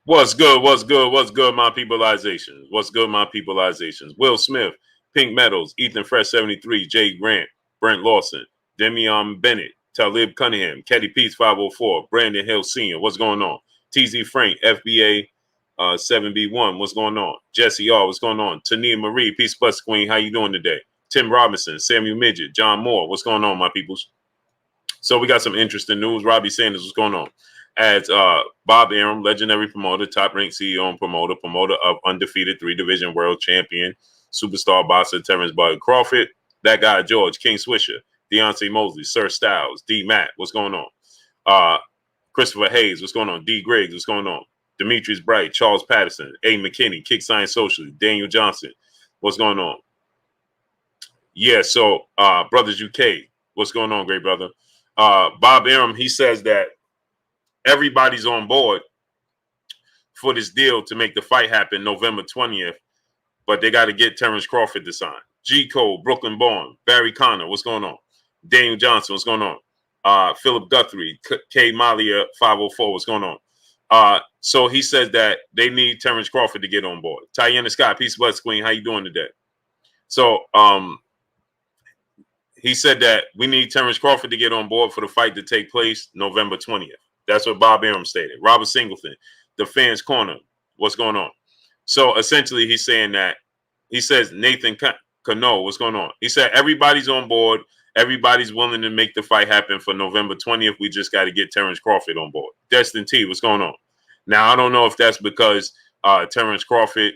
What's good? What's good? What's good, my peopleizations? What's good, my peopleizations? Will Smith, Pink Metals, Ethan Fresh 73, Jay Grant, Brent Lawson, Demian Bennett, Talib Cunningham, Ketty Peace 504, Brandon Hill Sr. What's going on? TZ Frank, FBA 7B1. What's going on? Jesse R. What's going on? Tania Marie, Peace Bus Queen. How you doing today? Tim Robinson, Samuel Midget, John Moore. What's going on, my peoples? So we got some interesting news. Robbie Sanders, what's going on? As Bob Arum, legendary promoter, top-ranked CEO and promoter of undefeated 3-division world champion, superstar boxer Terrence Bud Crawford, that guy George, King Swisher, Deontay Mosley, Sir Styles, D. Matt, what's going on? Christopher Hayes, what's going on? D. Griggs, what's going on? Demetrius Bright, Charles Patterson, A. McKinney, Kick Science Social, Daniel Johnson, what's going on? Yeah, so Brothers UK, what's going on, great brother? Bob Arum, he says that everybody's on board for this deal to make the fight happen November 20th, but they got to get Terrence Crawford to sign. G. Cole, Brooklyn Born, Barry Connor, what's going on? Daniel Johnson, what's going on? Philip Guthrie, K. Malia 504, what's going on? So he says that they need Terrence Crawford to get on board. Tiana Scott, Peace Bless Queen, how you doing today? So he said that we need Terrence Crawford to get on board for the fight to take place November 20th. That's what Bob Arum stated. Robert Singleton, the Fans Corner, what's going on? So essentially he's saying that, he says Nathan Cano, what's going on? He said everybody's on board. Everybody's willing to make the fight happen for November 20th. We just got to get Terrence Crawford on board. Destin T, what's going on? Now, I don't know if that's because Terrence Crawford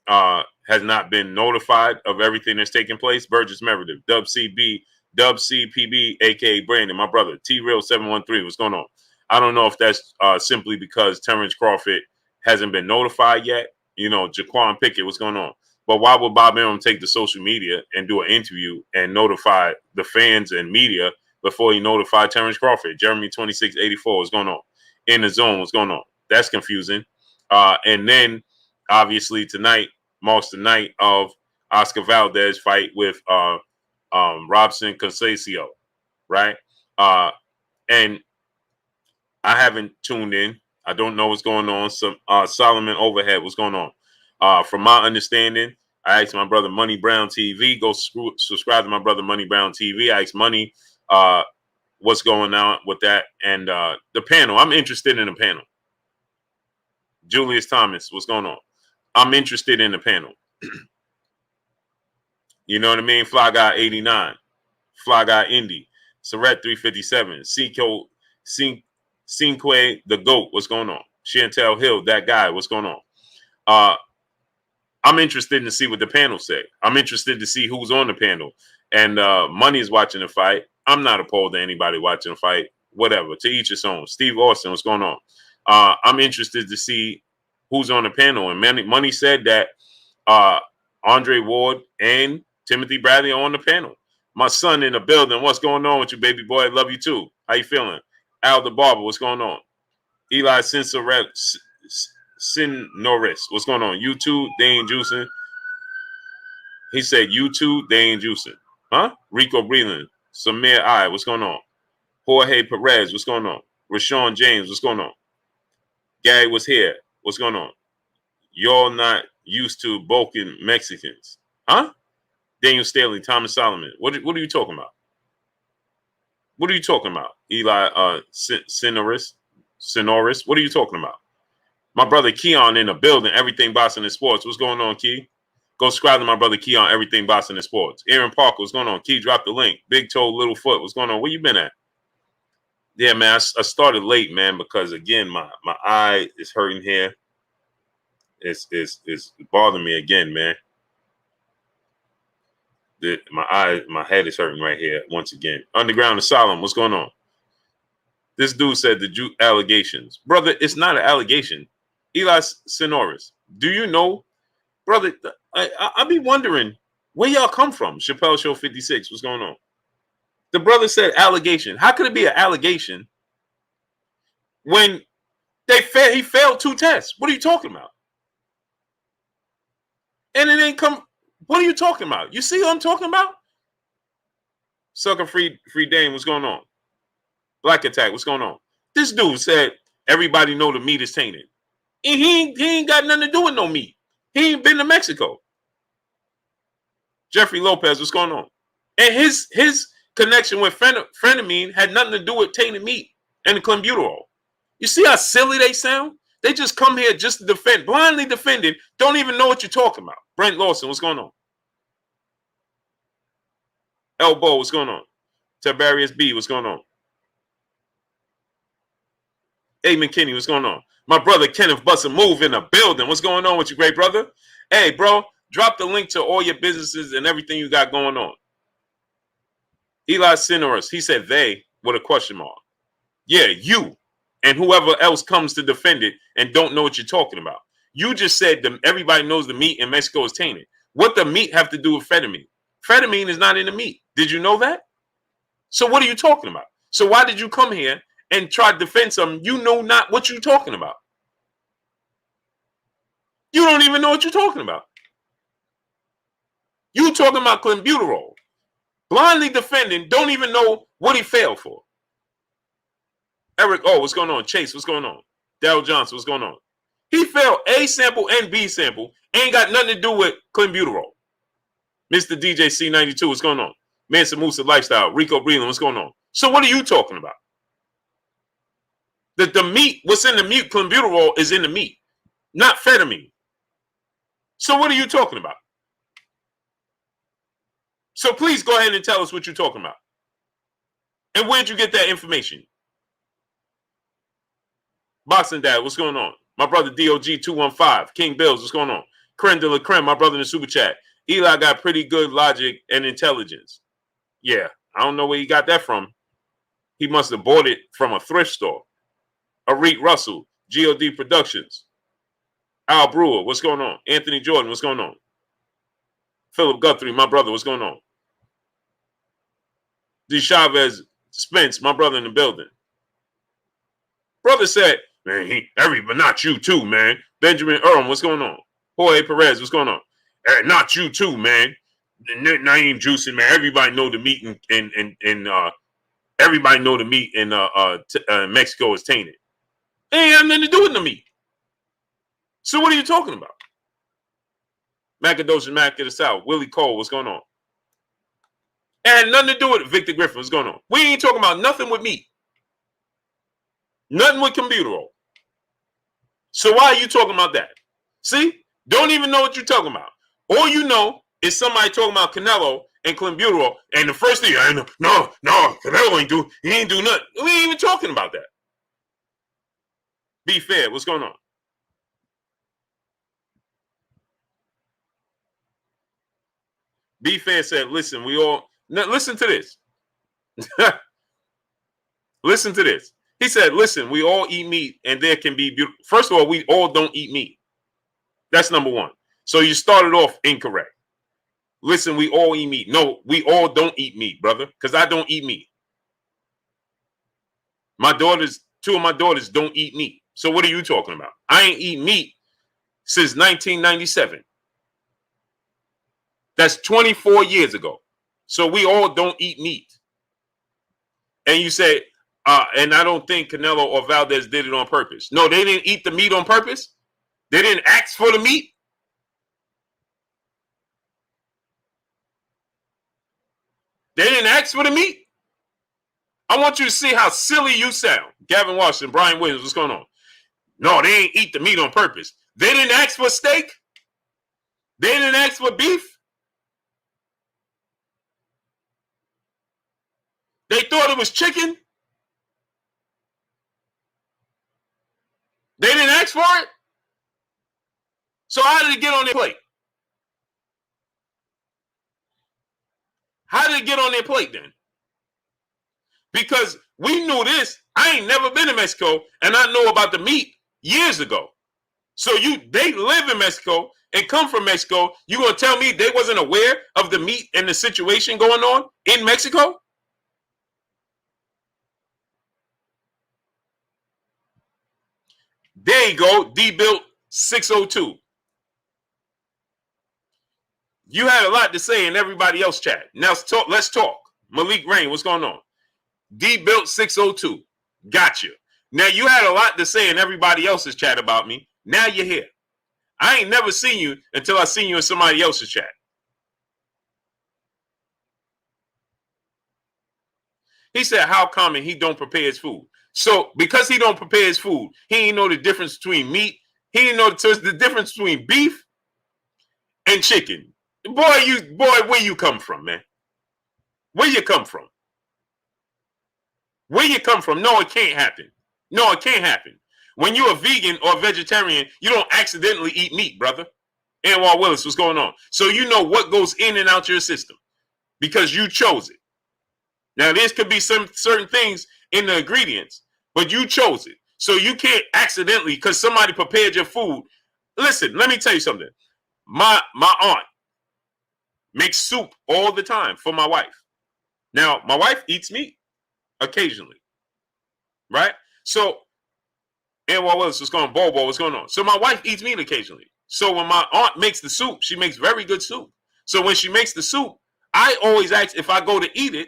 has not been notified of everything that's taking place. Burgess Meredith, Dub CPB, aka Brandon, my brother, T-Real 713, what's going on? I don't know if that's simply because Terrence Crawford hasn't been notified yet. You know, Jaquan Pickett, what's going on? But why would Bob Arum take the social media and do an interview and notify the fans and media before he notified Terrence Crawford? Jeremy 2684, what's going on? In the Zone, what's going on? That's confusing. And then, obviously, tonight marks the night of Oscar Valdez fight with Robson Conceição, right? And I haven't tuned in. I don't know what's going on. Some Solomon Overhead, what's going on? From my understanding, I asked my brother Money Brown TV. Go subscribe to my brother Money Brown TV. I asked Money what's going on with that. And the panel, I'm interested in the panel. Julius Thomas, what's going on? I'm interested in the panel. You know what I mean? Fly Guy 89, Fly Guy Indy, Surret 357, Cinque the GOAT, what's going on? Chantel Hill, that guy, what's going on? I'm interested to see what the panel say. I'm interested to see who's on the panel. And Money is watching the fight. I'm not opposed to anybody watching the fight. Whatever. To each his own. Steve Austin, what's going on? I'm interested to see who's on the panel. And Money said that Andre Ward and Timothy Bradley are on the panel. My son in the building. What's going on with you, baby boy? Love you too. How you feeling? Al the Barber, what's going on? Eli Sin Norris, what's going on? YouTube, they ain't juicing. He said YouTube, they ain't juicing. Huh? Rico Breland, Samir I, what's going on? Jorge Perez, what's going on? Rashawn James, what's going on? Gary was here, what's going on? Y'all not used to bulking Mexicans. Huh? Daniel Staley, Thomas Solomon. What are you talking about? What are you talking about? Eli Sinoris? What are you talking about? My brother Keon in the building, Everything Boxing and Sports. What's going on, Key? Go subscribe to my brother Keon, Everything Boxing and Sports. Aaron Parker, what's going on? Key, drop the link. Big Toe, Little Foot, what's going on? Where you been at? Yeah, man, I started late, man, because, again, my eye is hurting here. It's bothering me again, man. My head is hurting right here once again. Underground Asylum, what's going on? This dude said the allegations. Brother, it's not an allegation. Eli Sinoris, do you know, brother, I be wondering where y'all come from. Chappelle Show 56, what's going on? The brother said allegation. How could it be an allegation when he failed 2 tests? What are you talking about? And it ain't come. What are you talking about? You see what I'm talking about? Sucker Free Dame, what's going on? Black Attack, what's going on? This dude said everybody know the meat is tainted. And he ain't got nothing to do with no meat. He ain't been to Mexico. Jeffrey Lopez, what's going on? And his connection with phenamine had nothing to do with tainted meat and the clenbuterol. You see how silly they sound? They just come here just to defend, blindly defending, don't even know what you're talking about. Brent Lawson, what's going on? Elbow, what's going on? Tiberius B, what's going on? Hey, McKinney, what's going on? My brother Kenneth Buster Move in the building. What's going on with you, great brother? Hey, bro, drop the link to all your businesses and everything you got going on. Eli Sinorus, he said they with a question mark. Yeah, you and whoever else comes to defend it and don't know what you're talking about. You just said everybody knows the meat in Mexico is tainted. What the meat have to do with phenamine? Phenamine is not in the meat. Did you know that? So what are you talking about? So why did you come here and try to defend something you know not what you're talking about? You don't even know what you're talking about. You talking about clenbuterol. Blindly defending, don't even know what he failed for. Eric, what's going on? Chase, what's going on? Darryl Johnson, what's going on? He failed A sample and B sample. Ain't got nothing to do with clenbuterol. Mr. DJ C92, what's going on? Mansa Musa Lifestyle, Rico Breland, what's going on? So what are you talking about? The meat, what's in the meat, clenbuterol is in the meat, not phenamine. So what are you talking about? So please go ahead and tell us what you're talking about. And where'd you get that information? Boxing Dad, what's going on? My brother DOG215, King Bills, what's going on? Creme de la Creme, my brother in the super chat. Eli got pretty good logic and intelligence. Yeah, I don't know where he got that from. He must have bought it from a thrift store. Arik Russell, GOD Productions. Al Brewer, what's going on? Anthony Jordan, what's going on? Philip Guthrie, my brother, what's going on? D. Chavez Spence, my brother in the building. Brother said, man, but not you too, man. Benjamin Arum, what's going on? Jorge Perez, what's going on? Hey, not you too, man. Naeem Juicing, man. Everybody know the meat and everybody know the meat in Mexico is tainted. It ain't have nothing to do with the meat. So what are you talking about? Macadocious Mac of the South. Willie Cole, what's going on? It had nothing to do with it. Victor Griffin, what's going on? We ain't talking about nothing with meat. Nothing with clenbuterol. So why are you talking about that? See? Don't even know what you're talking about. All you know is somebody talking about Canelo and clenbuterol, and the first thing, no, Canelo he ain't do nothing. We ain't even talking about that. Be fair. What's going on? Be fair said, listen, listen to this. Listen to this. He said, listen, we all eat meat and there can be beautiful. First of all, we all don't eat meat. That's number one. So you started off incorrect. Listen, we all eat meat. No, we all don't eat meat, brother, because I don't eat meat. Two of my daughters don't eat meat. So what are you talking about? I ain't eat meat since 1997. That's 24 years ago. So we all don't eat meat. And you say, and I don't think Canelo or Valdez did it on purpose. No, they didn't eat the meat on purpose. They didn't ask for the meat. They didn't ask for the meat. I want you to see how silly you sound. Gavin Washington, Brian Williams, what's going on? No, they ain't eat the meat on purpose. They didn't ask for steak. They didn't ask for beef. They thought it was chicken. They didn't ask for it. So how did it get on their plate? How did it get on their plate then? Because we knew this. I ain't never been to Mexico, and I know about the meat years ago. So they live in Mexico and come from Mexico. You gonna tell me they wasn't aware of the meat and the situation going on in Mexico? There you go, D-Built 602. You had a lot to say in everybody else chat. Now let's talk. Malik Rain, what's going on? D-Built 602. Got you. Now you had a lot to say in everybody else's chat about me. Now you're here. I ain't never seen you until I seen you in somebody else's chat. He said how common he don't prepare his food. So because he don't prepare his food, he ain't know the difference between meat. He didn't know the difference between beef and chicken. Boy, where you come from, man? Where you come from? Where you come from? No, it can't happen. No, it can't happen. When you're a vegan or a vegetarian, you don't accidentally eat meat, brother. Anwar Willis, what's going on? So you know what goes in and out your system because you chose it. Now, there could be some certain things in the ingredients, but you chose it. So you can't accidentally, because somebody prepared your food. Listen, let me tell you something. My aunt makes soup all the time for my wife. Now, my wife eats meat occasionally, right? So, and what else? What's going on? Bobo, what's going on? So my wife eats meat occasionally. So when my aunt makes the soup, she makes very good soup. So when she makes the soup, I always ask if I go to eat it,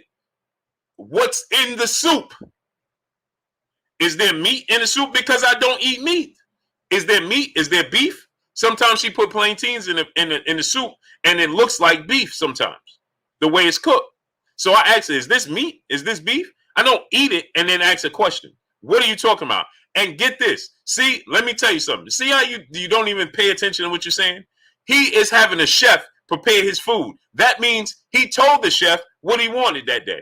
what's in the soup? Is there meat in the soup? Because I don't eat meat. Is there meat? Is there beef? Sometimes she put plantains in the soup, and it looks like beef sometimes, the way it's cooked. So I ask her, is this meat? Is this beef? I don't eat it and then ask a question. What are you talking about? And get this. See, let me tell you something. See how you don't even pay attention to what you're saying? He is having a chef prepare his food. That means he told the chef what he wanted that day.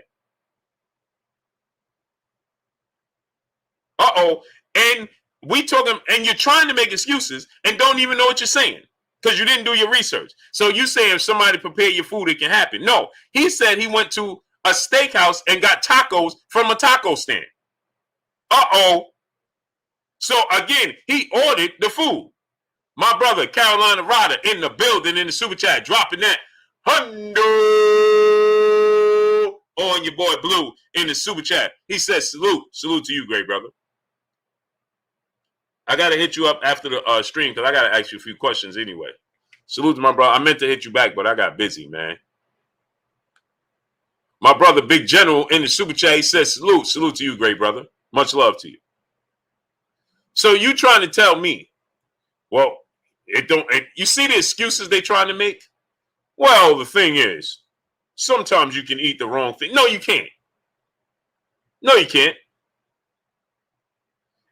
Uh-oh. And we talking, and you're trying to make excuses and don't even know what you're saying because you didn't do your research. So you say if somebody prepare your food, it can happen. No, he said he went to a steakhouse and got tacos from a taco stand. Uh-oh. So again, he ordered the food. My brother, Carolina Ryder, in the building in the super chat, dropping that hundo on your boy Blue in the super chat. He says, salute to you, great brother. I got to hit you up after the stream because I got to ask you a few questions anyway. Salute to my brother. I meant to hit you back, but I got busy, man. My brother, Big General, in the super chat, he says, salute to you, great brother. Much love to you. So you trying to tell me, well, you see the excuses they trying to make? Well, the thing is, sometimes you can eat the wrong thing. No, you can't. No, you can't.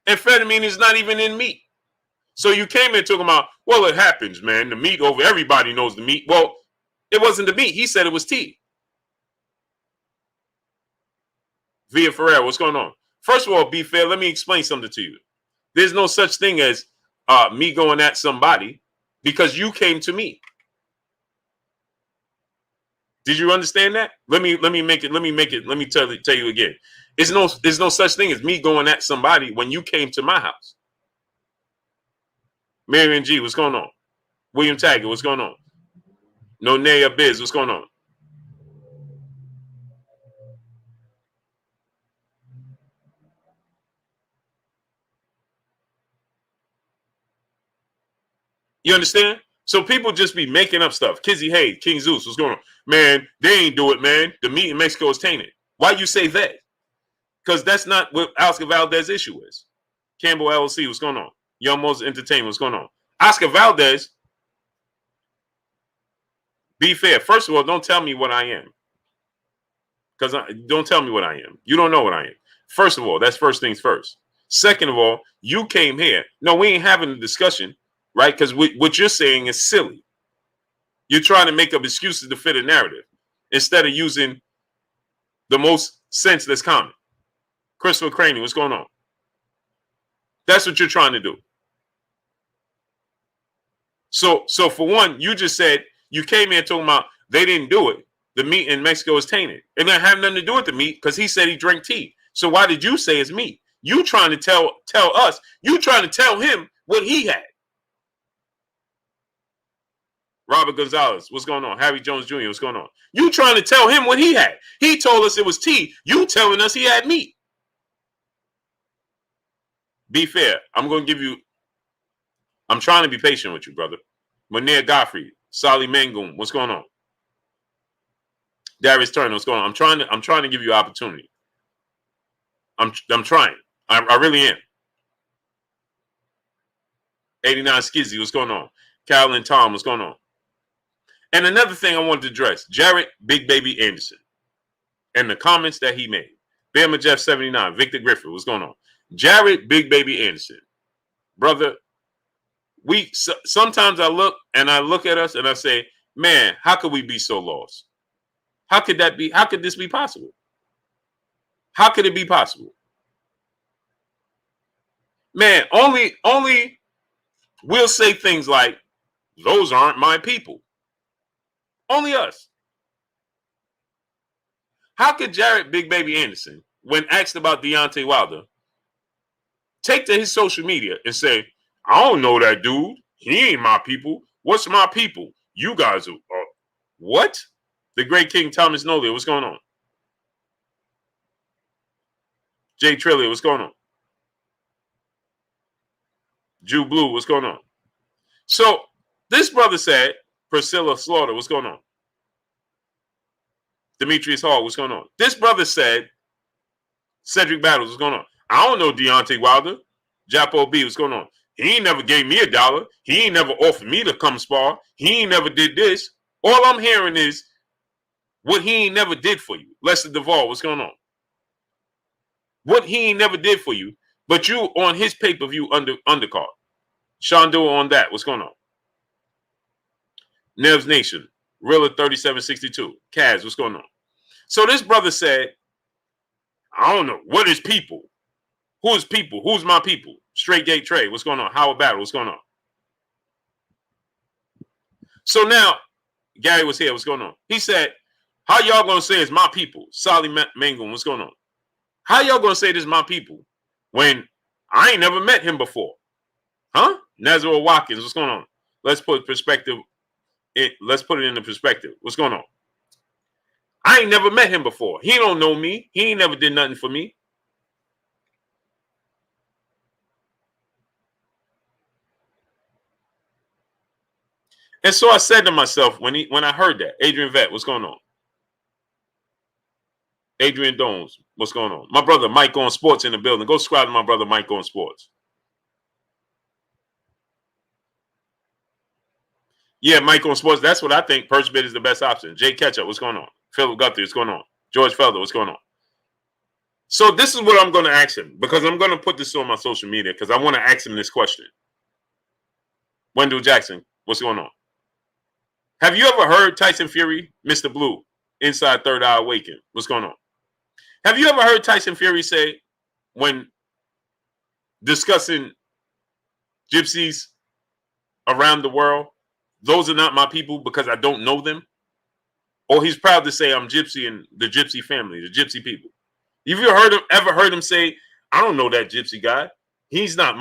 Amphetamine is not even in meat. So you came in talking about, well, it happens, man. The meat over, everybody knows the meat. Well, it wasn't the meat. He said it was tea. Via Ferrer, what's going on? First of all, be fair, let me explain something to you. There's no such thing as me going at somebody because you came to me. Did you understand that? Let me tell you again. There's no such thing as me going at somebody when you came to my house. Marion G, what's going on? William Taggart, what's going on? No Naya Biz, what's going on? You understand? So people just be making up stuff. Kizzy Hayes, King Zeus, what's going on? Man, they ain't do it, man. The meat in Mexico is tainted. Why you say that? Because that's not what Oscar Valdez issue is. Campbell LLC, what's going on? Young Moses Entertainment, what's going on? Oscar Valdez, be fair. First of all, don't tell me what I am. Because don't tell me what I am. You don't know what I am. First of all, that's first things first. Second of all, you came here. No, we ain't having a discussion, right? Because what you're saying is silly. You're trying to make up excuses to fit a narrative instead of using the most sense that's common. Christopher Craney, what's going on? That's what you're trying to do. So for one, you just said you came in talking about they didn't do it. The meat in Mexico is tainted. And that have nothing to do with the meat because he said he drank tea. So why did you say it's meat? You trying to tell us, you trying to tell him what he had. Robert Gonzalez, what's going on? Harry Jones Jr., what's going on? You trying to tell him what he had. He told us it was tea. You telling us he had meat. Be fair. I'm trying to be patient with you, brother. Munir Godfrey, Sally Mangoon, what's going on? Darius Turner, what's going on? I'm trying to give you opportunity. I'm trying. I really am. 89 Skizzy, what's going on? Carolyn Tom, what's going on? And another thing I wanted to address, Jared Big Baby Anderson and the comments that he made. Bama Jeff 79, Victor Griffith, what's going on? Jared Big Baby Anderson. Brother, sometimes I look at us and I say, man, how could we be so lost? How could that be? How could this be possible? How could it be possible? Man, only we'll say things like, those aren't my people. Only us. How could Jared Big Baby Anderson, when asked about Deontay Wilder, take to his social media and say, I don't know that dude. He ain't my people. What's my people? You guys are what? The great King Thomas Nolia, what's going on? Jay Trillier, what's going on? Jew Blue, what's going on? So this brother said, Priscilla Slaughter, what's going on? Demetrius Hall, what's going on? This brother said, Cedric Battles, what's going on? I don't know Deontay Wilder. Japo B, what's going on? He ain't never gave me $1. He ain't never offered me to come spar. He ain't never did this. All I'm hearing is what he ain't never did for you. Lester Duvall, what's going on? What he ain't never did for you, but you on his pay-per-view undercard. Sean Doe on that, what's going on? Nevs Nation, Rilla 3762. Kaz, what's going on? So this brother said, I don't know. What is people? Who is people? Who's my people? Straight Gate Trey, what's going on? Howard Battle, what's going on? So now, Gary was here, what's going on? He said, how y'all going to say it's my people? Solly Mangun, what's going on? How y'all going to say this is my people when I ain't never met him before? Huh? Nazareth Watkins, what's going on? Let's put perspective. Let's put it into perspective. What's going on? I ain't never met him before. He don't know me. He ain't never did nothing for me. And so I said to myself when I heard that, Adrian Vett, what's going on? Adrian Dones, what's going on? My brother Mike on Sports in the building. Go subscribe to my brother Mike on Sports. Yeah, Mike on Sports. That's what I think. Purse bid is the best option. Jay Ketchup, what's going on? Philip Guthrie, what's going on? George Felder, what's going on? So this is what I'm going to ask him, because I'm going to put this on my social media because I want to ask him this question. Wendell Jackson, what's going on? Have you ever heard Tyson Fury, Mr. Blue, inside Third Eye Awaken? What's going on? Have you ever heard Tyson Fury say, when discussing gypsies around the world, those are not my people because I don't know them? Or he's proud to say, I'm gypsy and the gypsy family, the gypsy people. Have you ever heard him say, I don't know that gypsy guy. He's not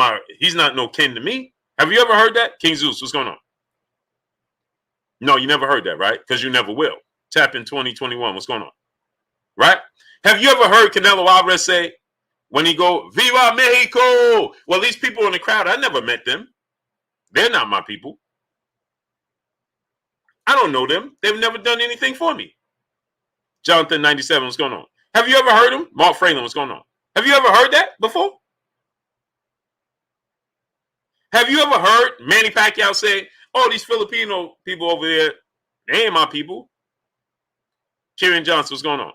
no kin to me. Have you ever heard that? King Zeus, what's going on? No, you never heard that, right? Because you never will. Tap in 2021, what's going on? Right? Have you ever heard Canelo Alvarez say, when he go, Viva Mexico? Well, these people in the crowd, I never met them. They're not my people. I don't know them. They've never done anything for me. Jonathan 97, what's going on? Have you ever heard him? Mark Franklin, what's going on? Have you ever heard that before? Have you ever heard Manny Pacquiao say, oh, these Filipino people over there, they ain't my people? Kieran Johnson, what's going on?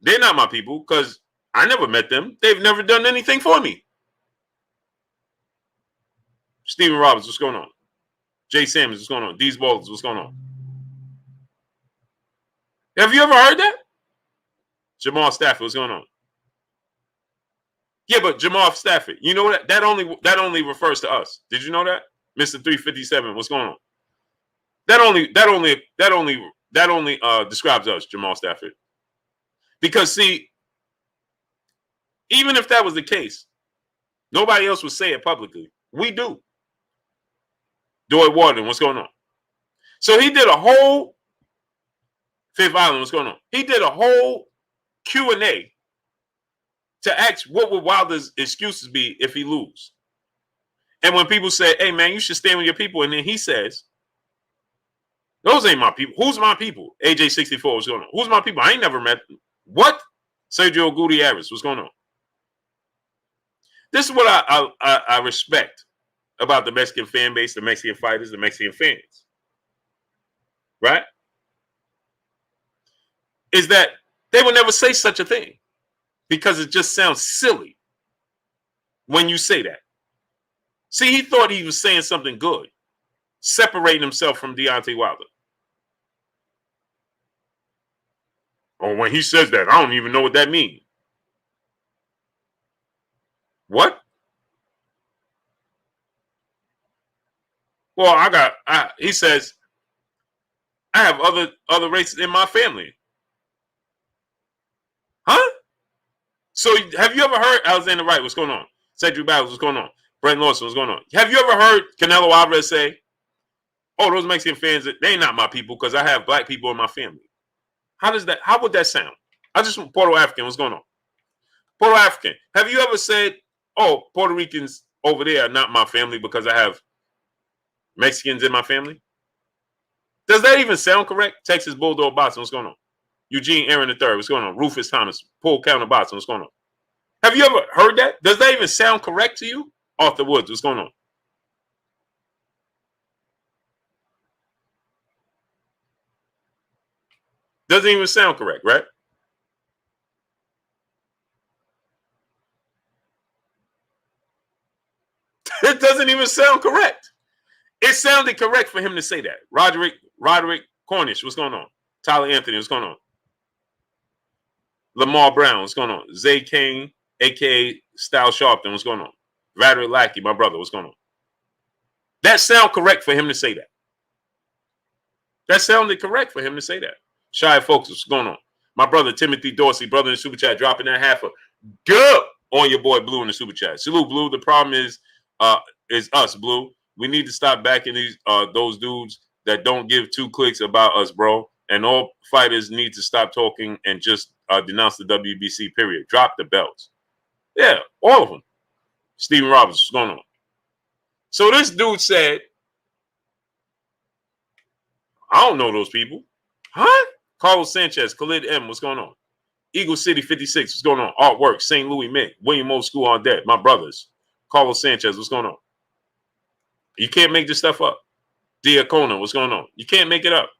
They're not my people because I never met them. They've never done anything for me. Stephen Roberts, what's going on? Jay Sammons, what's going on? Deez Baldwin, what's going on? Have you ever heard that? Jamal Stafford, what's going on? Yeah, but Jamal Stafford, you know that only refers to us. Did you know that? Mr. 357, what's going on? That only describes us, Jamal Stafford. Because see, even if that was the case, nobody else would say it publicly. We do. Doy Warden, what's going on? So he did a whole Fifth Island, what's going on? He did a whole Q&A to ask what would Wilder's excuses be if he lose. And when people say, hey, man, you should stand with your people. And then he says, those ain't my people. Who's my people? AJ64, what's going on? Who's my people? I ain't never met them. What? Sergio Gutierrez, what's going on? This is what I respect about the Mexican fan base, the Mexican fighters, the Mexican fans, right? Is that they would never say such a thing because it just sounds silly when you say that. See, he thought he was saying something good, separating himself from Deontay Wilder. Or when he says that, I don't even know what that means. What? Well, he says, I have other races in my family. Huh? So have you ever heard Alexander Wright? What's going on? Cedric Battles, what's going on? Brent Lawson, what's going on? Have you ever heard Canelo Alvarez say, oh, those Mexican fans, they ain't not my people because I have black people in my family? How would that sound? I just want Puerto African, what's going on? Puerto African. Have you ever said, oh, Puerto Ricans over there are not my family because I have Mexicans in my family? Does that even sound correct? Texas Bulldog Boxing, what's going on? Eugene Aaron III, what's going on? Rufus Thomas, Paul Counter Boxing, what's going on? Have you ever heard that? Does that even sound correct to you? Arthur Woods, what's going on? Doesn't even sound correct, right? It doesn't even sound correct. It sounded correct for him to say that. Roderick Cornish, what's going on? Tyler Anthony, what's going on? Lamar Brown, what's going on? Zay Kane, a.k.a. Styles Sharpton, what's going on? Roderick Lackey, my brother, what's going on? That sound correct for him to say that. That sounded correct for him to say that. Shy folks, what's going on? My brother, Timothy Dorsey, brother in the super chat, dropping that half a good on your boy Blue in the super chat. Salute, Blue. The problem is us, Blue. We need to stop backing those dudes that don't give 2 clicks about us, bro. And all fighters need to stop talking and just denounce the WBC, period. Drop the belts. Yeah, all of them. Stephen Roberts, what's going on? So this dude said, I don't know those people. Huh? Carlos Sanchez, Khalid M, what's going on? Eagle City 56, what's going on? Artwork, St. Louis Mick, William O. School on deck, my brothers. Carlos Sanchez, what's going on? You can't make this stuff up. Diacona, what's going on? You can't make it up.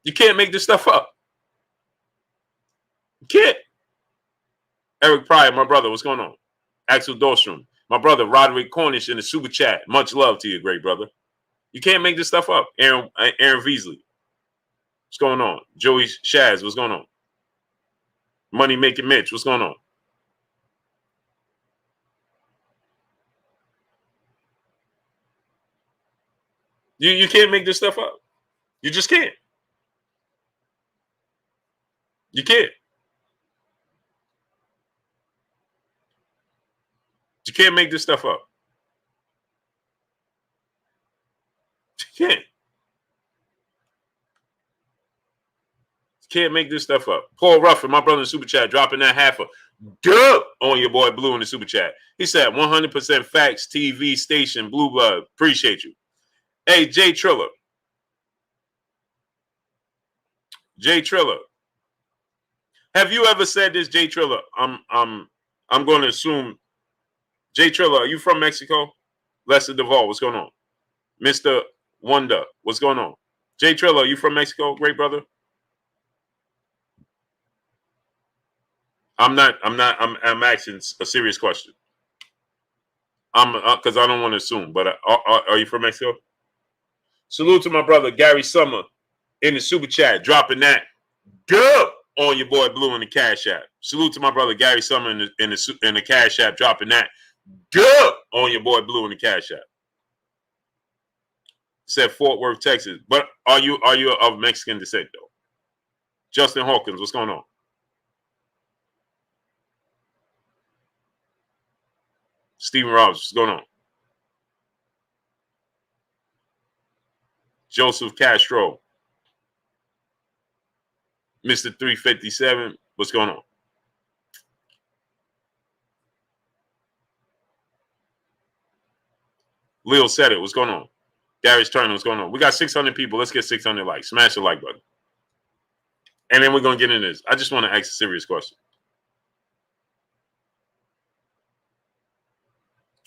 You can't make this stuff up. You can't. Eric Pryor, my brother, what's going on? Axel Dorstrom, my brother, Roderick Cornish in the super chat. Much love to you, great brother. You can't make this stuff up. Aaron Veasley, what's going on? Joey Shaz, what's going on? Money Making Mitch, what's going on? You can't make this stuff up. You just can't. You can't. You can't make this stuff up. You can't. You can't make this stuff up. Paul Ruffin, my brother in the super chat, dropping that half a dub on your boy Blue in the super chat. He said 100% facts TV station, Blue Blood. Appreciate you. Hey, Jay Triller. Jay Triller. Have you ever said this, Jay Triller? I'm going to assume. Jay Triller, are you from Mexico? Lester Duvall, what's going on? Mr. Wonder, what's going on? Jay Triller, are you from Mexico, great brother? I'm asking a serious question. Because I don't want to assume, but are you from Mexico? Salute to my brother Gary Summer in the super chat, dropping that good on your boy Blue in the Cash App. Salute to my brother Gary Summer in the Cash App, dropping that good on your boy Blue in the Cash App. Said Fort Worth, Texas. But are you of Mexican descent though? Justin Hawkins, what's going on? Stephen Roberts, what's going on? Joseph Castro, Mr. 357, what's going on? Leo said it, what's going on? Darius Turner, what's going on? We got 600 people. Let's get 600 likes. Smash the like button. And then we're going to get into this. I just want to ask a serious question.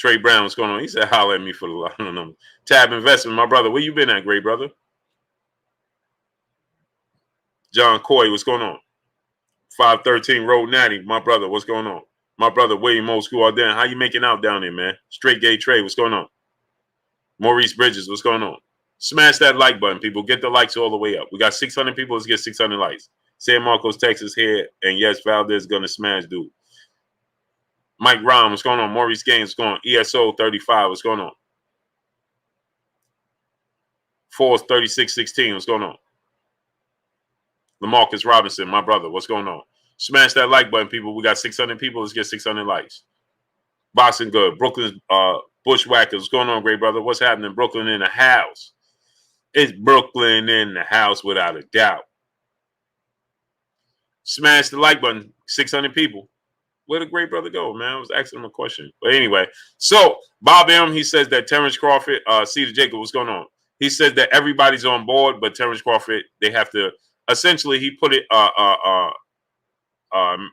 Trey Brown, what's going on? He said, holler at me for the lot number. Tab Investment, my brother. Where you been at, great brother? John Coy, what's going on? 513 Road Natty, my brother, what's going on? My brother, William Old School out there. How you making out down there, man? Straight Gay Trey, what's going on? Maurice Bridges, what's going on? Smash that like button, people. Get the likes all the way up. We got 600 people. Let's get 600 likes. San Marcos, Texas here. And yes, Valdez is going to smash dude. Mike Ron, what's going on? Maurice Gaines, what's going on? ESO 35, what's going on? Force 3616, what's going on? LaMarcus Robinson, my brother, what's going on? Smash that like button, people. We got 600 people. Let's get 600 likes. Boxing good. Brooklyn Bushwhackers, what's going on, great brother? What's happening? Brooklyn in the house. It's Brooklyn in the house without a doubt. Smash the like button. 600 people. Where'd the great brother go, man? I was asking him a question. But anyway, so Bob Arum, he says that Terrence Crawford, Cedar Jacob, what's going on? He says that everybody's on board, but Terrence Crawford, they have to, essentially, he put it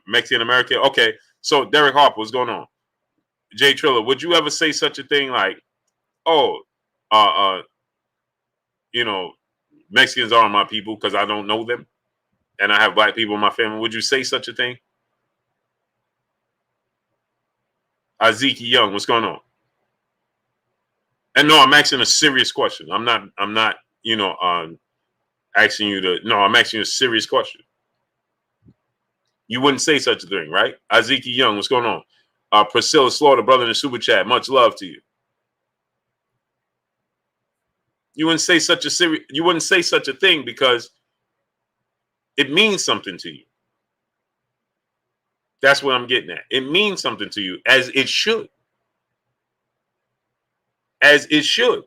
Mexican American. Okay, so Derek Harper, what's going on? Jay Triller, would you ever say such a thing like, oh, you know, Mexicans aren't my people because I don't know them and I have black people in my family? Would you say such a thing? Aziki Young, what's going on? And no, I'm asking a serious question. I'm not, you know, asking you to, no, I'm asking you a serious question. You wouldn't say such a thing, right? Aziki Young, what's going on? Priscilla Slaughter, brother in the super chat, much love to you. You wouldn't say such a thing because it means something to you. That's what I'm getting at. It means something to you, as it should. As it should.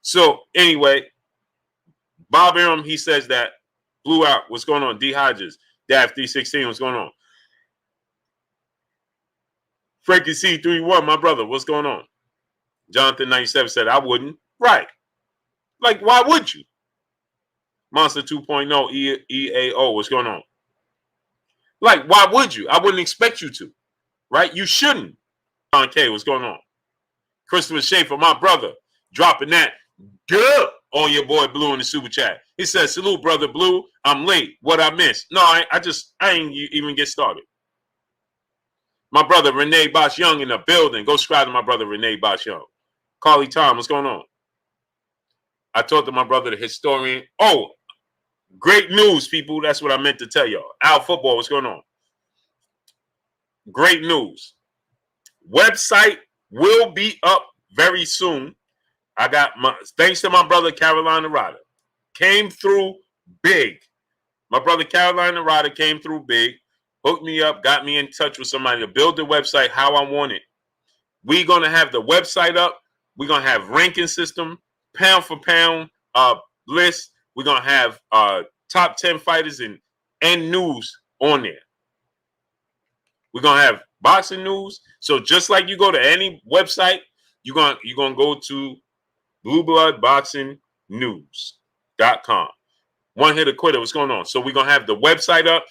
So anyway, Bob Arum, he says that blew out. What's going on? D Hodges, DAF 316, what's going on? Frankie C31, my brother, what's going on? Jonathan 97 said, I wouldn't. Right. Like, why would you? Monster 2.0 EAO, what's going on? Like, why would you? I wouldn't expect you to. Right? You shouldn't. John K, what's going on? Christopher Schaefer, my brother, dropping that duh on your boy Blue in the super chat. He says, salute, brother Blue. I'm late. What I missed? No, I ain't even get started. My brother Renee Bosch Young in the building. Go subscribe to my brother Renee Bosch Young. Carly Tom, what's going on? I talked to my brother, the historian. Oh, great news, people. That's what I meant to tell y'all. Al Football, what's going on? Great news. Website will be up very soon. I got thanks to my brother Carolina Ryder. Came through big. My brother Carolina Ryder came through big. Hooked me up, got me in touch with somebody to build the website how I want it. We're going to have the website up. We're going to have ranking system, pound for pound list. We're going to have top 10 fighters and news on there. We're going to have boxing news. So just like you go to any website, you're going to go to bluebloodboxingnews.com. One hitter quitter, what's going on? So we're going to have the website up.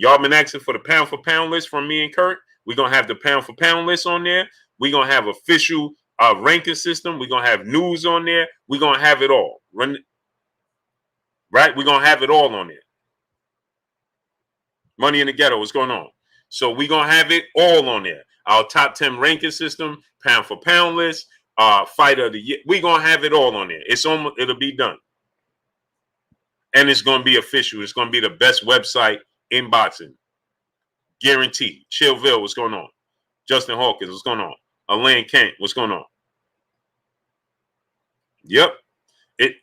Y'all been asking for the pound for pound list from me and Kurt. We're going to have the pound for pound list on there. We're going to have official ranking system. We're going to have news on there. We're going to have it all. Right? We're going to have it all on there. Money in the Ghetto, what's going on? So we're going to have it all on there. Our top 10 ranking system, pound for pound list, fighter of the year. We're going to have it all on there. It'll be done. And it's going to be official. It's going to be the best website in boxing. Guaranteed. Chillville, what's going on? Justin Hawkins, what's going on? Elaine Kent, what's going on? Yep.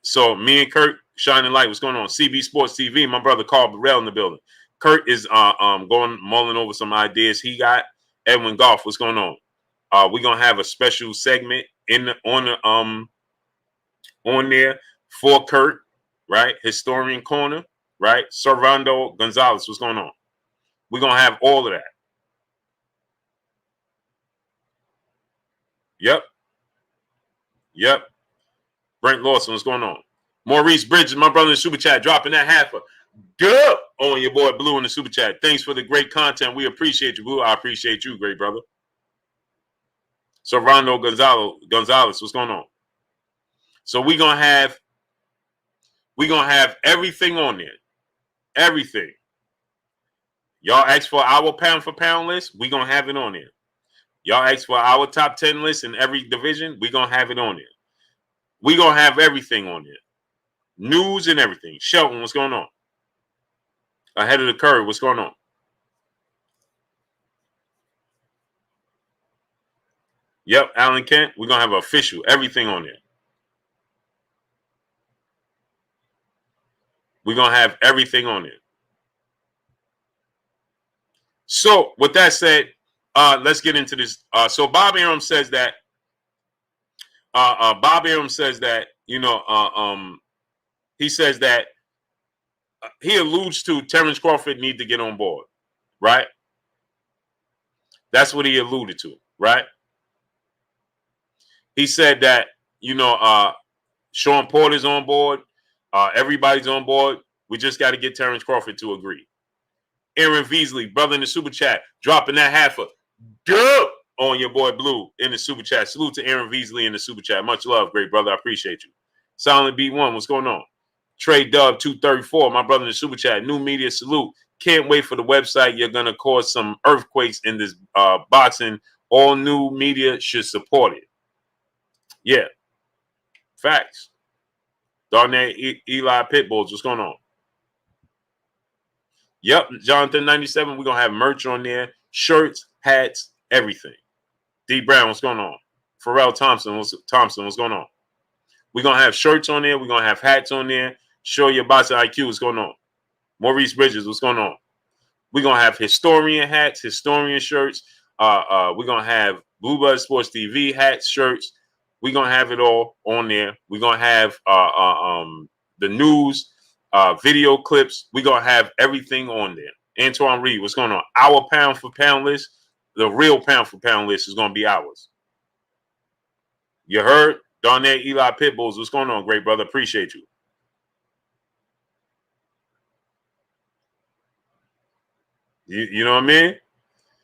So me and Kurt, shining light, what's going on? CB Sports TV, my brother Carl Burrell in the building. Kurt is mulling over some ideas he got. Edwin Goff, what's going on? We're gonna have a special segment on there for Kurt, right? Historian Corner, right? Servando Gonzalez, what's going on? We're gonna have all of that. Yep. Brent Lawson, what's going on? Maurice Bridges, my brother in the super chat, dropping that half. Good on your boy Blue in the super chat. Thanks for the great content. We appreciate you, Blue. I appreciate you, great brother. So Rondo Gonzalez, what's going on? So we're gonna have everything on there. Everything. Y'all ask for our pound for pound list, we're gonna have it on there. Y'all ask for our top 10 list in every division, we're gonna have it on there. We're gonna have everything on there. News and everything. Shelton, what's going on? Ahead of the curve, what's going on? Yep, Alan Kent, we're gonna have official, everything on there. We're gonna have everything on there. So with that said, let's get into this. So Bob Arum says that he says that he alludes to Terrence Crawford need to get on board, right? That's what he alluded to, right? He said that, Sean Porter's on board. Everybody's on board. We just got to get Terrence Crawford to agree. Aaron Veasley, brother in the super chat, dropping that half a dub on your boy Blue in the super chat. Salute to Aaron Veasley in the super chat. Much love, great brother. I appreciate you. Silent B1, what's going on? Trey Dub 234, my brother in the super chat. New media salute. Can't wait for the website. You're gonna cause some earthquakes in this boxing. All new media should support it. Yeah, facts. Darnay Eli Pitbulls, what's going on? Yep, Jonathan 97. We're gonna have merch on there, shirts, hats, everything. D Brown, what's going on? Pharrell Thompson, what's going on? We're gonna have shirts on there. We're gonna have hats on there. Show your boxing IQ, what's going on? Maurice Bridges, what's going on? We're gonna have historian hats, historian shirts. We're gonna have Blue Blood Sports TV hats, shirts. We're gonna have it all on there. We're gonna have the news, video clips. We're gonna have everything on there. Antoine Reed, what's going on? Our pound for pound list, the real pound for pound list is gonna be ours. You heard? Darnay Eli Pitbulls, what's going on, great brother? Appreciate you. You know what I mean?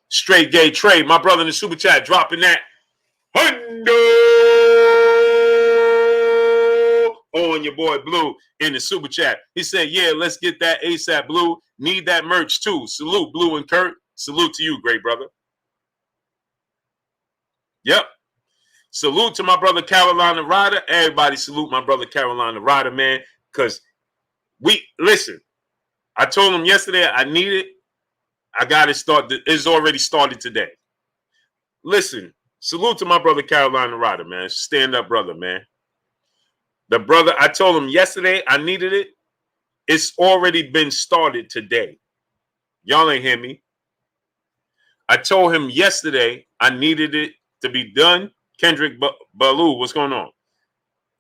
Straight gay trade. My brother in the super chat dropping that hundo on your boy Blue in the super chat. He said, yeah, let's get that ASAP, Blue. Need that merch too. Salute, Blue and Kurt. Salute to you, great brother. Yep. Salute to my brother Carolina Ryder. Everybody salute my brother Carolina Ryder, man. Because listen, I told him yesterday I need it. I got to start. It's already started today. Listen, salute to my brother Carolina Ryder, man. Stand up, brother, man. The brother, I told him yesterday I needed it. It's already been started today. Y'all ain't hear me. I told him yesterday I needed it to be done. Kendrick Baloo, what's going on?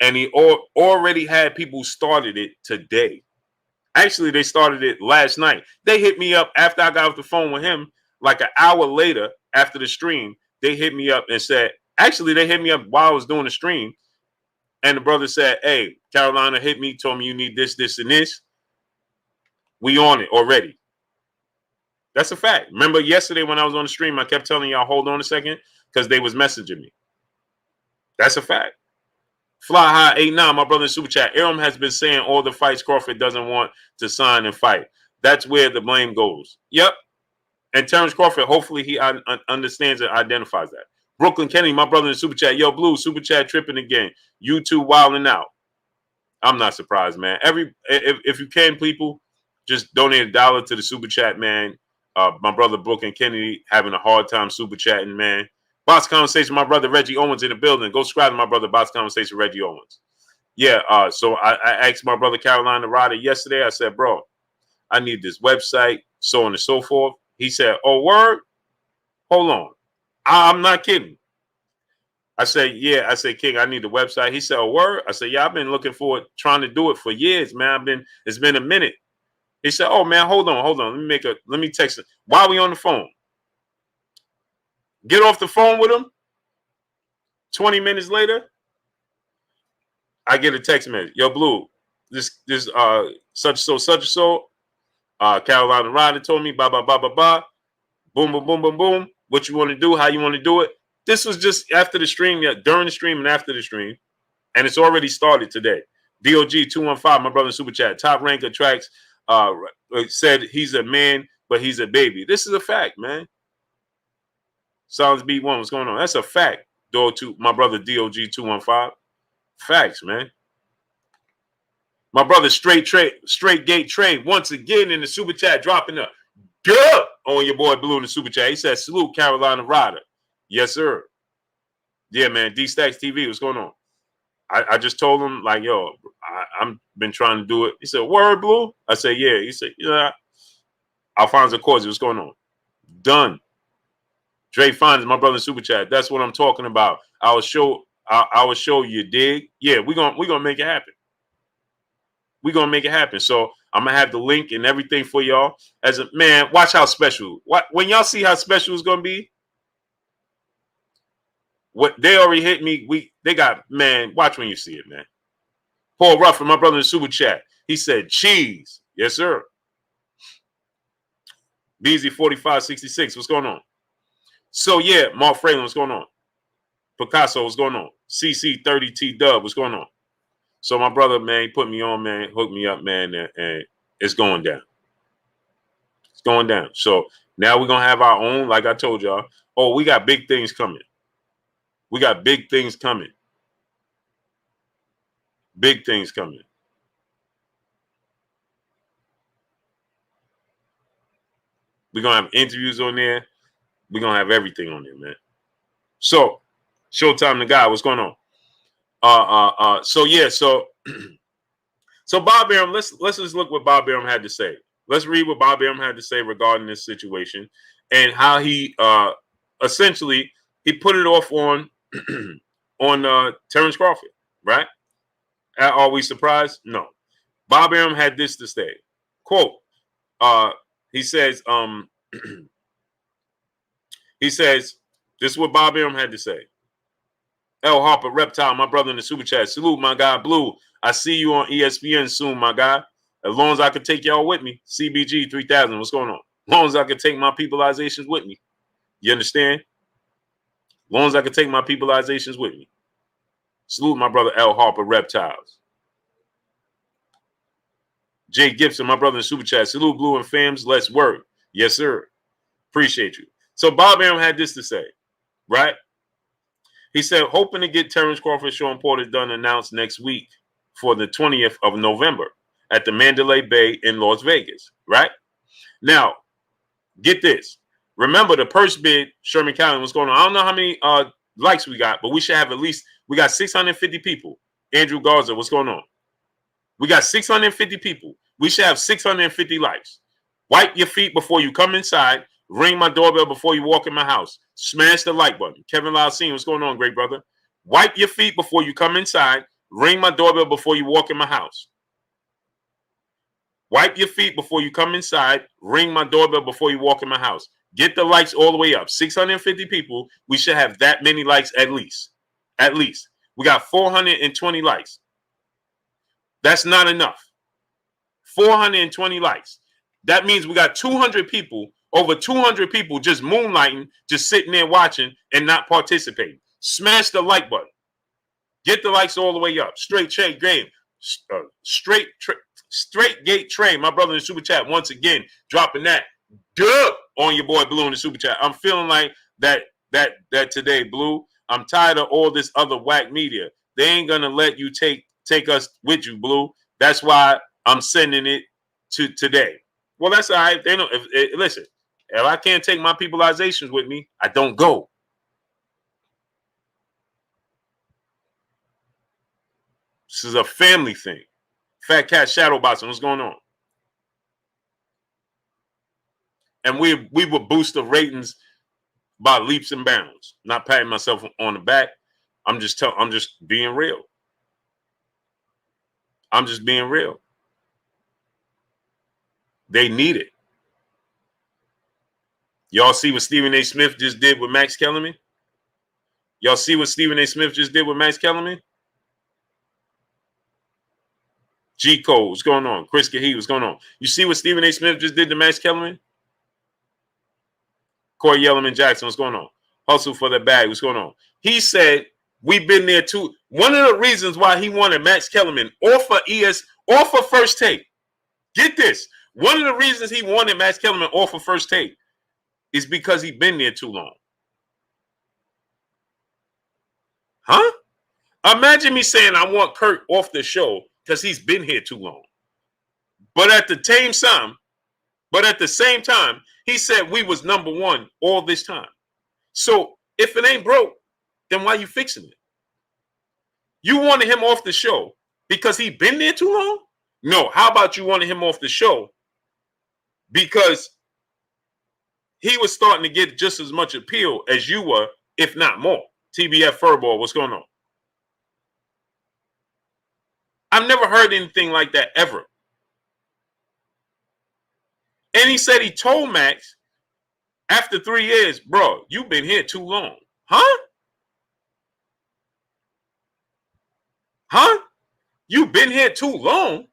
And he already had people started it today. Actually, they started it last night. They hit me up after I got off the phone with him, like an hour later after the stream. They hit me up and said, actually, they hit me up while I was doing the stream. And the brother said, hey, Carolina hit me, told me you need this, this, and this. We on it already. That's a fact. Remember yesterday when I was on the stream, I kept telling y'all, hold on a second, because they was messaging me. That's a fact. Fly High 89, my brother in super chat. Arum has been saying all the fights Crawford doesn't want to sign and fight. That's where the blame goes. Yep. And Terrence Crawford, hopefully he understands and identifies that. Brooklyn Kennedy, my brother in super chat. Yo, Blue, super chat tripping again. You two wilding out. I'm not surprised, man. If you can, people, just donate $1 to the super chat, man. My brother Brooklyn Kennedy having a hard time super chatting, man. Box Conversation, my brother Reggie Owens in the building. Go subscribe to my brother Box Conversation, Reggie Owens. Yeah, so I asked my brother Carolina Ryder yesterday. I said, bro, I need this website, so on and so forth. He said, oh, word? Hold on. I'm not kidding. I said, yeah. I said, King, I need the website. He said, oh, word? I said, yeah, I've been looking for it, trying to do it for years, man. It's been a minute. He said, oh, man, hold on. Let me text it. While we on the phone. Get off the phone with him. 20 minutes later, I get a text message. Yo, Blue, this such and so, Carolina Ryder told me, blah, blah, blah, blah, blah. Boom, boom, boom, boom, boom. What you want to do, how you want to do it. This was just after the stream, yeah, during the stream and after the stream. And it's already started today. DOG 215, my brother in Super Chat. Top rank attracts, said he's a man, but he's a baby. This is a fact, man. Sounds B1, what's going on? That's a fact, my brother DOG 215. Facts, man. My brother Straight Gate Trade once again in the Super Chat dropping up. Duh! On your boy Blue in the Super Chat. He said, salute Carolina Ryder. Yes, sir. Yeah, man. D-Stacks TV, what's going on? I just told him, like, yo, I'm been trying to do it. He said, word, Blue? I said, yeah. He said, yeah. Alfonso Corsi, what's going on? Done. Dre Fonz, my brother in Super Chat. That's what I'm talking about. I will show you, dig? Yeah, we're gonna make it happen. We're gonna make it happen. So I'm gonna have the link and everything for y'all. As a man, watch how special. When y'all see how special it's gonna be, what they already hit me. They got, man. Watch when you see it, man. Paul Ruffin, my brother in the Super Chat. He said cheese. Yes, sir. BZ 4566. What's going on? So yeah, Mark Fralin, what's going on? Picasso, what's going on? CC30T Dub, what's going on? So my brother, man, he put me on, man, hooked me up, man, and it's going down. It's going down. So now we're gonna have our own, like I told y'all. Oh, we got big things coming. We got big things coming. Big things coming. We're gonna have interviews on there. We're gonna have everything on there, man. So, Showtime the guy, what's going on? So yeah, so Bob Arum, let's just look what Bob Arum had to say. Let's read what Bob Arum had to say regarding this situation and how he essentially he put it off on on Terrence Crawford, right? Are we surprised? No. Bob Arum had this to say. Quote, he says, this is what Bob Arum had to say. L. Harper, Reptile, my brother in the Super Chat. Salute, my guy, Blue. I see you on ESPN soon, my guy. As long as I can take y'all with me. CBG 3000, what's going on? As long as I can take my peopleizations with me. You understand? As long as I can take my peopleizations with me. Salute, my brother, L. Harper, Reptiles. Jay Gibson, my brother in Super Chat. Salute, Blue and Fams. Let's work. Yes, sir. Appreciate you. So Bob Arum had this to say, right? He said, hoping to get Terrence Crawford, Sean Porter done announced next week for the 20th of November at the Mandalay Bay in Las Vegas, right? Now, get this. Remember the purse bid, Sherman County, what's going on? I don't know how many likes we got, but we should have at least, we got 650 people. Andrew Garza, what's going on? We got 650 people. We should have 650 likes. Wipe your feet before you come inside. Ring my doorbell before you walk in my house. Smash the like button. Kevin Lausine, what's going on, great brother? Wipe your feet before you come inside. Ring my doorbell before you walk in my house. Wipe your feet before you come inside. Ring my doorbell before you walk in my house. Get the likes all the way up. 650 people. We should have that many likes at least. At least. We got 420 likes. That's not enough. 420 likes. That means we got 200 people, over 200 people just moonlighting, just sitting there watching and not participating. Smash the like button. Get the likes all the way up. Straight Gate Train. My brother in the Super Chat once again dropping that duh on your boy Blue in the Super Chat. I'm feeling like that today, Blue. I'm tired of all this other whack media. They ain't gonna let you take us with you, Blue. That's why I'm sending it to today. Well, that's all right. They know. Listen, if I can't take my peopleizations with me, I don't go. This is a family thing. Fat Cat Shadowboxing, what's going on? And we will boost the ratings by leaps and bounds. Not patting myself on the back. I'm just being real. I'm just being real. They need it. Y'all see what Stephen A. Smith just did with Max Kellerman? Y'all see what Stephen A. Smith just did with Max Kellerman? G Code, what's going on? Chris Cahe, what's going on? You see what Stephen A. Smith just did to Max Kellerman? Corey Yellerman Jackson, what's going on? Hustle for the bag, what's going on? He said, we've been there too. One of the reasons why he wanted Max Kellerman off of First Take. Get this. One of the reasons he wanted Max Kellerman off of First Take is because he'd been there too long. Huh? Imagine me saying I want Kurt off the show because he's been here too long. But at the same time, he said we was number one all this time. So if it ain't broke, then why you fixing it? You wanted him off the show because he been there too long? No. How about you wanted him off the show because he was starting to get just as much appeal as you were, if not more? TBF Furball, what's going on? I've never heard anything like that ever. And he said he told Max after 3 years, bro, you've been here too long. Huh? Huh? You've been here too long?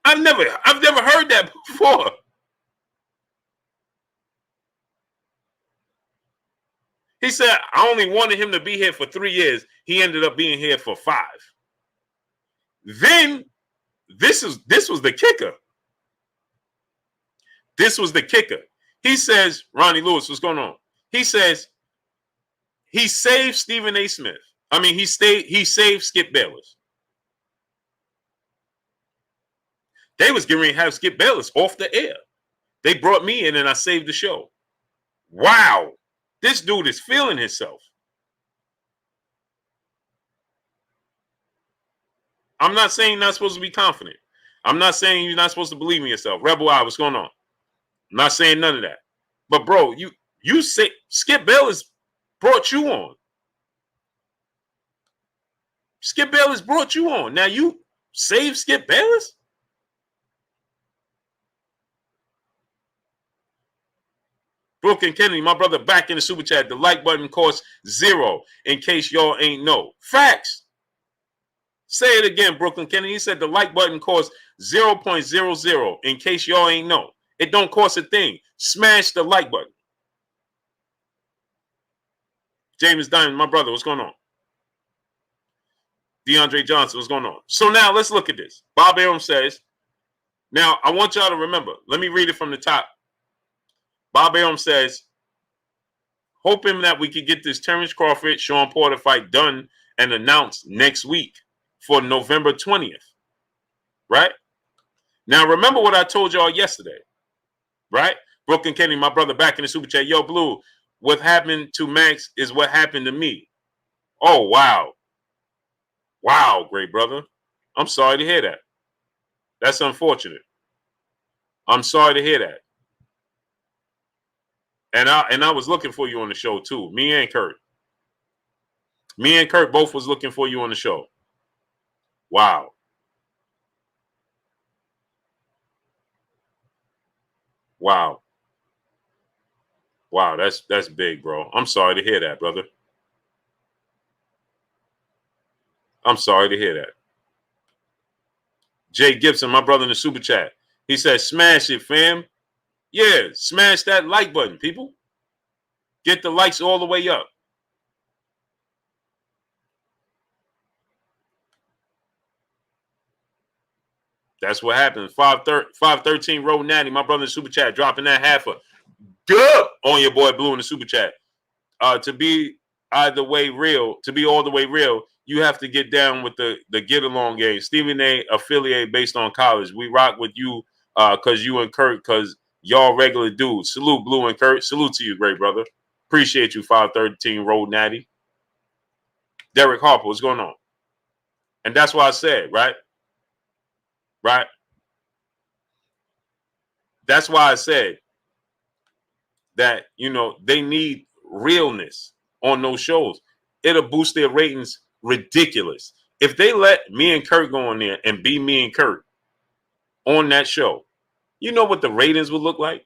I've never heard that before. He said, I only wanted him to be here for 3 years. He ended up being here for 5. Then this was the kicker. This was the kicker. He says, Ronnie Lewis, what's going on? He says he saved Stephen A. Smith. I mean, he saved Skip Bayless. They was getting ready to have Skip Bayless off the air. They brought me in and I saved the show. Wow. This dude is feeling himself. I'm not saying you're not supposed to be confident. I'm not saying you're not supposed to believe in yourself. Rebel Eye, what's going on? I'm not saying none of that. But bro, you say Skip Bayless brought you on. Skip Bayless brought you on. Now you save Skip Bayless? Brooklyn Kennedy, my brother, back in the super chat. The like button costs $0 in case y'all ain't know. Facts. Say it again, Brooklyn Kennedy. He said the like button costs 0.00 in case y'all ain't know. It don't cost a thing. Smash the like button. James Diamond, my brother, what's going on? DeAndre Johnson, what's going on? So now let's look at this. Bob Arum says, now I want y'all to remember. Let me read it from the top. Bob Arum says, hoping that we could get this Terrence Crawford, Sean Porter fight done and announced next week for November 20th. Right? Now, remember what I told y'all yesterday. Right? Brooklyn Kennedy, my brother, back in the super chat. Yo, Blue, what happened to Max is what happened to me. Oh, wow. Wow, great brother. I'm sorry to hear that. That's unfortunate. I'm sorry to hear that. And I was looking for you on the show too. Me and Kurt. Me and Kurt both was looking for you on the show. Wow. Wow. Wow, that's big, bro. I'm sorry to hear that, brother. I'm sorry to hear that. Jay Gibson, my brother in the super chat. He said, smash it, fam. Yeah, smash that like button, people. Get the likes all the way up. That's what happened. 513 Road Natty, my brother in the super chat, dropping that half a dub on your boy Blue in the super chat. To be all the way real, you have to get down with the get along game. Stephen A. affiliate based on college. We rock with you because you and Kurt, because y'all regular dudes. Salute, Blue and Kurt. Salute to you, great brother. Appreciate you, 513 Road Natty. Derek Harper, what's going on? And that's why I said, right? Right? That's why I said that, they need realness on those shows. It'll boost their ratings ridiculous. If they let me and Kurt go on there and be me and Kurt on that show, you know what the ratings would look like?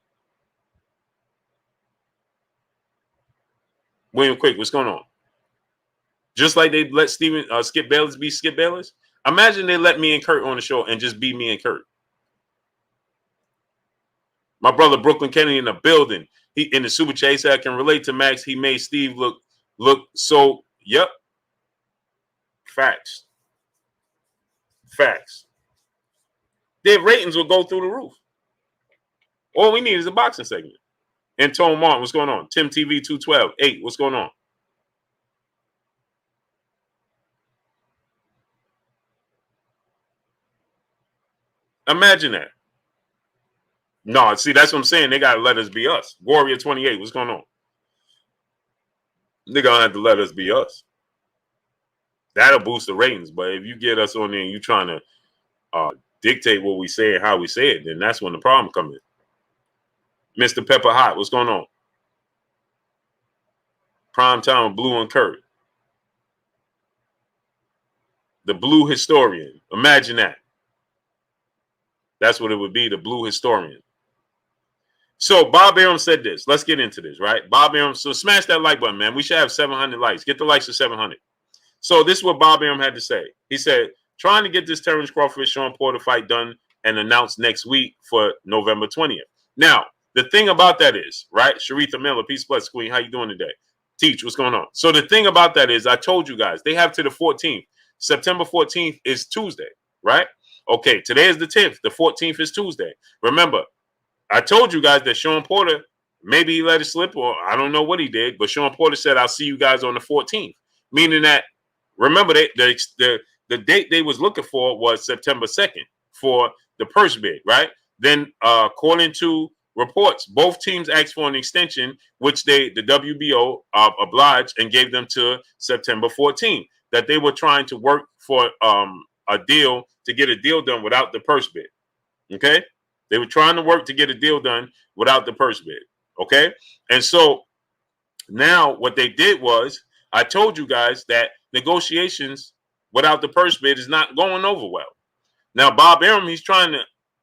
William Quick, what's going on? Just like they let Skip Bayless be Skip Bayless. Imagine they let me and Kurt on the show and just be me and Kurt. My brother Brooklyn Kennedy in the building. He in the super chat. He said I can relate to Max. He made Steve look so. Yep. Facts. Their ratings will go through the roof. All we need is a boxing segment. And Tone Martin, what's going on? Tim TV 212 8. What's going on? Imagine that. No, see, that's what I'm saying. They gotta let us be us. Warrior 28, what's going on? They're gonna have to let us be us. That'll boost the ratings. But if you get us on there and you trying to dictate what we say and how we say it, then that's when the problem comes in. Mr. Pepper Hot, what's going on? Prime Time Blue and Kurt. The Blue Historian. Imagine that. That's what it would be, the Blue Historian. So Bob Arum said this. Let's get into this, right? Bob Arum, so smash that like button, man. We should have 700 likes. Get the likes to 700. So this is what Bob Arum had to say. He said, trying to get this Terrence Crawford-Sean Porter fight done and announced next week for November 20th. Now, the thing about that is, right? Sharitha Miller, peace, bless, queen. How you doing today? Teach, what's going on? So the thing about that is, I told you guys, they have to the 14th. September 14th is Tuesday, right? Okay, today is the 10th. The 14th is Tuesday. Remember, I told you guys that Sean Porter, maybe he let it slip, or I don't know what he did, but Sean Porter said, I'll see you guys on the 14th. Meaning that, remember, the date they was looking for was September 2nd for the purse bid, right? Then, according to reports, both teams asked for an extension, which the WBO obliged and gave them to September 14th, that they were trying to work for a deal to get a deal done without the purse bid. Okay? They were trying to work to get a deal done without the purse bid. Okay? And so now what they did was, I told you guys that negotiations without the purse bid is not going over well. Now, Bob Arum, he's trying to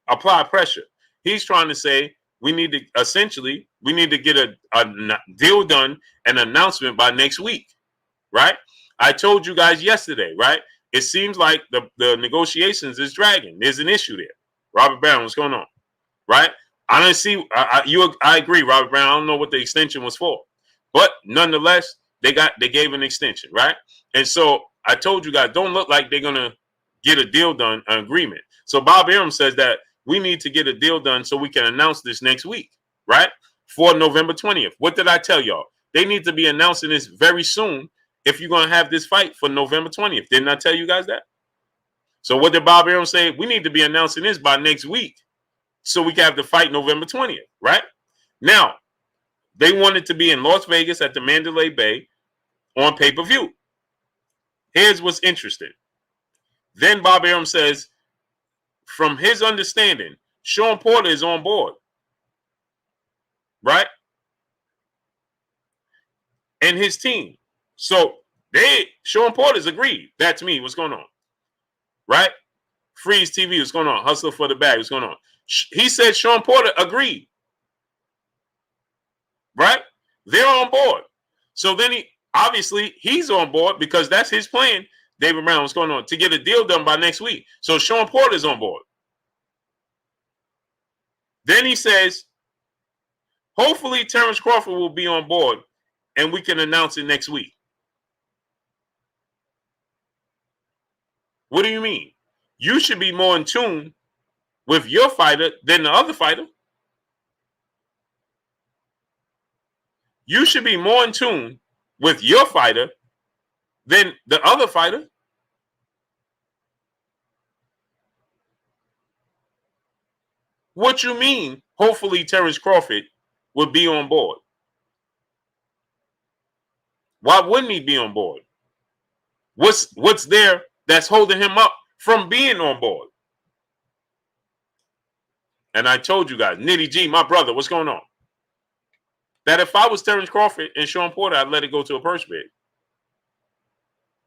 apply pressure. He's trying to say we need to get a deal done, an announcement by next week, right? I told you guys yesterday, right? It seems like the negotiations is dragging. There's an issue there. Robert Brown, what's going on? Right? I don't see. I agree, Robert Brown. I don't know what the extension was for, but nonetheless, they gave an extension, right? And so I told you guys, don't look like they're gonna get a deal done, an agreement. So Bob Arum says that we need to get a deal done so we can announce this next week, right? For November 20th. What did I tell y'all? They need to be announcing this very soon if you're going to have this fight for November 20th. Didn't I tell you guys that? So what did Bob Arum say? We need to be announcing this by next week so we can have the fight November 20th, right? Now, they wanted to be in Las Vegas at the Mandalay Bay on pay-per-view. Here's what's interesting. Then Bob Arum says, from his understanding, Sean Porter is on board, right? And his team. So Sean Porter's agreed. That's me. What's going on? Right? Freeze TV. What's going on? Hustler for the bag. What's going on? He said Sean Porter agreed. Right? They're on board. So then he's on board because that's his plan. David Brown, what's going on? To get a deal done by next week. So Sean Porter's on board. Then he says, hopefully Terrence Crawford will be on board and we can announce it next week. What do you mean? You should be more in tune with your fighter than the other fighter. You should be more in tune with your fighter than the other fighter. What you mean, hopefully Terrence Crawford will be on board? Why wouldn't he be on board? What's there that's holding him up from being on board? And I told you guys, Nitty G, my brother, what's going on? That if I was Terrence Crawford and Sean Porter, I'd let it go to a purse bid.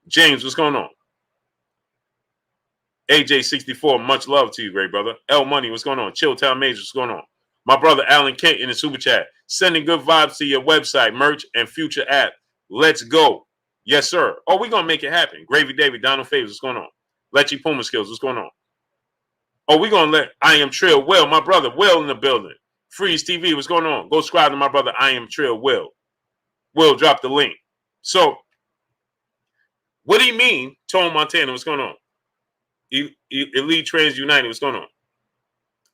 James, what's going on? AJ64, much love to you, great brother. L Money, what's going on? Chilltown Major, what's going on? My brother Alan Kent in the super chat, sending good vibes to your website, merch, and future app. Let's go. Yes, sir. Oh, we're going to make it happen. Gravy David, Donald Favors, what's going on? Letchy Puma Skills, what's going on? Oh, we're going to let I Am Trill Will, my brother, Will in the building. Freeze TV, what's going on? Go subscribe to my brother, I Am Trill Will. Will, drop the link. So, what do you mean, Tone Montana, what's going on? Elite Trans United, what's going on?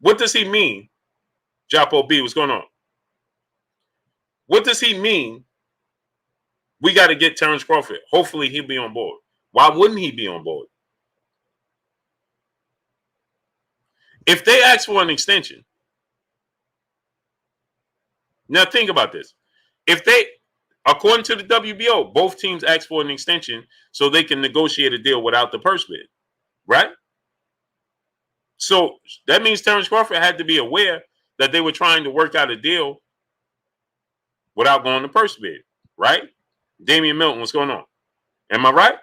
What does he mean, Japo B, what's going on? What does he mean? We got to get Terrence Crawford. Hopefully, he'll be on board. Why wouldn't he be on board? If they ask for an extension, now think about this. If they, according to the WBO, both teams ask for an extension so they can negotiate a deal without the purse bid, right? So that means Terrence Crawford had to be aware that they were trying to work out a deal without going to purse bid, right? Damian Milton, what's going on? Am I right?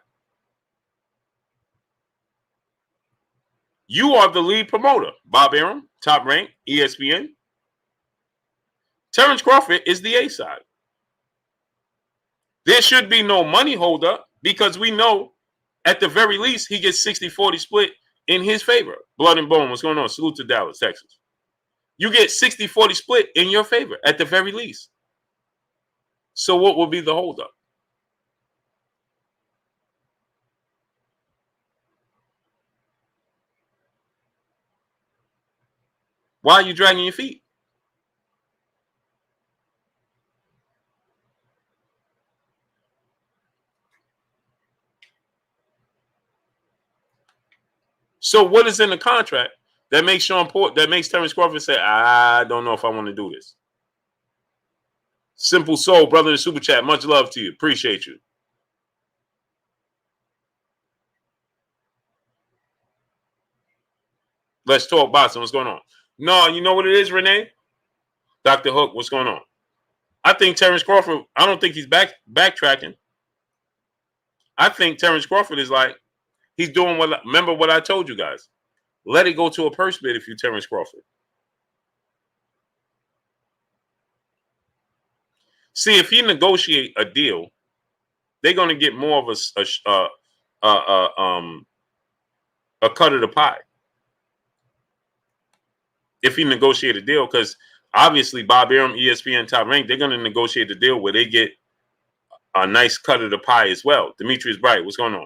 You are the lead promoter. Bob Arum, Top Rank, ESPN. Terrence Crawford is the A side. There should be no money holdup because we know at the very least he gets 60-40 split in his favor. Blood and Bone, what's going on? Salute to Dallas, Texas. You get 60-40 split in your favor at the very least. So what will be the holdup? Why are you dragging your feet? So what is in the contract that makes Terrence Crawford say, I don't know if I want to do this? Simple Soul, brother in the super chat. Much love to you. Appreciate you. Let's talk boxing. What's going on? No, you know what it is, Renee? Dr. Hook, what's going on? I think Terrence Crawford, I don't think he's backtracking. I think Terrence Crawford is like, he's doing remember what I told you guys. Let it go to a purse bid if you Terrence Crawford. See, if he negotiate a deal, they're going to get more of a cut of the pie. If he negotiate a deal, because obviously Bob Arum, ESPN Top Rank, they're going to negotiate a deal where they get a nice cut of the pie as well. Demetrius Bright, what's going on?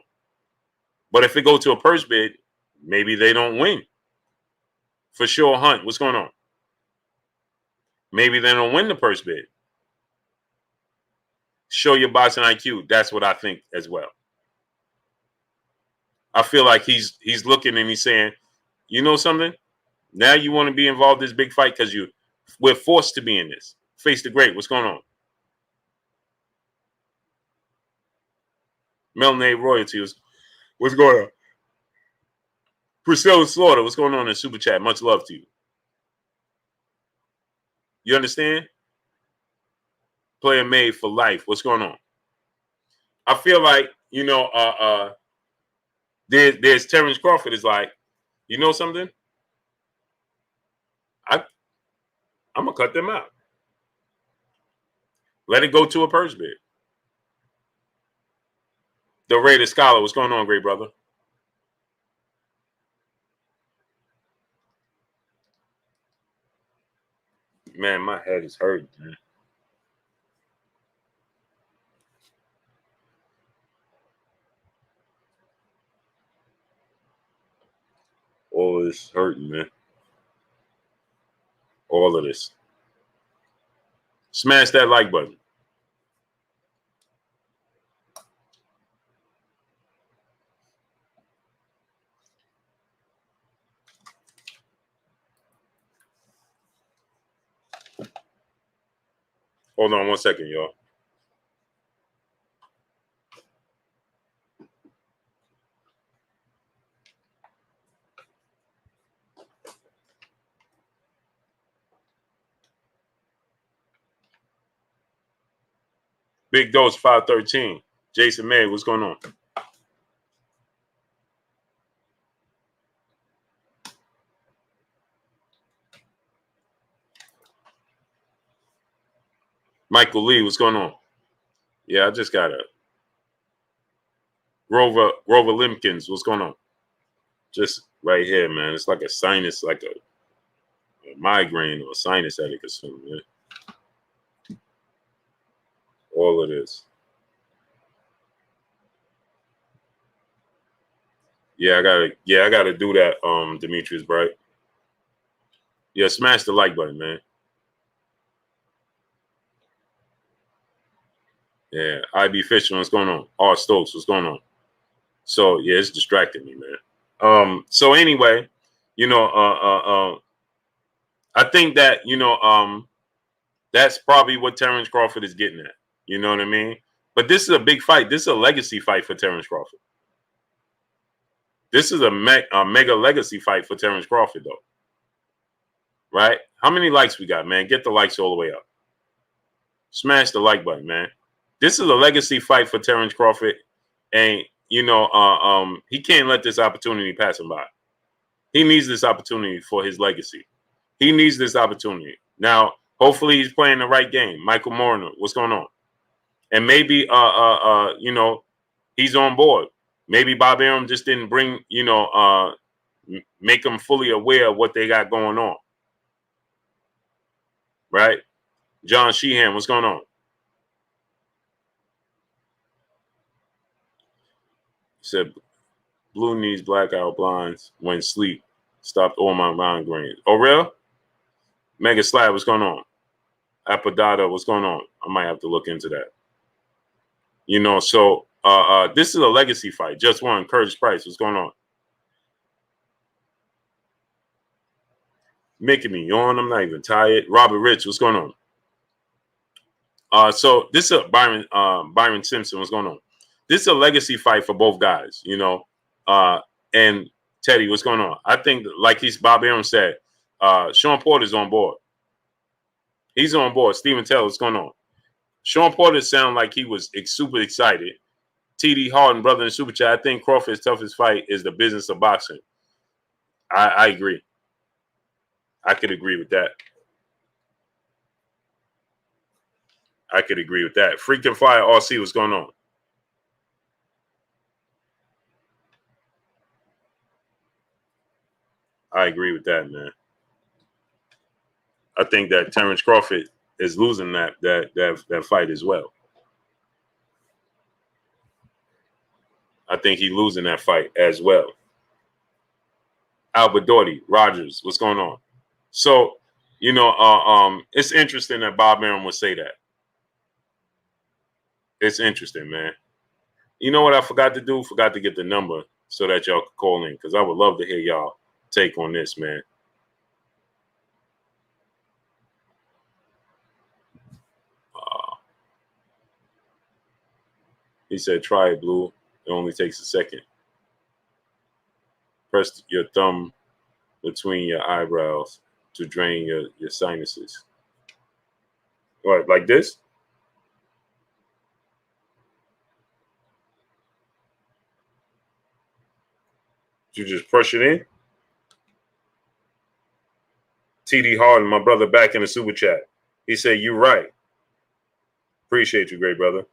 But if it go to a purse bid, maybe they don't win. For sure, Hunt, what's going on? Maybe they don't win the purse bid. Show your boxing IQ. That's what I think as well. I feel like he's looking and he's saying, you know something? Now you want to be involved in this big fight because we're forced to be in this. Face the Great, what's going on? Melnay Royalty, what's going on? Priscilla Slaughter, what's going on in Super Chat? Much love to you. You understand? Player made for life. What's going on? I feel like, there's Terrence Crawford is like, you know something? I'm going to cut them out. Let it go to a purse bid. The Rated Scholar, what's going on, great brother? Man, my head is hurting, man. All of this hurting, man. All of this. Smash that like button. Hold on 1 second, y'all. Big Dose 513. Jason May, what's going on? Michael Lee, what's going on? Yeah, I just got a Grover Limpkins, what's going on? Just right here, man. It's like a sinus, like a migraine or a sinus headache or something, man. All of this. Yeah, I gotta do that, Demetrius Bright. Yeah, smash the like button, man. Yeah, IB Fisher, what's going on? R Stokes, what's going on? So yeah, it's distracting me, man. So anyway, you know, I think that, that's probably what Terrence Crawford is getting at. You know what I mean? But this is a big fight. This is a legacy fight for Terrence Crawford. This is a mega legacy fight for Terrence Crawford, though. Right? How many likes we got, man? Get the likes all the way up. Smash the like button, man. This is a legacy fight for Terrence Crawford, and he can't let this opportunity pass him by. He needs this opportunity for his legacy. He needs this opportunity. Now, hopefully he's playing the right game. Michael Morner, what's going on? And maybe he's on board. Maybe Bob Arum just didn't bring, make him fully aware of what they got going on. Right? John Sheehan, what's going on? He said blue needs blackout blinds when sleep stopped all my migraines. Oh, real? Mega Slab, what's going on? Apadata, what's going on? I might have to look into that. So this is a legacy fight. Just one. Curtis Price, what's going on? Making me yawn. I'm not even tired. Robert Rich, what's going on? So this is Byron Simpson, what's going on? This is a legacy fight for both guys, and Teddy, what's going on? I think, like Bob Arum said, Sean Porter's on board. He's on board. Steven Taylor, what's going on? Sean Porter sounded like he was super excited. TD Harden, brother in Super Chat, I think Crawford's toughest fight is the business of boxing. I agree. I could agree with that. Freaking Fire RC, what's going on? I agree with that, man. I think that Terrence Crawford is losing that fight as well. I think he's losing that fight as well. Albert Doherty, Rogers, what's going on? So, it's interesting that Bob Arum would say that. It's interesting, man. You know what I forgot to do? Forgot to get the number so that y'all could call in, because I would love to hear y'all take on this, man. He said, try it, Blue. It only takes a second. Press your thumb between your eyebrows to drain your sinuses. What, like this? You just push it in? TD Harden, my brother, back in the super chat. He said, you're right. Appreciate you, great brother.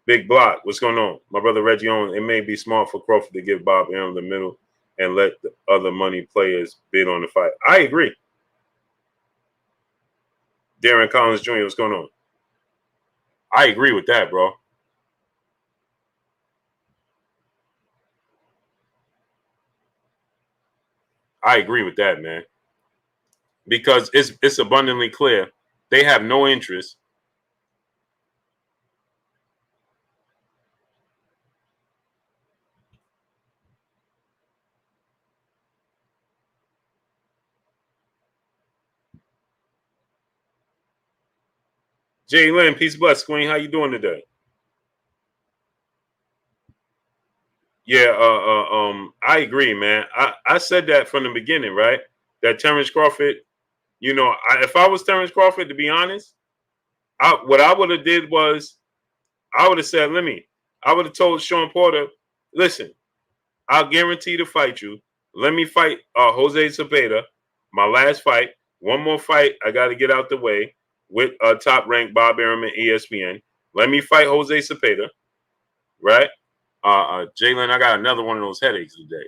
Big Block, what's going on? My brother Reggie Owens, it may be smart for Crawford to give Bob Arum the middle and let the other money players bid on the fight. I agree. Darren Collins Jr., what's going on? I agree with that, bro. I agree with that, man. Because it's abundantly clear they have no interest. Jay Lynn, peace bless, Queen. How you doing today? Yeah, I agree, man. I said that from the beginning, right? That Terrence Crawford, if I was Terrence Crawford, to be honest, what I would have did was I would have said, I would have told Sean Porter, listen, I'll guarantee to fight you. Let me fight Jose Cepeda, my last fight. One more fight I got to get out the way with top-ranked Bob Arum and ESPN. Let me fight Jose Cepeda. right? Jalen, I got another one of those headaches today.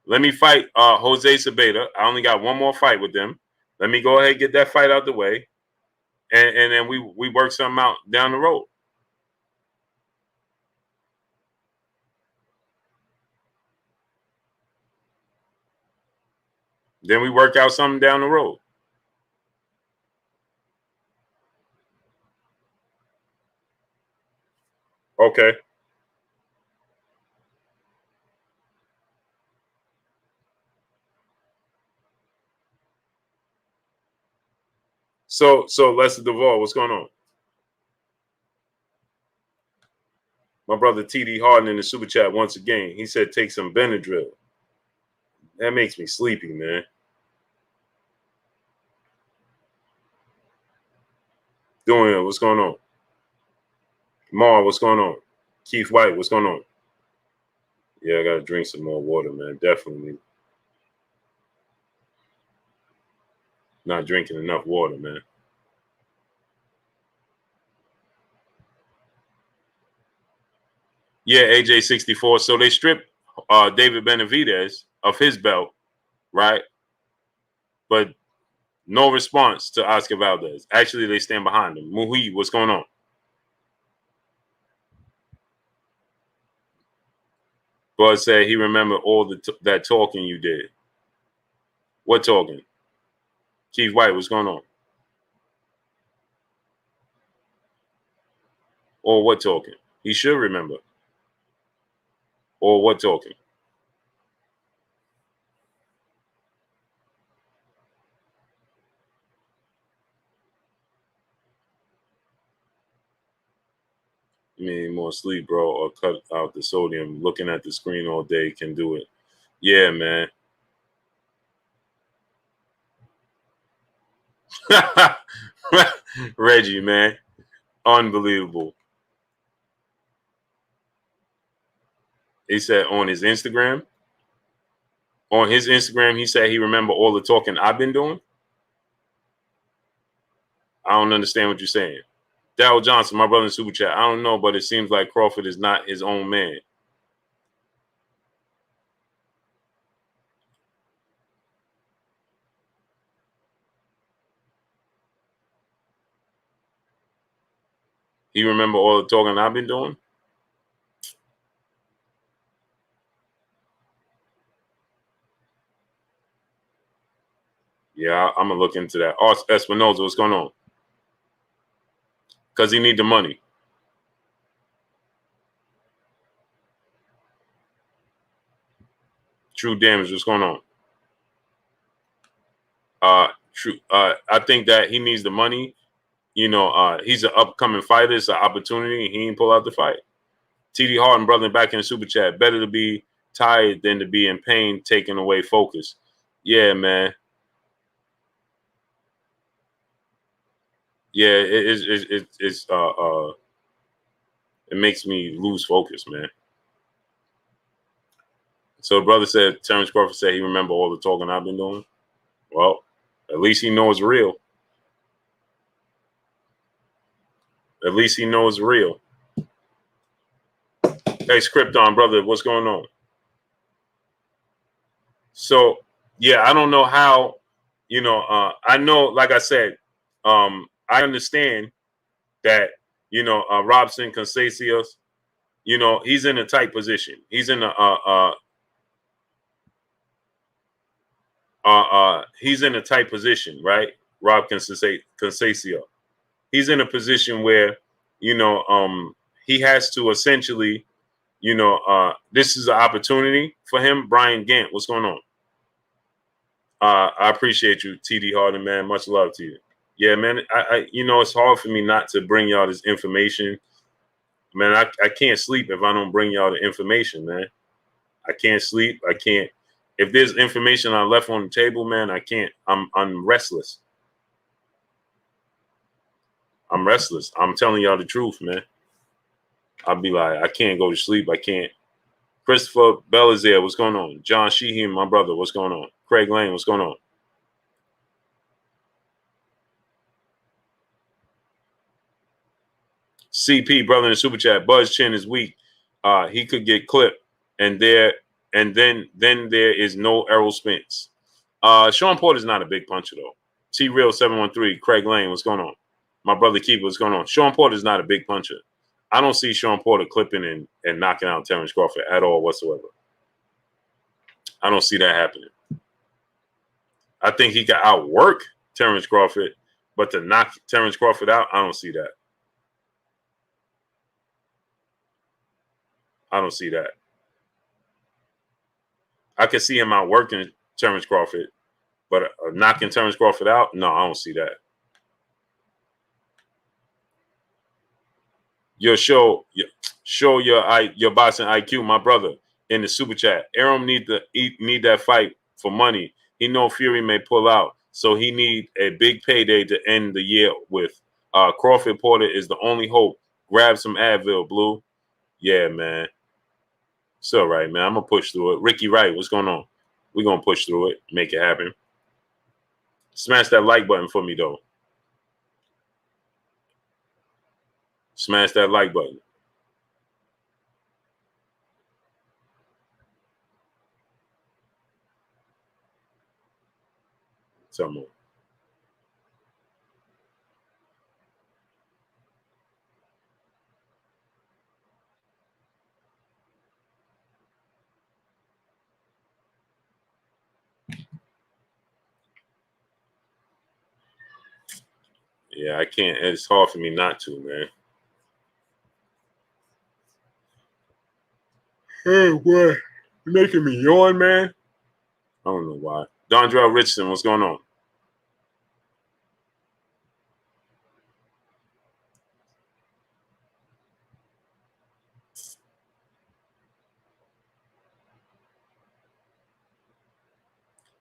Let me fight Jose Sabeda. I only got one more fight with them. Let me go ahead and get that fight out the way, and then we work something out down the road. Then we work out something down the road. Okay. So Lester Duvall, what's going on? My brother TD Harden in the super chat once again. He said take some Benadryl. That makes me sleepy, man. Doing it. What's going on? Mar, what's going on? Keith White, what's going on? Yeah, I gotta drink some more water, man. Definitely not drinking enough water, man. Yeah, AJ64. So they stripped David Benavidez of his belt, right? But no response to Oscar Valdez. Actually, they stand behind him. Muhi, what's going on? Bud said he remembered all that talking you did. What talking? Keith White, what's going on? Or what talking? He should remember. Or what talking? You need more sleep, bro, or cut out the sodium. Looking at the screen all day can do it. Yeah, man. Reggie, man. Unbelievable. He said on his Instagram. On his Instagram, he said he remember all the talking I've been doing. I don't understand what you're saying. Darryl Johnson, my brother in Super Chat. I don't know, but it seems like Crawford is not his own man. He remember all the talking I've been doing? Yeah, I'm gonna look into that. Art Espinoza, what's going on? Because he need the money. True damage, what's going on? True. I think that he needs the money. You know, he's an upcoming fighter. It's an opportunity. He ain't pull out the fight. TD Harden, brother, back in the super chat. Better to be tired than to be in pain, taking away focus. Yeah, man. Yeah, it makes me lose focus, man. So the brother said, Terrence Crawford said he remember all the talking I've been doing. Well, at least he knows it's real. At least he knows it's real. Hey, Scripton, brother, what's going on? So, yeah, I don't know how, I know, like I said, I understand that, Robson Conceição, he's in a tight position. He's in he's in a tight position, right? Rob Conceição. He's in a position where, he has to essentially, this is an opportunity for him. Brian Gant, what's going on? I appreciate you, TD Harden, man. Much love to you. Yeah, man. It's hard for me not to bring y'all this information. Man, I can't sleep if I don't bring y'all the information, man. I can't sleep. I can't. If there's information I left on the table, man, I can't. I'm restless. I'm restless. I'm telling y'all the truth, man. I'll be like, I can't go to sleep. I can't. Christopher Belizaire, what's going on? John Sheehan, my brother, what's going on? Craig Lane, what's going on? CP, brother in the super chat. Buzz Chin is weak. he could get clipped, and then there is no Errol Spence. Sean Porter's not a big puncher though. T Real 713, Craig Lane, what's going on? My brother Keeper, what's going on? Sean Porter's not a big puncher. I don't see Sean Porter clipping and knocking out Terrence Crawford at all whatsoever. I don't see that happening. I think he can outwork Terrence Crawford, but to knock Terrence Crawford out, I don't see that. I don't see that. I can see him outworking Terrence Crawford, but knocking Terrence Crawford out, no, I don't see that. Show your boxing IQ, my brother, in the super chat. Arum need that fight for money. He know Fury may pull out, so he need a big payday to end the year with. Crawford-Porter is the only hope. Grab some Advil, Blue. Yeah, man. It's all right, man. I'm gonna push through it. Ricky Wright, what's going on? We're gonna push through it, make it happen. Smash that like button for me, though. Smash that like button. Some more. Yeah, I can't. It's hard for me not to, man. Oh, boy. You're making me yawn, man. I don't know why. Dondrell Richardson, what's going on?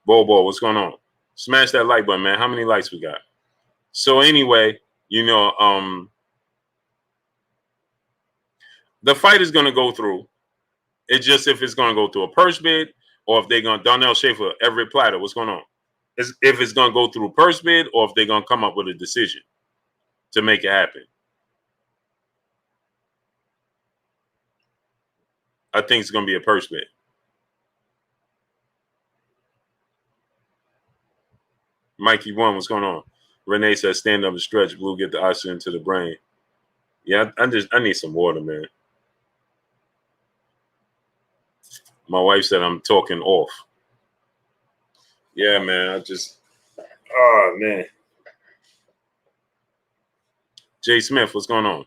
Bobo, what's going on? Smash that like button, man. How many likes we got? So anyway, the fight is going to go through. It's just if it's going to go through a purse bid or if they're going to Donnell Schaefer, Everett Platter, what's going on? If it's going to go through a purse bid or if they're going to come up with a decision to make it happen. I think it's going to be a purse bid. Mikey One, what's going on? Renee says, stand up and stretch, Blue, get the oxygen to the brain. Yeah, I need some water, man. My wife said I'm talking off. Yeah, man. Oh, man. Jay Smith, what's going on?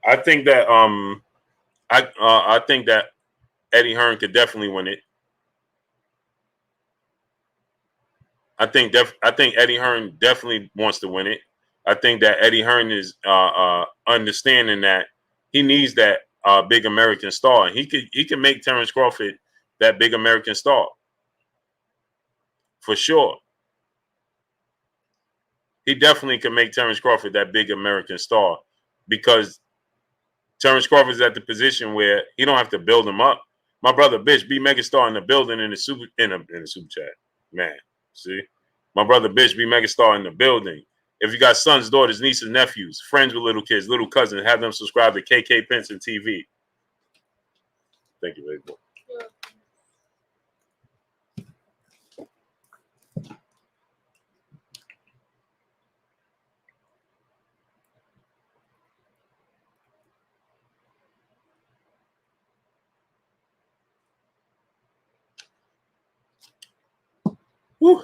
I think that I think that Eddie Hearn could definitely win it. I think Eddie Hearn definitely wants to win it. I think that Eddie Hearn is understanding that he needs that big American star. He can make Terrence Crawford that big American star for sure. He definitely can make Terrence Crawford that big American star because Terrence Crawford is at the position where he don't have to build him up. My brother, bitch, be megastar in the building in the super chat, man. See, my brother, bitch, be megastar in the building. If you got sons, daughters, nieces, nephews, friends with little kids, little cousins, have them subscribe to KK Penson TV. Thank you, baby. Woo.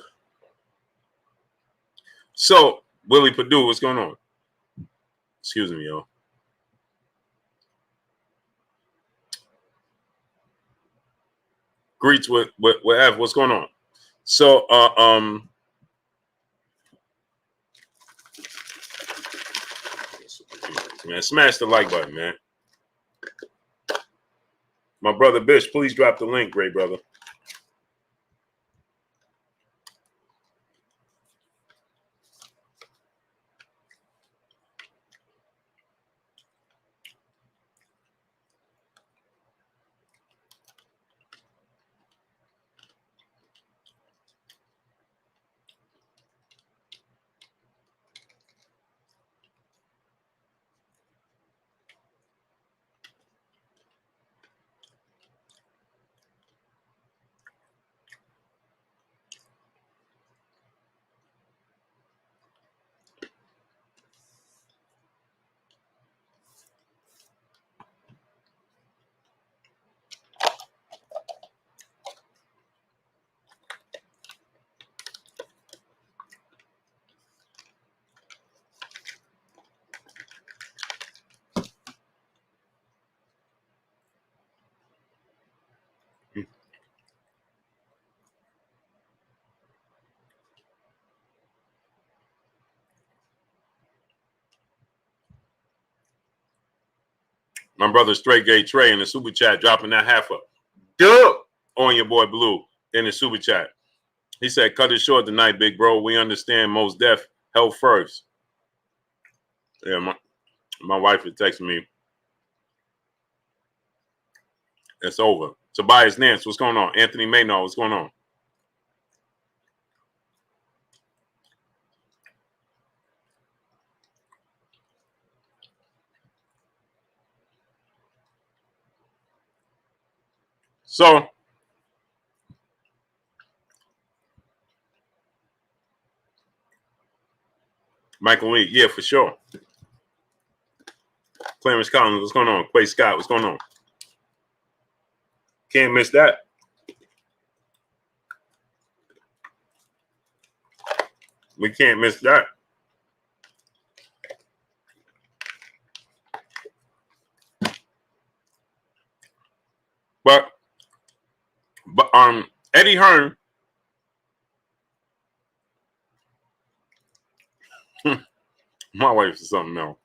So, Willie Perdue, what's going on? Excuse me, y'all. Greets with F. What's going on? So, man, smash the like button, man. My brother Bish, please drop the link, great brother. My brother Straight Gay Trey in the super chat dropping that half up. Duh! On your boy Blue in the super chat. He said, cut it short tonight, big bro. We understand most deaf, health first. Yeah, my wife is texting me. It's over. Tobias Nance, what's going on? Anthony Maynard, what's going on? So, Michael Lee, yeah, for sure. Clarence Collins, what's going on? Quay Scott, what's going on? Can't miss that. We can't miss that. But Eddie Hearn, my wife is something else.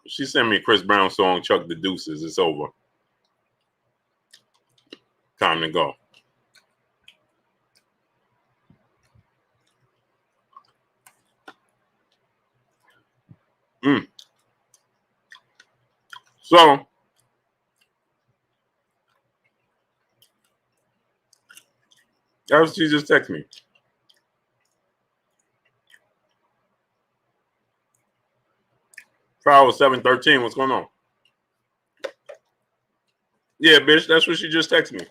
She sent me a Chris Brown song, Chuck the Deuces. It's over. Time to go. So, that was she just texted me. Trial was 7:13. What's going on? Yeah, bitch, that's what she just texted me.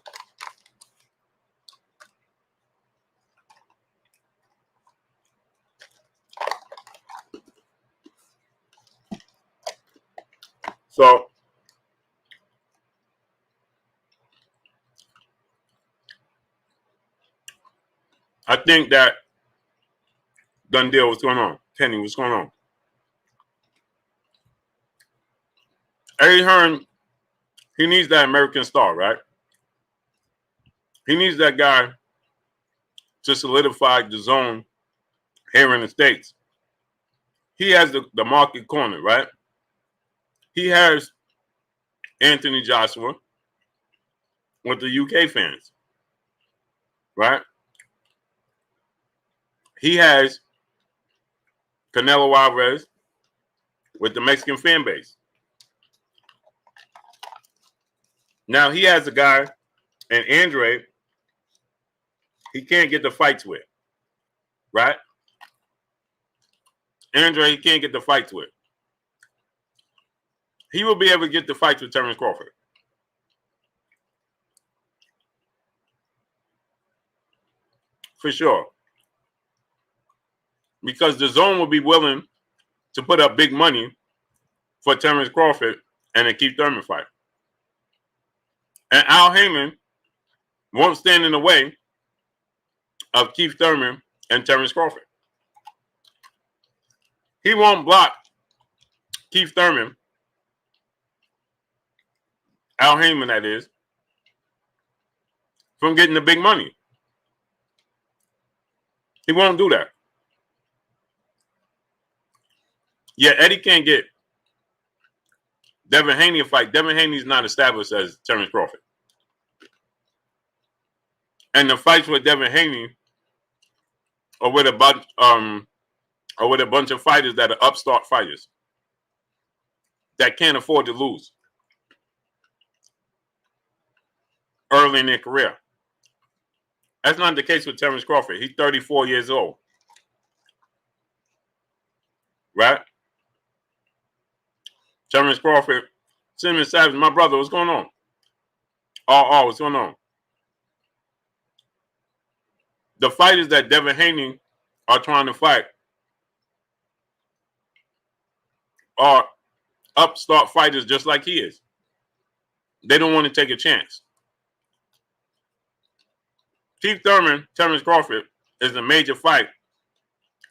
So, I think that done deal. What's going on? Kenny, what's going on? Eddie Hearn, he needs that American star, right? He needs that guy to solidify the zone here in the States. He has the market corner, right? He has Anthony Joshua with the UK fans, right? He has Canelo Alvarez with the Mexican fan base. Now he has a guy, and Andre, he can't get the fights with, right? Andre, he can't get the fights with. He will be able to get the fights with Terence Crawford. For sure. Because the zone will be willing to put up big money for Terence Crawford and a Keith Thurman fight. And Al Heyman won't stand in the way of Keith Thurman and Terence Crawford. He won't block Keith Thurman, Al Heyman that is, from getting the big money. He won't do that. Yeah, Eddie can't get Devin Haney a fight. Devin Haney's not established as Terence Crawford. And the fights with Devin Haney are with a bunch of fighters that are upstart fighters that can't afford to lose early in their career. That's not the case with Terence Crawford. He's 34 years old. Right? Terence Crawford, Simmons Savage, my brother, what's going on? What's going on? The fighters that Devin Haney are trying to fight are upstart fighters just like he is. They don't want to take a chance. Keith Thurman, Terence Crawford is a major fight.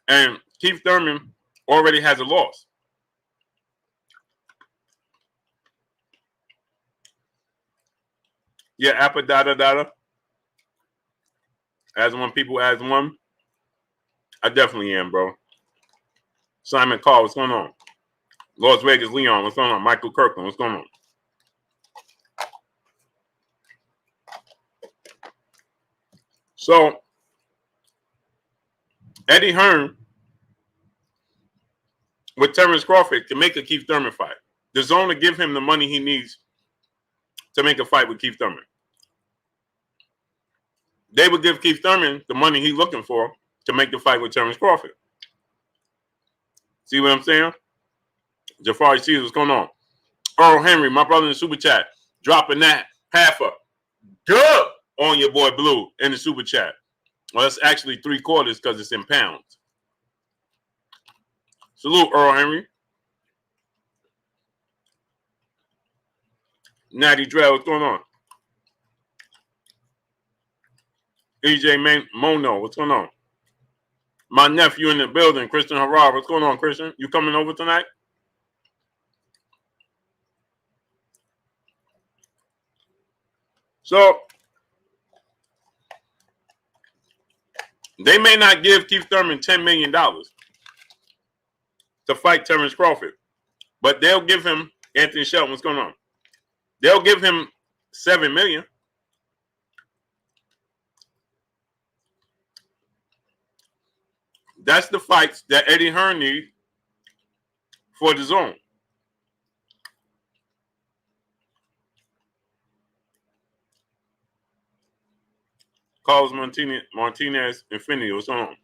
And Keith Thurman already has a loss. Yeah, Appa. As one people as one. I definitely am, bro. Simon Carr, what's going on? Las Vegas Leon, what's going on? Michael Kirkland, what's going on? So Eddie Hearn with Terrence Crawford can make a Keith Thurman fight. The zone to give him the money he needs to make a fight with Keith Thurman. They would give Keith Thurman the money he's looking for to make the fight with Terrence Crawford. See what I'm saying? Jafari sees what's going on. Earl Henry, my brother in the super chat, dropping that half a dub on your boy Blue in the super chat. Well, that's actually 3/4 because it's in pounds. Salute, Earl Henry. Natty Drell, what's going on? EJ Mono, what's going on? My nephew in the building, Christian Harrar, what's going on, Christian? You coming over tonight? So they may not give Keith Thurman $10 million to fight Terrence Crawford, but they'll give him Anthony Shelton. What's going on? They'll give him $7 million. That's the fights that Eddie Hearn needs for the zone. Carlos Martinez Infinity. What's going on?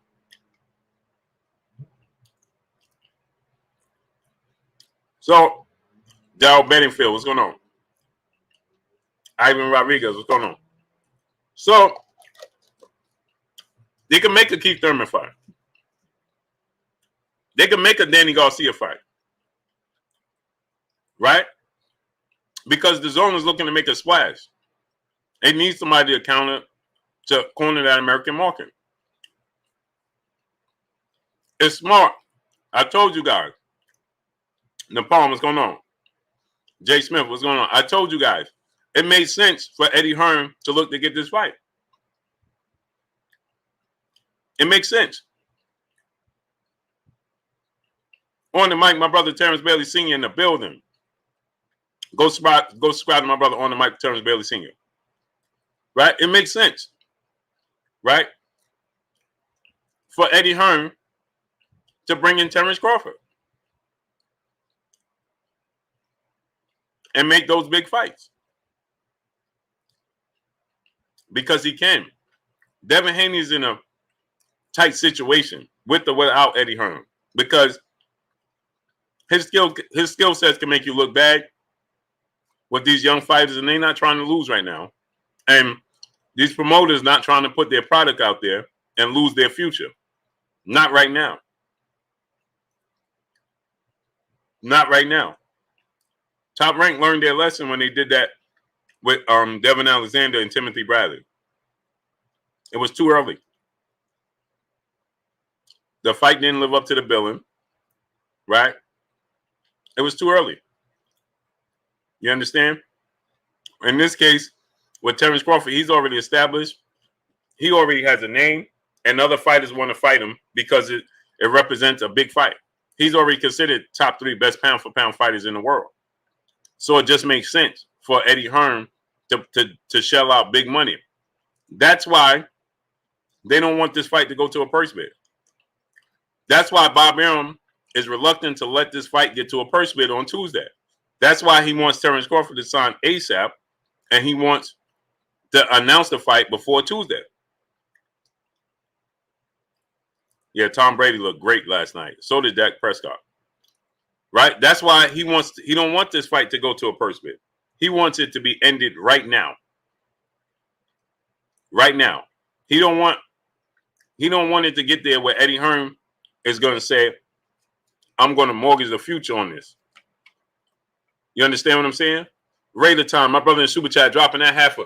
So, Darryl Bedingfield, what's going on? Ivan Rodriguez, what's going on? So, they can make a Keith Thurman fight. They can make a Danny Garcia fight. Right? Because the zone is looking to make a splash. They need somebody to corner that American market. It's smart. I told you guys. Napalm, what's going on? Jay Smith, what's going on? I told you guys. It made sense for Eddie Hearn to look to get this fight. It makes sense. On the mic, my brother Terrence Bailey Sr. in the building. Go subscribe to my brother on the mic, Terrence Bailey Sr. Right? It makes sense. Right? For Eddie Hearn to bring in Terrence Crawford. And make those big fights. Because he can. Devin Haney's in a tight situation with or without Eddie Hearn. Because his skill sets can make you look bad with these young fighters, and they're not trying to lose right now. And these promoters not trying to put their product out there and lose their future. Not right now. Not right now. Top Rank learned their lesson when they did that with Devin Alexander and Timothy Bradley. It was too early. The fight didn't live up to the billing, right? It was too early. You understand? In this case, with Terrence Crawford, he's already established. He already has a name, and other fighters want to fight him because it represents a big fight. He's already considered top 3 best pound-for-pound fighters in the world. So it just makes sense for Eddie Hearn to shell out big money. That's why they don't want this fight to go to a purse bid. That's why Bob Arum is reluctant to let this fight get to a purse bid on Tuesday. That's why he wants Terrence Crawford to sign ASAP, and he wants to announce the fight before Tuesday. Yeah, Tom Brady looked great last night. So did Dak Prescott. Right? That's why he don't want this fight to go to a purse bid. He wants it to be ended right now. Right now. He don't want it to get there where Eddie Hearn is going to say, I'm going to mortgage the future on this. You understand what I'm saying? Raider time, my brother in Super Chat, dropping that half a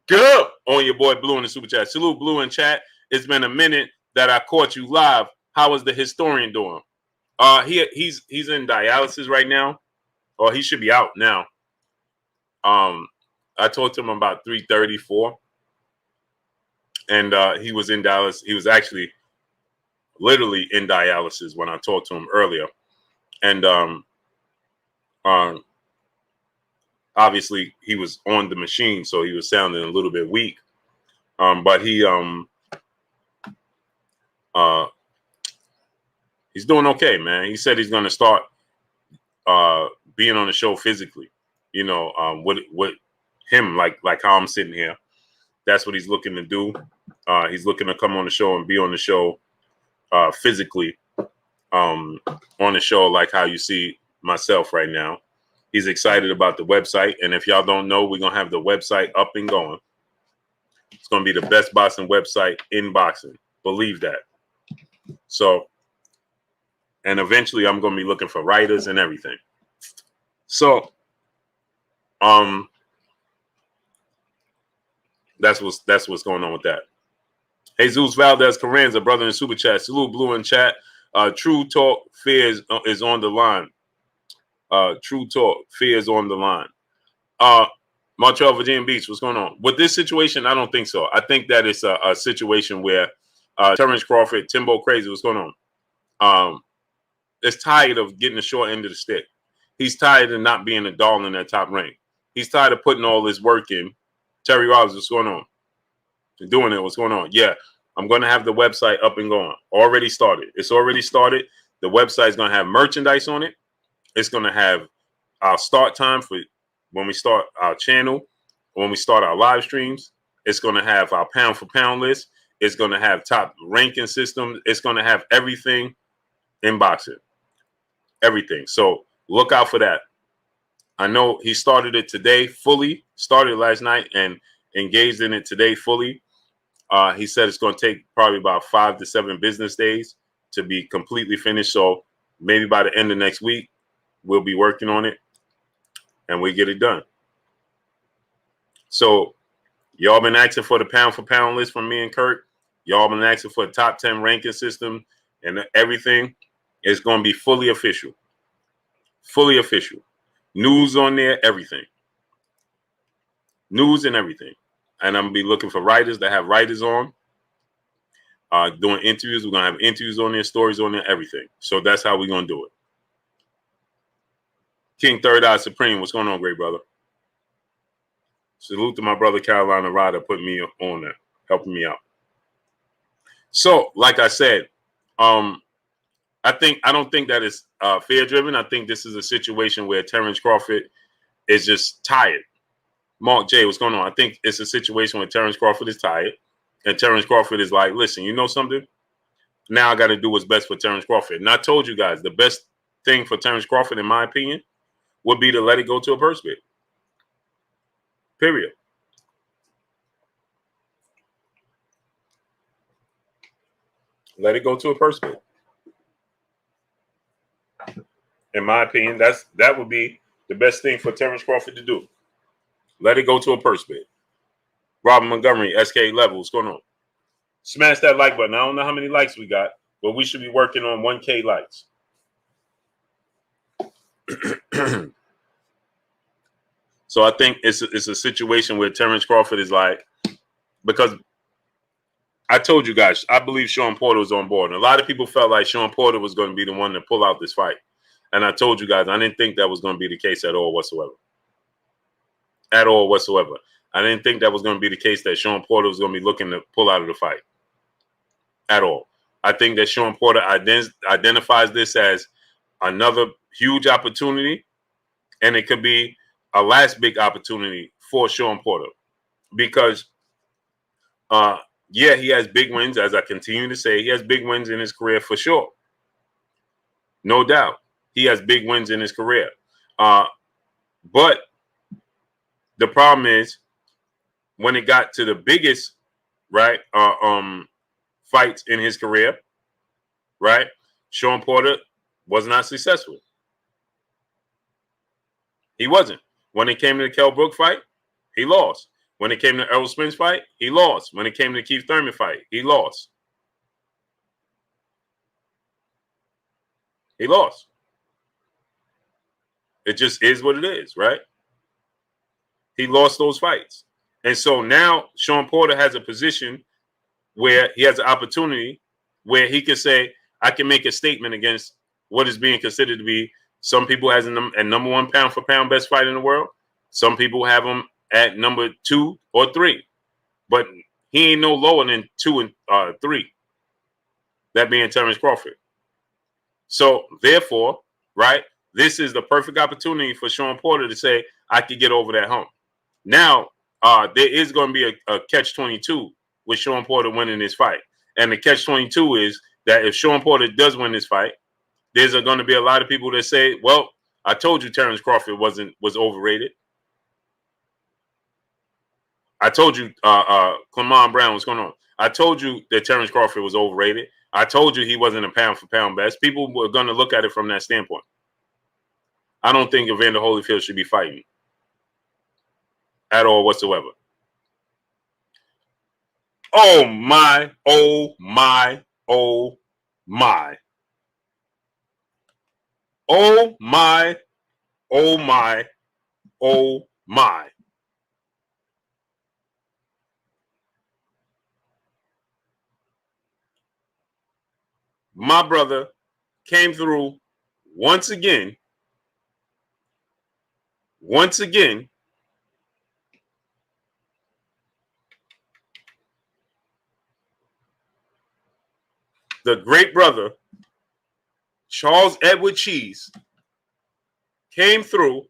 good on your boy Blue in the Super Chat. Salute Blue in chat. It's been a minute that I caught you live. How is the historian doing? He's in dialysis right now, or he should be out now. I talked to him about 3:34, and he was in dialysis. He was actually literally in dialysis when I talked to him earlier, and Um, obviously, he was on the machine, so he was sounding a little bit weak. But he's doing okay, man. He said he's going to start being on the show physically. You know, with him, like how I'm sitting here. That's what he's looking to do. He's looking to come on the show and be on the show physically on the show, like how you see myself right now. He's excited about the website. And if y'all don't know, we're going to have the website up and going. It's going to be the best boxing website in boxing. Believe that. So, and eventually I'm going to be looking for writers and everything. So, that's what's going on with that. Jesus Valdez Carranza, brother in super chat. Salute Blue in chat. True Talk Fear is on the line. True Talk Fear is on the line. Montreal, Virginia Beach, what's going on? With this situation, I don't think so. I think that it's a situation where Terrence Crawford, Timbo Crazy, what's going on? Is tired of getting the short end of the stick. He's tired of not being a doll in that top rank. He's tired of putting all this work in. Terry Robbins, what's going on? You're doing it. What's going on? Yeah, I'm going to have the website up and going. Already started. It's already started. The website is going to have merchandise on it. It's going to have our start time for when we start our channel, when we start our live streams. It's going to have our pound for pound list. It's going to have top ranking system. It's going to have everything in boxing. Everything. So look out for that. I know he started it today fully, started last night and engaged in it today fully. He said it's going to take probably about 5 to 7 business days to be completely finished. So maybe by the end of next week, we'll be working on it and we get it done. So y'all been asking for the pound for pound list from me and Kirk. Y'all been asking for a top 10 ranking system and everything is going to be fully official. Fully official. News on there, everything. News and everything. And I'm going to be looking for writers that have writers on. Doing interviews. We're going to have interviews on there, stories on there, everything. So that's how we're going to do it. King Third Eye Supreme, what's going on, great brother? Salute to my brother Carolina Ryder putting me on there, helping me out. So, like I said, I don't think that it's fear driven. I think this is a situation where Terrence Crawford is just tired. Mark J, what's going on? I think it's a situation where Terrence Crawford is tired, and Terrence Crawford is like, listen, you know something? Now I got to do what's best for Terrence Crawford. And I told you guys the best thing for Terrence Crawford, in my opinion, would be to let it go to a purse bid. Period. Let it go to a purse bid. In my opinion, that would be the best thing for Terrence Crawford to do. Let it go to a purse bid. Robin Montgomery, SK Level, what's going on? Smash that like button. I don't know how many likes we got, but we should be working on 1K likes. So I think it's a situation where Terrence Crawford is like, because I told you guys, I believe Sean Porter was on board. And a lot of people felt like Sean Porter was going to be the one to pull out this fight. And I told you guys, I didn't think that was going to be the case at all whatsoever. At all whatsoever. I didn't think that was going to be the case that Sean Porter was going to be looking to pull out of the fight. At all. I think that Sean Porter identifies this as another huge opportunity. And it could be a last big opportunity for Sean Porter. Because, yeah, he has big wins, as I continue to say. He has big wins in his career for sure. No doubt. He has big wins in his career. But the problem is when it got to the biggest, right, fights in his career, right, Sean Porter was not successful. He wasn't. When it came to the Kell Brook fight, he lost. When it came to Errol Spence fight, he lost. When it came to the Keith Thurman fight, he lost. He lost. It just is what it is, right? He lost those fights. And so now Sean Porter has a position where he has an opportunity where he can say, I can make a statement against what is being considered to be Some people has him at number 1 pound for pound best fighter in the world. Some people have him at number 2 or 3. But he ain't no lower than 2 and 3. That being Terrence Crawford. So therefore, right, this is the perfect opportunity for Sean Porter to say, I could get over that hump. Now, there is going to be a catch-22 with Sean Porter winning this fight. And the catch-22 is that if Sean Porter does win this fight, there's going to be a lot of people that say, well, I told you Terrence Crawford was overrated. I told you Clement Brown, what's going on? I told you that Terrence Crawford was overrated. I told you he wasn't a pound-for-pound best. People were going to look at it from that standpoint. I don't think Evander Holyfield should be fighting at all whatsoever. Oh, my, oh, my, oh, my. Oh, my, oh, my, oh, my. My brother came through once again. The great brother, Charles Edward Cheese, came through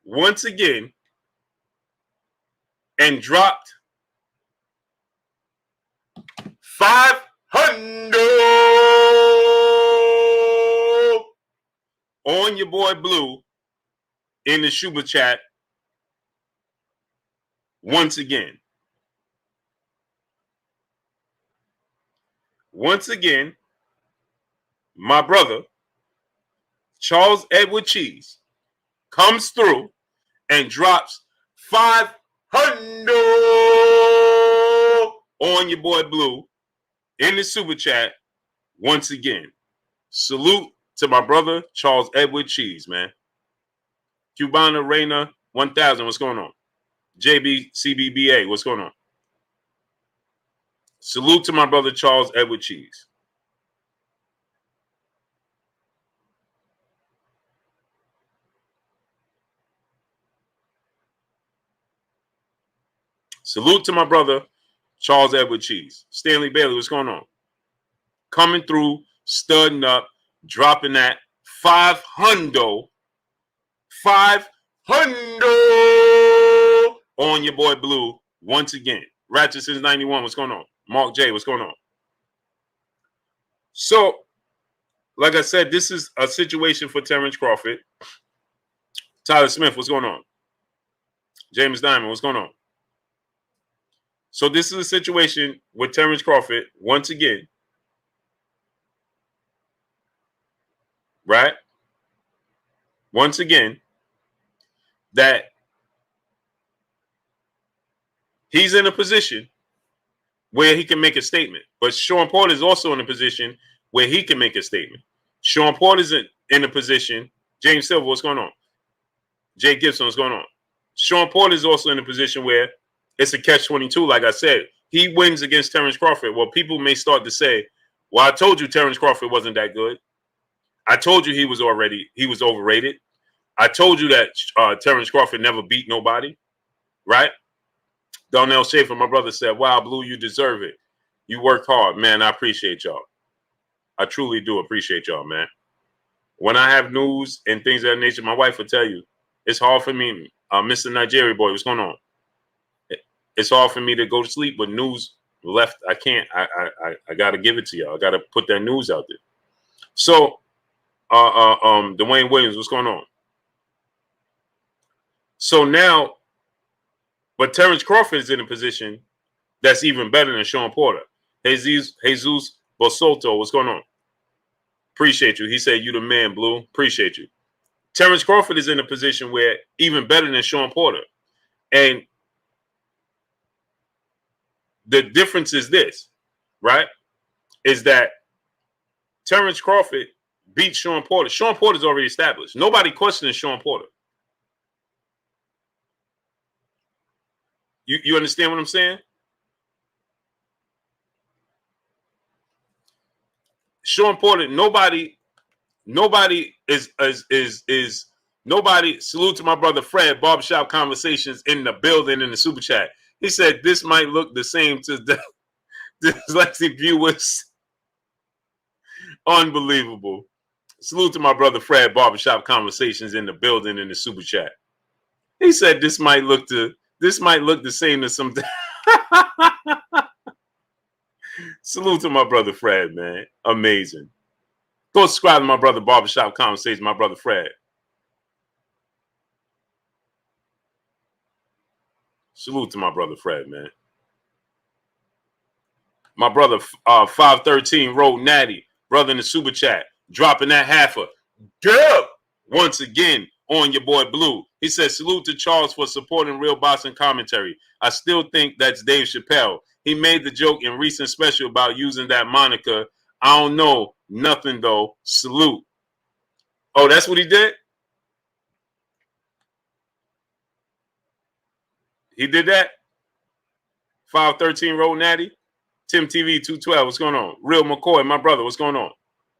once again and dropped 500 on your boy Blue in the Shuba chat once again. Once again, my brother, Charles Edward Cheese, comes through and drops 500 on your boy Blue in the super chat once again. Salute to my brother, Charles Edward Cheese, man. Cubana Reina 1000, what's going on? JBCBBA, what's going on? Salute to my brother, Charles Edward Cheese. Salute to my brother, Charles Edward Cheese. Stanley Bailey, what's going on? Coming through, studding up, dropping that 500 on your boy Blue once again. Ratchet since 91, what's going on? Mark J, what's going on? So, like I said, this is a situation for Terrence Crawford. Tyler Smith, what's going on? James Diamond, what's going on? So this is a situation with Terrence Crawford once again. Right? Once again, that he's in a position where he can make a statement. But Sean Porter is also in a position where he can make a statement. Sean Porter is in a position. James Silver, what's going on? Jay Gibson, what's going on? Sean Porter is also in a position where it's a catch-22, like I said. He wins against Terrence Crawford. Well, people may start to say, well, I told you Terrence Crawford wasn't that good. I told you he was overrated. I told you that Terrence Crawford never beat nobody, right? Donnell Schaefer, my brother, said, wow, Blue, you deserve it. You work hard. Man, I appreciate y'all. I truly do appreciate y'all, man. When I have news and things of that nature, my wife will tell you, it's hard for me. Mr. Nigeria boy, what's going on? It's hard for me to go to sleep with news left. I can't. I got to give it to y'all. I got to put that news out there. So, Dwayne Williams, what's going on? So now, but Terrence Crawford is in a position that's even better than Sean Porter. Jesus Bosolto, what's going on? Appreciate you. He said, you the man, Blue. Appreciate you. Terrence Crawford is in a position where even better than Sean Porter. And the difference is this, right? Is that Terrence Crawford beat Sean Porter. Sean Porter's already established. Nobody questions Sean Porter. You understand what I'm saying? Sean Porter, nobody Nobody is nobody. Salute to my brother Fred. Barbershop Conversations in the building in the super chat. He said this might look the same to the dyslexic viewers. Unbelievable. Salute to my brother Fred. Barbershop Conversations in the building in the super chat. He said this might look the same to some. Salute to my brother Fred, man. Amazing. Go subscribe to my brother Barbershop Conversations, my brother Fred. Salute to my brother Fred, man. My brother 513 wrote Natty, brother in the super chat, dropping that halfer. Dub once again on your boy Blue. He says, salute to Charles for supporting real boxing commentary. I still think that's Dave Chappelle. He made the joke in recent special about using that moniker. I don't know nothing though. Salute. Oh, that's what he did? He did that? 513 wrote Natty. Tim TV 212, what's going on? Real McCoy, my brother, what's going on?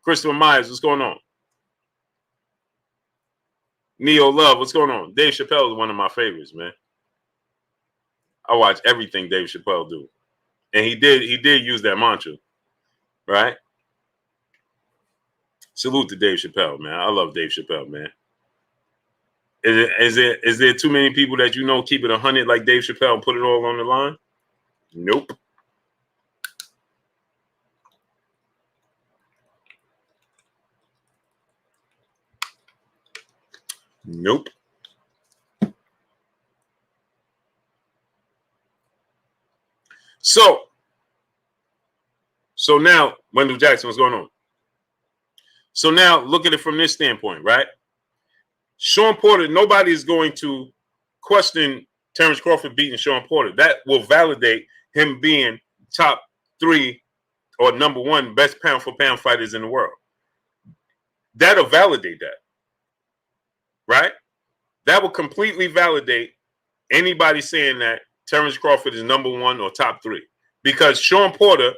Christopher Myers, what's going on? Neo Love, what's going on? Dave Chappelle is one of my favorites, man. I watch everything Dave Chappelle do. And he did use that mantra, right? Salute to Dave Chappelle, man. I love Dave Chappelle, man. Is there too many people that you know keep it 100 like Dave Chappelle and put it all on the line? Nope. Nope. So now, Wendell Jackson, what's going on? So now, look at it from this standpoint, right? Sean Porter, nobody is going to question Terrence Crawford beating Sean Porter. That will validate him being top 3 or number 1 best pound-for-pound fighters in the world. That'll validate that, right? That will completely validate anybody saying that Terrence Crawford is number 1 or top 3. Because Sean Porter,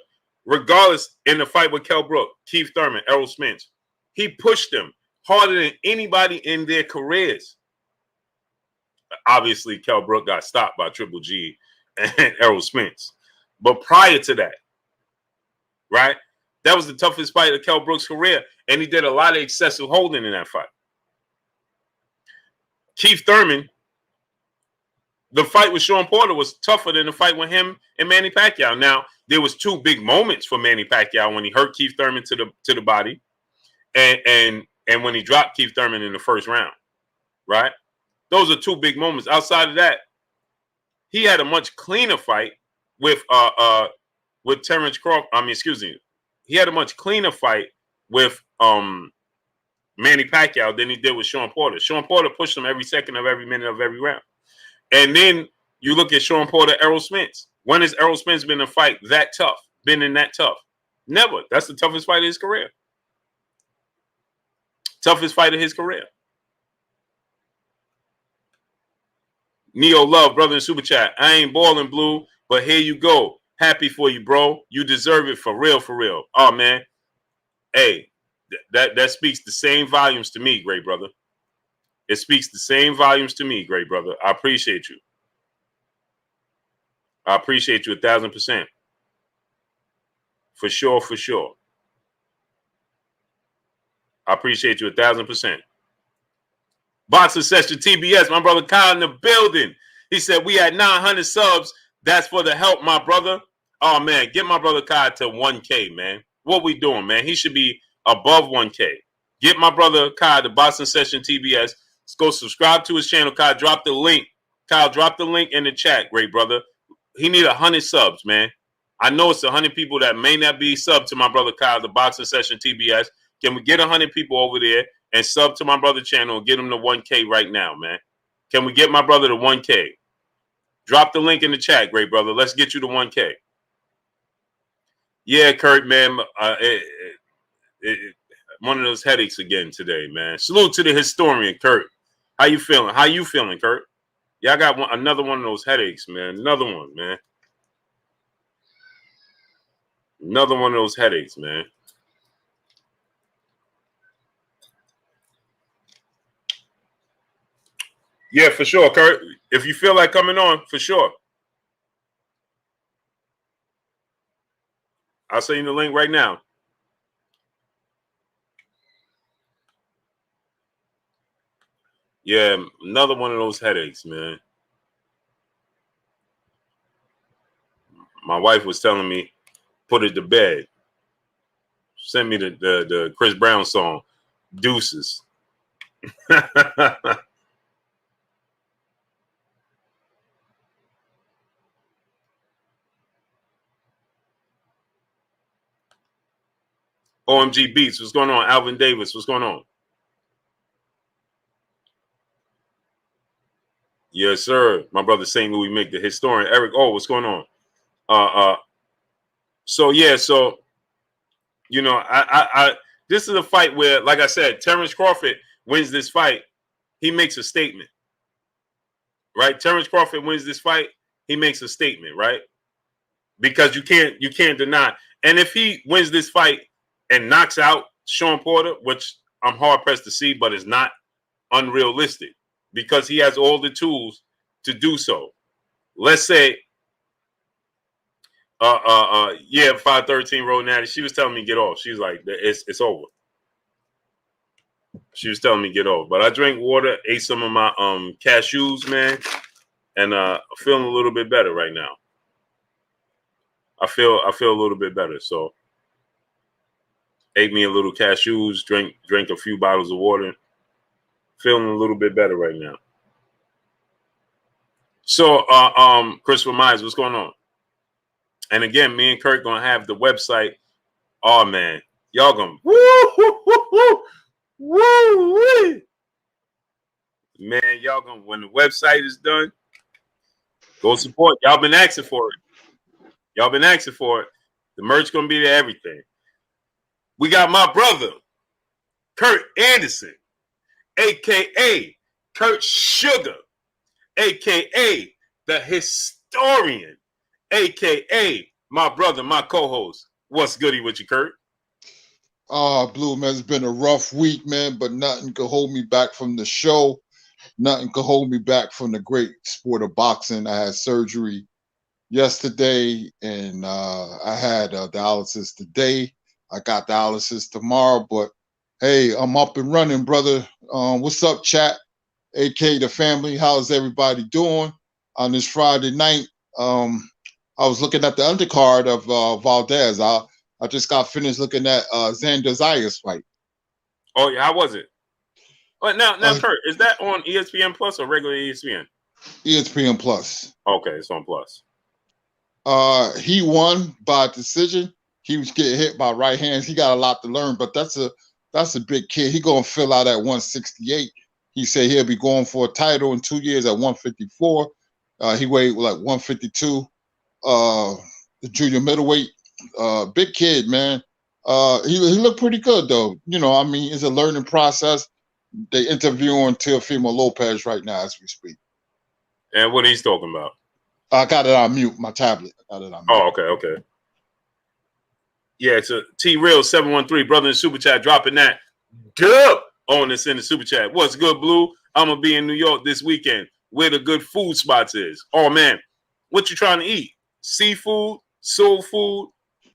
regardless, in the fight with Kell Brook, Keith Thurman, Errol Spence, he pushed them harder than anybody in their careers. Obviously, Kell Brook got stopped by Triple G and Errol Spence. But prior to that, right, that was the toughest fight of Kell Brook's career, and he did a lot of excessive holding in that fight. Keith Thurman, the fight with Sean Porter was tougher than the fight with him and Manny Pacquiao. Now, there was 2 big moments for Manny Pacquiao when he hurt Keith Thurman to the body, and when he dropped Keith Thurman in the first round, right? Those are 2 big moments. Outside of that, he had a much cleaner fight with Terrence Crawford. He had a much cleaner fight with Manny Pacquiao than he did with Sean Porter. Sean Porter pushed him every second of every minute of every round. And then you look at Sean Porter, Errol Spence. When has Errol Spence been in a fight that tough? Been in that tough? Never. That's the toughest fight of his career. Toughest fight of his career. Neo Love, brother in Super Chat. I ain't balling, Blue, but here you go. Happy for you, bro. You deserve it for real, for real. Oh, man. Hey, that speaks the same volumes to me, great brother. It speaks the same volumes to me, great brother. I appreciate you. I appreciate you 1,000%. For sure, for sure. I appreciate you 1,000%. Boxer Session TBS, my brother Kyle in the building. He said, we had 900 subs. That's for the help, my brother. Oh, man, get my brother Kyle to 1K, man. What we doing, man? He should be above 1K. Get my brother Kyle to Boxing Session TBS. Let's go subscribe to his channel. Kyle, drop the link. Kyle, drop the link in the chat, great brother. He need 100 subs, man. I know it's 100 people that may not be subbed to my brother Kyle, the Boxing Session TBS. Can we get 100 people over there and sub to my brother channel and get him to 1K right now, man? Can we get my brother to 1K? Drop the link in the chat, great brother. Let's get you to 1K. Yeah, Kurt, man. One of those headaches again today, man. Salute to the historian, Kurt. How you feeling? How you feeling, Kurt? Yeah, I got another one of those headaches, man. Another one, man. Another one of those headaches, man. Yeah, for sure, Kurt. If you feel like coming on, for sure. I'll send you the link right now. Yeah, another one of those headaches, man. My wife was telling me, put it to bed. Send me the Chris Brown song, Deuces. OMG Beats, what's going on? Alvin Davis, what's going on? Yes, sir. My brother St. Louis Mick, the historian. Eric, what's going on? So yeah, so you know, I this is a fight where, like I said, Terrence Crawford wins this fight, he makes a statement. Right? Terrence Crawford wins this fight, he makes a statement, right? Because you can't deny. And if he wins this fight and knocks out Sean Porter, which I'm hard pressed to see, but it's not unrealistic because he has all the tools to do so. Let's say, yeah, 513 Road Natty. She was telling me get off. She's like, it's over. She was telling me get off. But I drank water, ate some of my cashews, man, and feeling a little bit better right now. I feel a little bit better. So ate me a little cashews, drank a few bottles of water. Feeling a little bit better right now. So Christopher Myers, what's going on? And again, me and Kurt gonna have the website. Oh man, y'all gonna woo. Man, y'all gonna, when the website is done, go support. Y'all been asking for it. The merch gonna be there, everything. We got my brother, Kurt Anderson, aka Kurt Sugar, aka the historian, aka my brother, my co-host. What's goody with you, Kurt? Blue, man, it's been a rough week, man, but nothing could hold me back from the show. Nothing could hold me back from the great sport of boxing. I had surgery yesterday, and I had dialysis today. I got dialysis tomorrow, but hey, I'm up and running, brother. What's up, chat? AK the family, how's everybody doing on this Friday night? I was looking at the undercard of Valdez. I just got finished looking at Xander Zayas fight. Oh yeah, how was it? But now, Kurt, is that on ESPN Plus or regular ESPN? ESPN Plus. Okay, it's on Plus. He won by decision. He was getting hit by right hands. He got a lot to learn, but that's a big kid. He gonna fill out at 168. He said he'll be going for a title in 2 years at 154. He weighed like 152. The junior middleweight. Big kid, man. He looked pretty good though. You know, I mean, it's a learning process. They interviewing Teofimo Lopez right now as we speak. And what he's talking about? I got it on mute. My tablet. I got it on mute. Oh, okay. Yeah, it's a T-Real 713, brother in Super Chat, dropping that dub on us in the Super Chat. What's good, Blue? I'm going to be in New York this weekend where the good food spots is. Oh, man. What you trying to eat? Seafood? Soul food?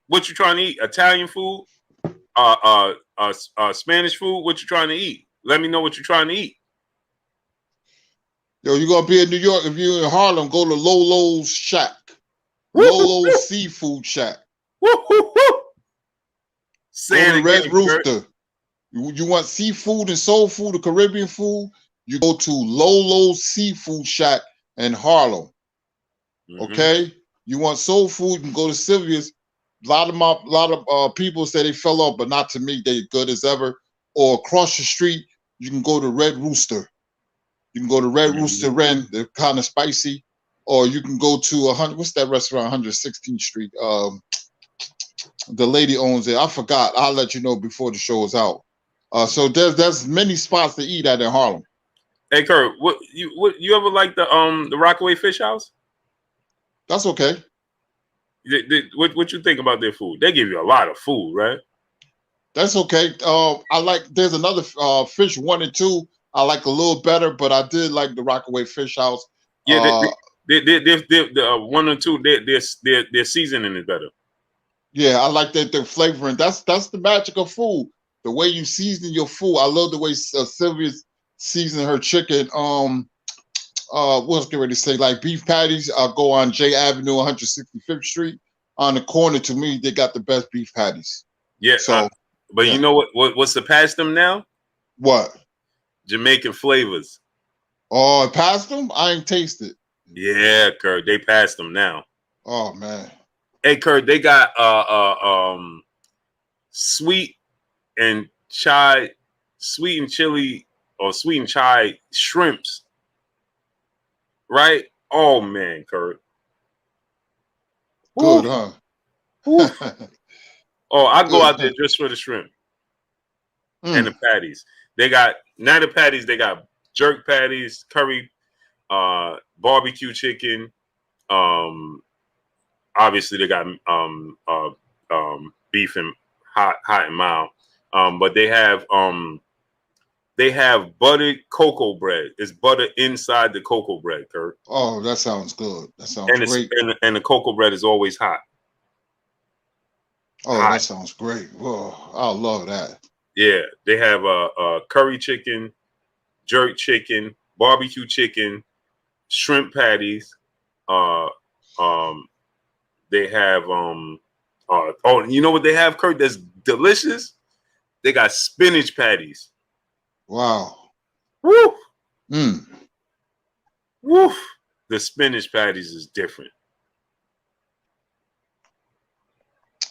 What you trying to eat? Italian food? Spanish food? What you trying to eat? Let me know what you're trying to eat. Yo, you're going to be in New York. If you're in Harlem, go to Lolo's Shack. Lolo's Seafood Shack. Say it Red again, Rooster. You want seafood and soul food, the Caribbean food? You go to Lolo's Seafood Shack in Harlem. Okay? You want soul food, you can go to Sylvia's. A lot of people say they fell off, but not to me. They good as ever. Or across the street, you can go to Red Rooster. You can go to Red Rooster Ren. They're kind of spicy. Or you can go to what's that restaurant? 116th Street. The lady owns it. I forgot. I'll let you know before the show is out. So there's many spots to eat at in Harlem. Hey Kurt, what you ever like the Rockaway Fish House? That's okay. What you think about their food? They give you a lot of food, right? That's okay. There's another Fish 1 and 2. I like a little better, but I did like the Rockaway Fish House. Yeah, they're 1 or 2. Their seasoning is better. Yeah, I like that they're flavoring. That's the magic of food. The way you season your food. I love the way Sylvia's seasoning her chicken. What was I ready to say? Like beef patties. I'll go on J Avenue, 165th Street. On the corner, to me, they got the best beef patties. Yeah. So, but yeah. you know what's surpassed them now? What? Jamaican flavors. Oh, past them? I ain't tasted. Yeah, Kurt, they passed them now. Oh man. Hey, Kurt, they got sweet and chili or sweet and chai shrimps. Right? Oh man, Kurt. Good, Ooh. huh? Oh, I go out there just for the shrimp and the patties. They got not the patties, they got jerk patties, curry, barbecue chicken. Obviously they got beef and hot and mild. But they have buttered cocoa bread. It's butter inside the cocoa bread, Kurt. Oh, that sounds good. That sounds great. And the cocoa bread is always hot. Oh, that sounds great. Whoa, I love that. Yeah, they have curry chicken, jerk chicken, barbecue chicken, shrimp patties. They have you know what they have, Kurt? That's delicious. They got spinach patties. Wow. Woo. Mm. Woo. The spinach patties is different.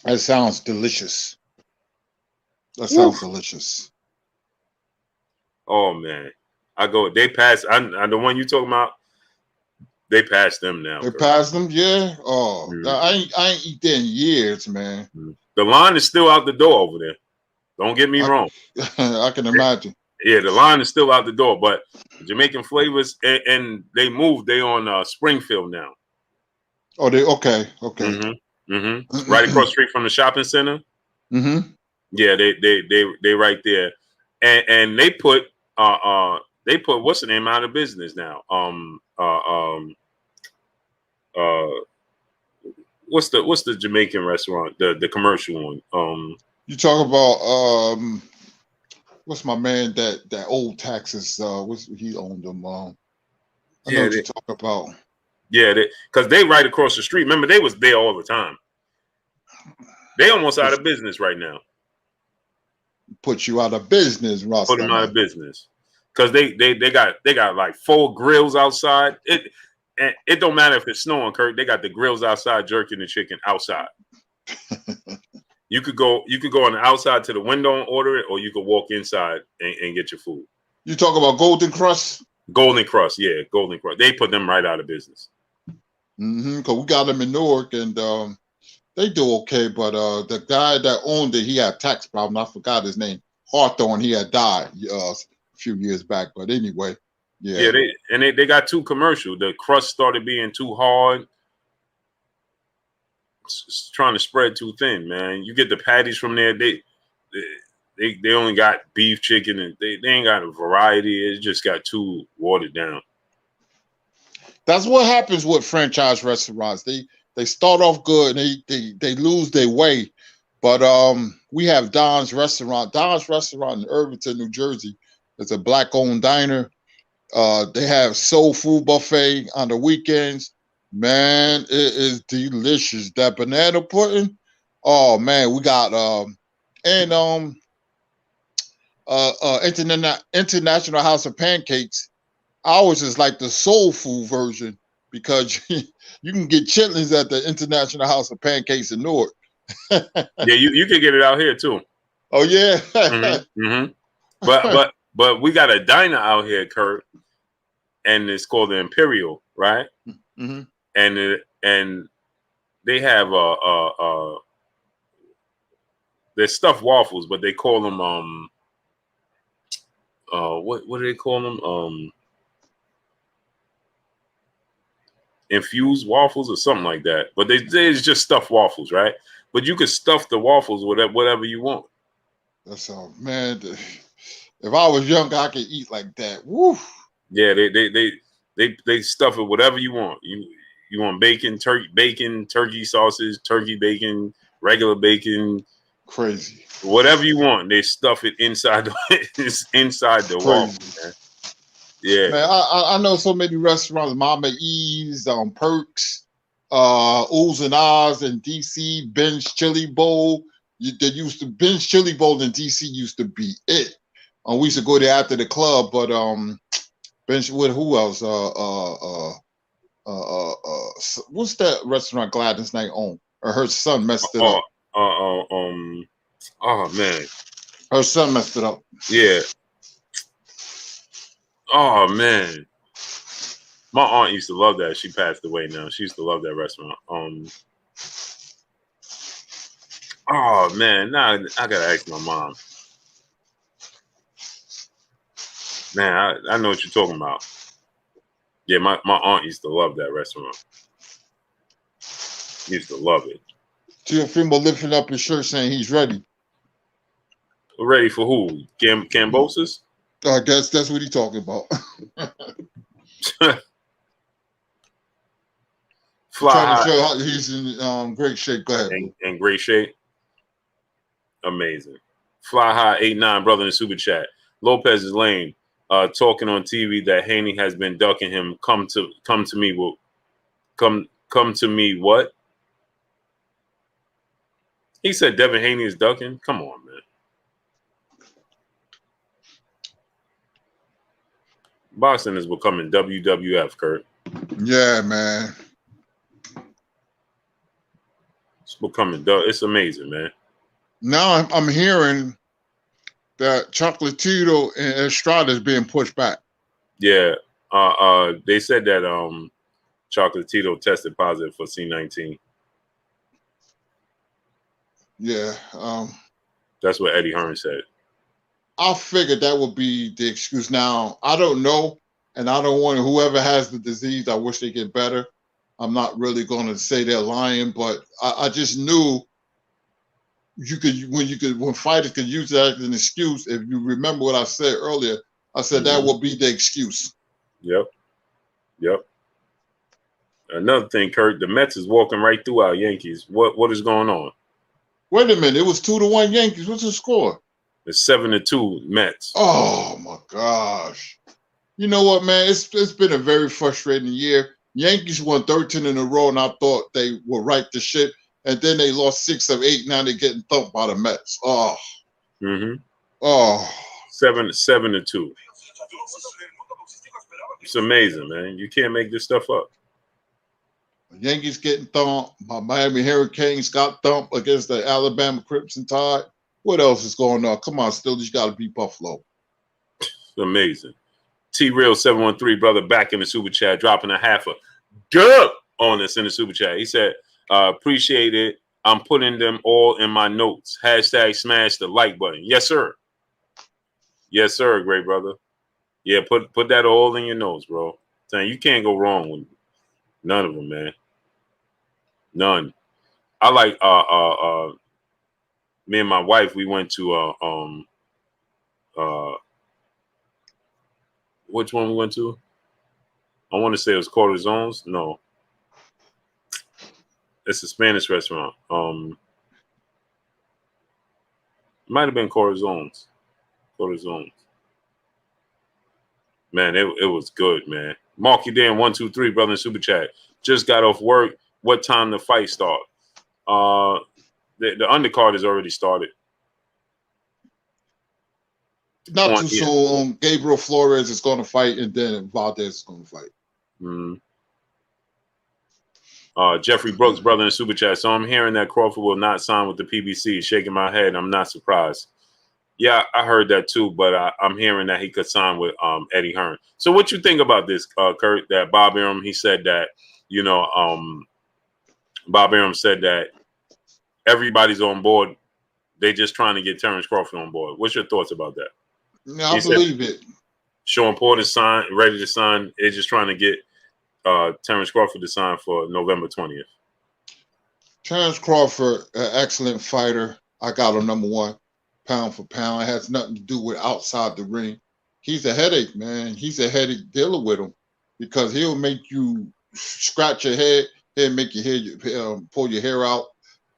That sounds delicious. That sounds delicious. Oh man, they passed. I the one you talking about. They passed them now. They passed them, yeah. Oh, I ain't eat there in years, man. The line is still out the door over there. Don't get me wrong. I can imagine. Yeah, the line is still out the door, but Jamaican flavors and they moved. They on Springfield now. Oh, they okay. Right across the street from the shopping center. Yeah, they right there, and they put what's the name out of business now? What's the Jamaican restaurant? The commercial one. You talk about what's my man that old Texas? He owned them? I know what you talk about. Yeah, because they right across the street. Remember, they was there all the time. They almost out of business right now. Put you out of business, Ross. Put them out of business because they got like 4 grills outside. It don't matter if it's snowing, Kurt. They got the grills outside, jerking the chicken outside. You could go on the outside to the window and order it, or you could walk inside and get your food. You talk about Golden Crust? Golden Crust, yeah, Golden Crust. They put them right out of business. Because we got them in Newark, and they do okay. But the guy that owned it, he had tax problem. I forgot his name. Hawthorne. He had died a few years back. But anyway, yeah. Yeah, they got too commercial. The crust started being too hard. It's trying to spread too thin, man. You get the patties from there. They only got beef, chicken, and they ain't got a variety. It just got too watered down. That's what happens with franchise restaurants. They start off good and they lose their way. But we have Don's Restaurant. Don's Restaurant in Irvington, New Jersey. It's a black-owned diner. They have soul food buffet on the weekends. Man, it is delicious. That banana pudding. Oh man, we got International House of Pancakes. Ours is like the soul food version because you can get chitlins at the International House of Pancakes in Newark. Yeah, you can get it out here too. Oh yeah. But we got a diner out here, Kurt, and it's called the Imperial, right? And they have they're stuffed waffles, but they call them what do they call them? Infused waffles or something like that. But it's just stuffed waffles, right? But you can stuff the waffles with whatever you want. That's all, man. If I was younger, I could eat like that. Woo. Yeah, they stuff it whatever you want. You want bacon, turkey sausage, turkey bacon, regular bacon, Crazy. whatever you want. They stuff it inside it's inside the wall, man. Yeah, man. I know so many restaurants, Mama E's, Perks, Oohs and Ahs in DC, Ben's Chili Bowl. Ben's Chili Bowl in DC used to be it. We used to go there after the club, but Ben's with who else? What's that restaurant Gladys Knight owned? Or her son messed it up. Oh man, her son messed it up. Yeah. Oh man, my aunt used to love that. She passed away now. She used to love that restaurant. Oh man, now I gotta ask my mom. Man, I know what you're talking about. Yeah, my aunt used to love that restaurant. Used to love it. Teofimo lifting up his shirt saying he's ready. Ready for who? Cambosis? I guess that's what he's talking about. Trying to show how he's in great shape. Go ahead. In great shape. Amazing. Fly High 89 brother in the super chat. Lopez is lame. Talking on TV that Haney has been ducking him. Come to me. Come to me. What? He said Devin Haney is ducking. Come on, man. Boxing is becoming WWF, Kurt. Yeah, man. It's becoming. It's amazing, man. Now I'm hearing that Chocolatito and Estrada is being pushed back. Yeah. They said that Chocolatito tested positive for C19. Yeah. That's what Eddie Hearn said. I figured that would be the excuse. Now, I don't know, and I don't want whoever has the disease, I wish they get better. I'm not really going to say they're lying, but I just knew when fighters could use that as an excuse. If you remember what I said earlier, I said that will be the excuse. Yep. Another thing, Kurt, the Mets is walking right through our Yankees. What is going on? Wait a minute, it was 2-1 Yankees. What's the score? It's 7-2 Mets. Oh my gosh! You know what, man? It's been a very frustrating year. Yankees won 13 in a row, and I thought they were right to shit. And then they lost 6 of 8. Now they're getting thumped by the Mets. Oh. Mm-hmm. Oh. 7-2. It's amazing, man. You can't make this stuff up. Yankees getting thumped. My Miami Hurricanes got thumped against the Alabama Crimson Tide. What else is going on? Come on, still, you got to beat Buffalo. It's amazing. T-Real 713, brother, back in the super chat, dropping a half a dub on us in the super chat. He said, appreciate it. I'm putting them all in my notes. Hashtag smash the like button. Yes, sir. Yes, sir, great brother. Yeah, put that all in your notes, bro. Saying you can't go wrong with none of them, man. None. I like me and my wife, we went to which one we went to? I want to say it was Corazones. No. It's a Spanish restaurant. It might have been Corazones. Man, it was good, man. Marky Dan 123, brother in super chat. Just got off work. What time the fight start? The undercard has already started. Not too soon. Gabriel Flores is going to fight, and then Valdez is going to fight. Mm-hmm. Jeffrey Brooks, brother in super chat. So I'm hearing that Crawford will not sign with the PBC. Shaking my head. I'm not surprised. Yeah, I heard that too, but I'm hearing that he could sign with Eddie Hearn. So what you think about this, Kurt? That Bob Arum, he said that, Bob Arum said that everybody's on board. They just trying to get Terrence Crawford on board. What's your thoughts about that? Yeah, I believe it. Sean Porter ready to sign. They're just trying to get Terrence Crawford to sign for November 20th. Terrence Crawford, an excellent fighter. I got him number one. pound for pound. It has nothing to do with outside the ring. He's a headache, man. He's a headache dealing with him because he'll make you scratch your head. He'll make your hair, pull your hair out.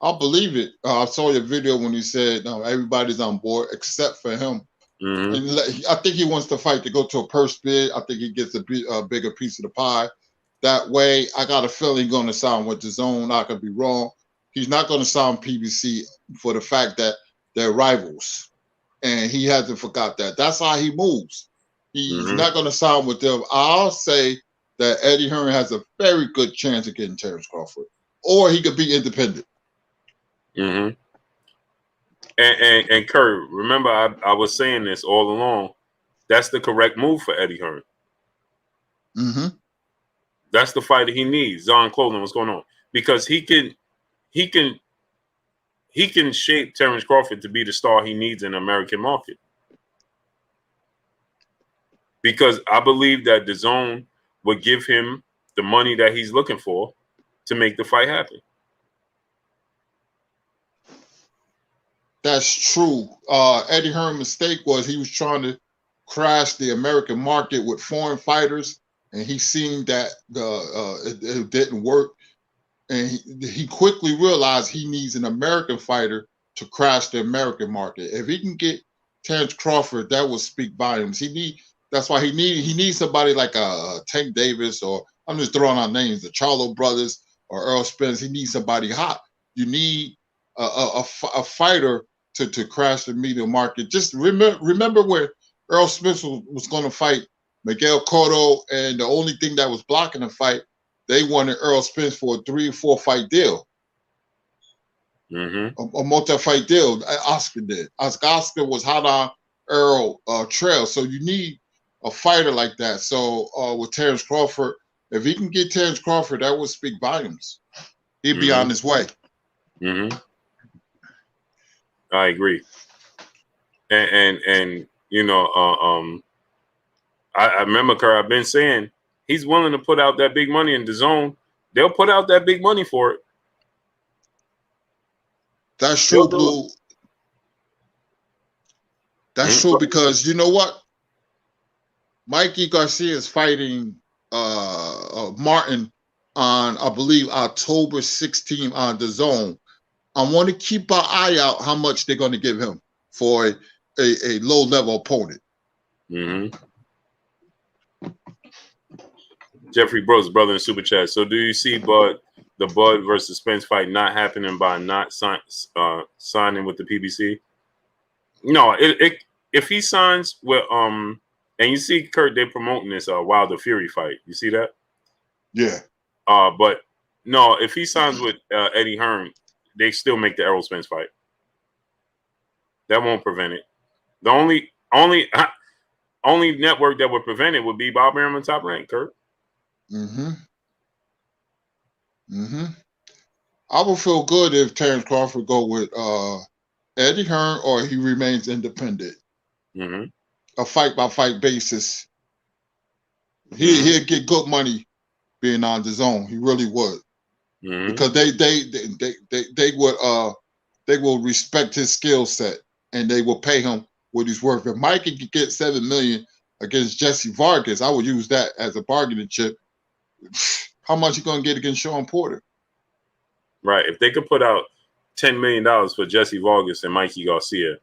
I'll believe it. I saw your video when he said everybody's on board except for him. Mm-hmm. And I think he wants the fight to go to a purse bid. I think he gets a bigger piece of the pie. That way, I got a feeling he's going to sign with the zone. I could be wrong. He's not going to sign PBC for the fact that they're rivals. And he hasn't forgot that. That's how he moves. He's not going to sign with them. I'll say that Eddie Hearn has a very good chance of getting Terrence Crawford. Or he could be independent. Mm-hmm. And Kurt, remember I was saying this all along. That's the correct move for Eddie Hearn. Mm-hmm. That's the fighter he needs. Zon Clothing, what's going on? Because he can shape Terrence Crawford to be the star he needs in the American market. Because I believe that the zone would give him the money that he's looking for to make the fight happen. That's true. Eddie Hearn's mistake was he was trying to crash the American market with foreign fighters, and he seen that it didn't work. And he quickly realized he needs an American fighter to crash the American market. If he can get Terrence Crawford, that will speak volumes. That's why he needs somebody like a Tank Davis, or I'm just throwing out names, the Charlo brothers or Earl Spence. He needs somebody hot. You need a fighter to crash the media market. Just remember where Earl Spence was going to fight Miguel Cotto, and the only thing that was blocking the fight, they wanted Earl Spence for a 3 or 4 fight deal. Mm-hmm. A multi-fight deal. Oscar did. Oscar was hot on Earl trail. So you need a fighter like that. So with Terrence Crawford, if he can get Terrence Crawford, that would speak volumes. He'd be on his way. Mm-hmm. I agree. And you know, I remember, Kerr, I've been saying he's willing to put out that big money in the zone. They'll put out that big money for it. That's true, Blue. That's true because you know what? Mikey Garcia is fighting Martin on, I believe, October 16th on the zone. I want to keep an eye out how much they're going to give him for a low-level opponent. Mm-hmm. Jeffrey Brooks, brother in Super Chat. So do you see the Bud versus Spence fight not happening by not signing with the PBC? No, if he signs with and you see Kurt, they're promoting this Wilder Fury fight. You see that? Yeah. But no, if he signs with Eddie Hearn, they still make the Errol Spence fight. That won't prevent it. The only network that would prevent it would be Bob Arum and Top Rank, Kurt. Mm-hmm. Mm-hmm. I would feel good if Terrence Crawford go with Eddie Hearn or he remains independent. Mm-hmm. A fight-by-fight basis. He'll get good money being on the zone. He really would. Mm-hmm. Because they will respect his skill set and they will pay him what he's worth. If Mike could get $7 million against Jesse Vargas, I would use that as a bargaining chip. How much you gonna get against Sean Porter? Right. If they could put out $10 million for Jesse Vargas and Mikey Garcia,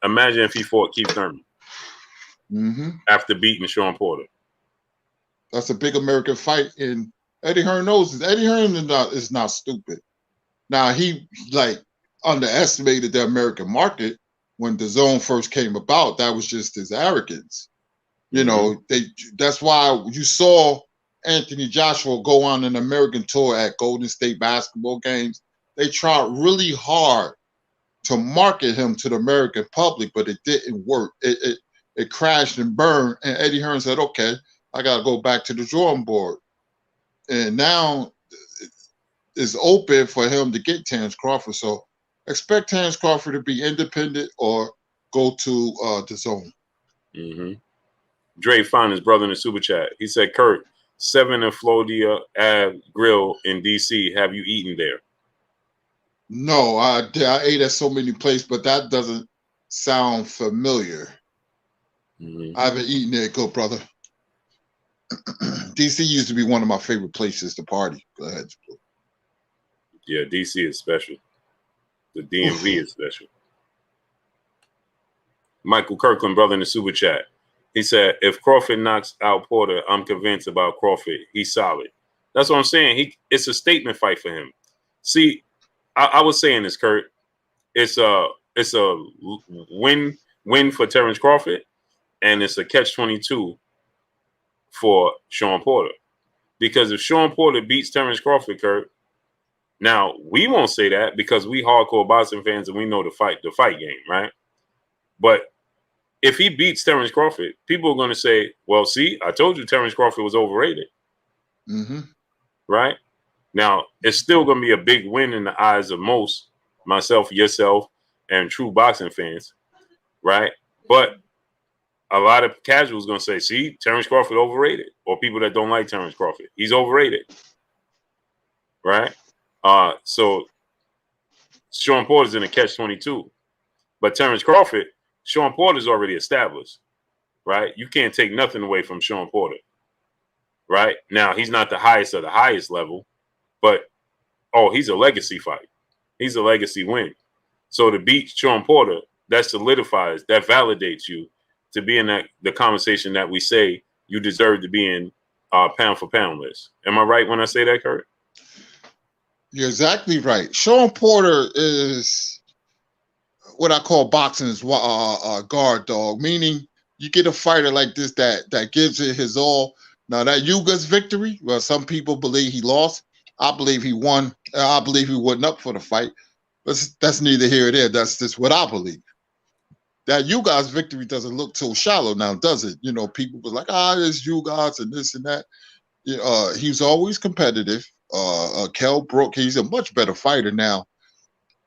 imagine if he fought Keith Thurman after beating Sean Porter. That's a big American fight, and Eddie Hearn knows this. Eddie Hearn is not stupid. Now he underestimated the American market when the zone first came about. That was just his arrogance. You know, that's why you saw Anthony Joshua go on an American tour at Golden State basketball games. They tried really hard to market him to the American public, but it didn't work. It crashed and burned. And Eddie Hearn said, okay, I got to go back to the drawing board. And now it's open for him to get Terrence Crawford. So expect Terrence Crawford to be independent or go to the zone. Mm-hmm. Dre found his brother in the Super Chat. He said, Kurt, 7 in Florida Ave Grill in D.C. Have you eaten there? No, I ate at so many places, but that doesn't sound familiar. Mm-hmm. I haven't eaten there. Good brother. DC used to be one of my favorite places to party. Go ahead. Yeah, DC is special. The DMV is special. Michael Kirkland, brother, in the super chat. He said, if Crawford knocks out Porter, I'm convinced about Crawford. He's solid. That's what I'm saying. It's a statement fight for him. See, I was saying this, Kurt. It's a win for Terrence Crawford, and it's a catch-22 for Sean Porter. Because if Sean Porter beats Terrence Crawford, Kurt, now we won't say that because we hardcore boxing fans and we know the fight game, right? But if he beats Terrence Crawford, people are going to say, well, see, I told you Terrence Crawford was overrated. Mm-hmm. Right? Now, it's still going to be a big win in the eyes of most, myself, yourself, and true boxing fans, right? But a lot of casuals going to say, see, Terrence Crawford overrated, or people that don't like Terrence Crawford. He's overrated, right? So Sean Porter's in a catch-22. But Terrence Crawford, Sean Porter's already established, right? You can't take nothing away from Sean Porter, right? Now, he's not the highest of the highest level, but, he's a legacy fight. He's a legacy win. So to beat Sean Porter, that solidifies, that validates you to be in the conversation that we say you deserve to be in pound for pound list. Am I right when I say that, Kurt? You're exactly right. Sean Porter is what I call boxing's guard dog, meaning you get a fighter like this that gives it his all. Now that Yuga's victory, well, some people believe he lost. I believe he won. I believe he wasn't up for the fight. But that's neither here nor there. That's just what I believe. That Yuga's victory doesn't look so shallow now, does it? You know, people were like, there's Yuga's and this and that. He's always competitive. Kell Brook, he's a much better fighter now.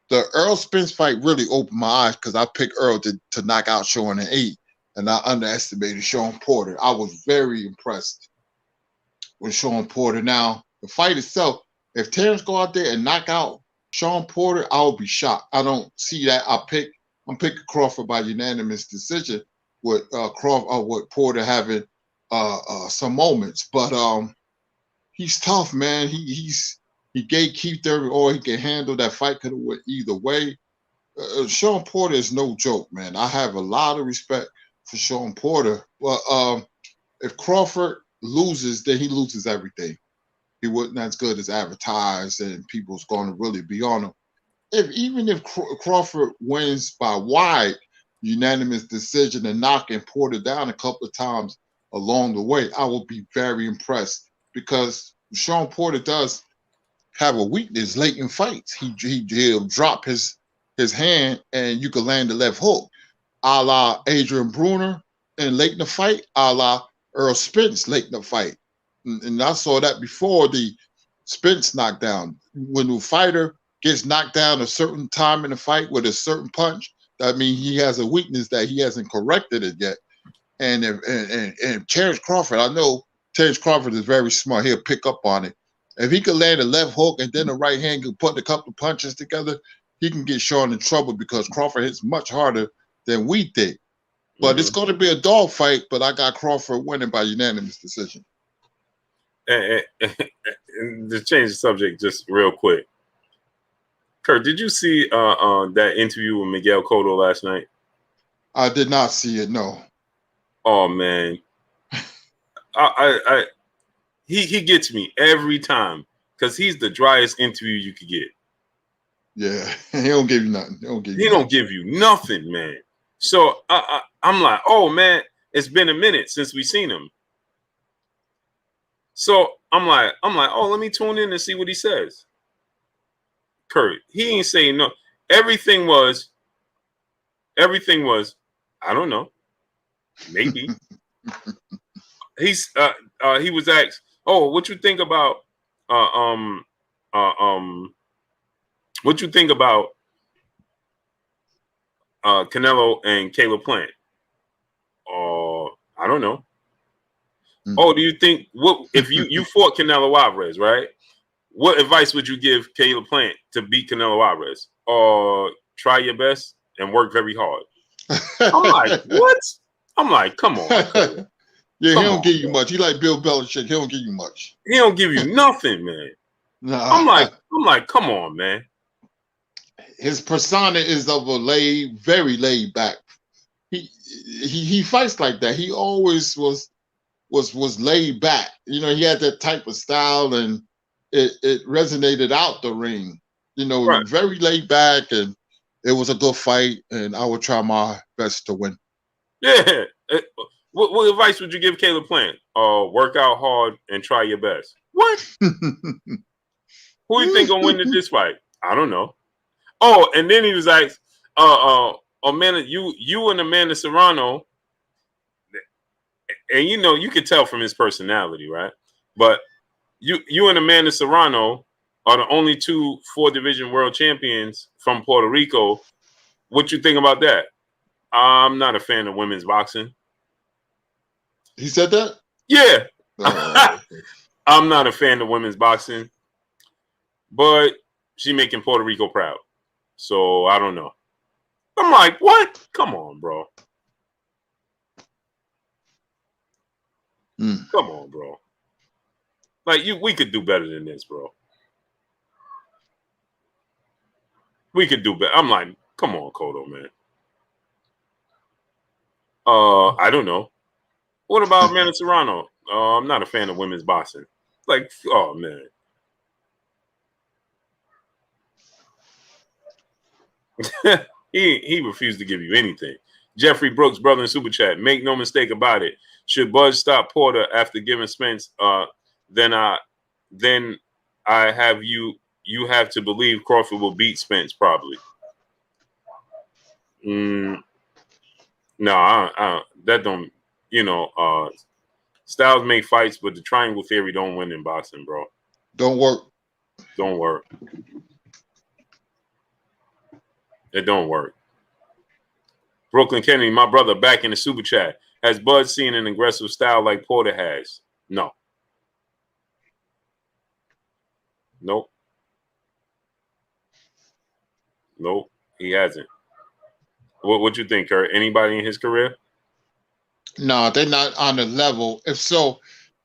The Earl Spence fight really opened my eyes because I picked Earl to knock out Sean in 8, and I underestimated Sean Porter. I was very impressed with Sean Porter. Now, the fight itself, if Terrence go out there and knock out Sean Porter, I will be shocked. I don't see that. I'm picking Crawford by unanimous decision with with Porter having some moments, but he's tough, man. He gatekeeper, or he can handle that fight. Could have went either way. Sean Porter is no joke, man. I have a lot of respect for Sean Porter. But if Crawford loses, then he loses everything. He wasn't as good as advertised, and people's going to really be on him. Even if Crawford wins by wide unanimous decision and knocking Porter down a couple of times along the way, I will be very impressed because Sean Porter does have a weakness late in fights. He'll drop his hand and you can land the left hook, a la Adrian Bruner, and late in the fight, a la Earl Spence late in the fight. And I saw that before the Spence knockdown. When the fighter gets knocked down a certain time in the fight with a certain punch, that means he has a weakness that he hasn't corrected it yet. And Terrence Crawford, I know Terrence Crawford is very smart. He'll pick up on it. If he could land a left hook and then the right hand can put a couple of punches together, he can get Sean in trouble because Crawford hits much harder than we think. But it's going to be a dog fight, but I got Crawford winning by unanimous decision. To change the subject just real quick. Kurt, did you see that interview with Miguel Cotto last night? I did not see it, no. Oh, man. He gets me every time because he's the driest interview you could get. Yeah, he don't give you nothing. He don't give you nothing, man. So I'm like, oh, man, it's been a minute since we seen him. So I'm like, oh, let me tune in and see what he says. Kurt, he ain't saying no. Everything was, I don't know, maybe. He was asked, oh, what you think about what you think about Canelo and Caleb Plant? I don't know. Oh, do you think what if you fought Canelo Alvarez, right? What advice would you give Caleb Plant to beat Canelo Alvarez? Try your best and work very hard. I'm like, what? I'm like, come on. Yeah, Come he don't on, give you bro. much. He like Bill Belichick. He don't give you much. He don't give you nothing, man. Nah. I'm like, come on, man. His persona is of a very laid back. He fights like that. He always was laid back. You know, he had that type of style, and it resonated out the ring. You know, Right. very laid back, and it was a good fight. And I would try my best to win. Yeah. What advice would you give Caleb Plant? Work out hard and try your best. What? Who you think gonna win this fight? I don't know. Oh, and then he was like, Amanda, you and Amanda Serrano, and you know, you could tell from his personality, right? But you and Amanda Serrano are the only 2 4-division world champions from Puerto Rico. What you think about that? I'm not a fan of women's boxing. He said that? Yeah. Oh. I'm not a fan of women's boxing, but she making Puerto Rico proud. So I don't know. I'm like, what? Come on, bro. Come on, bro. Like we could do better than this, bro. We could do better. I'm like, come on, Cotto, man. I don't know. What about Amanda Serrano? I'm not a fan of women's boxing. Like, oh man. he refused to give you anything. Jeffrey Brooks, brother in Super Chat. Make no mistake about it. Should Bud stop Porter after giving Spence, then I have you have to believe Crawford will beat Spence probably. No, that don't, you know, styles make fights, but the triangle theory don't win in boxing, bro. Don't work. Don't work. It don't work. Brooklyn Kennedy, my brother, back in the Super Chat. Has Bud seen an aggressive style like Porter has? No. Nope. Nope. He hasn't. What you think, Kurt? Anybody in his career? No, they're not on the level. If so,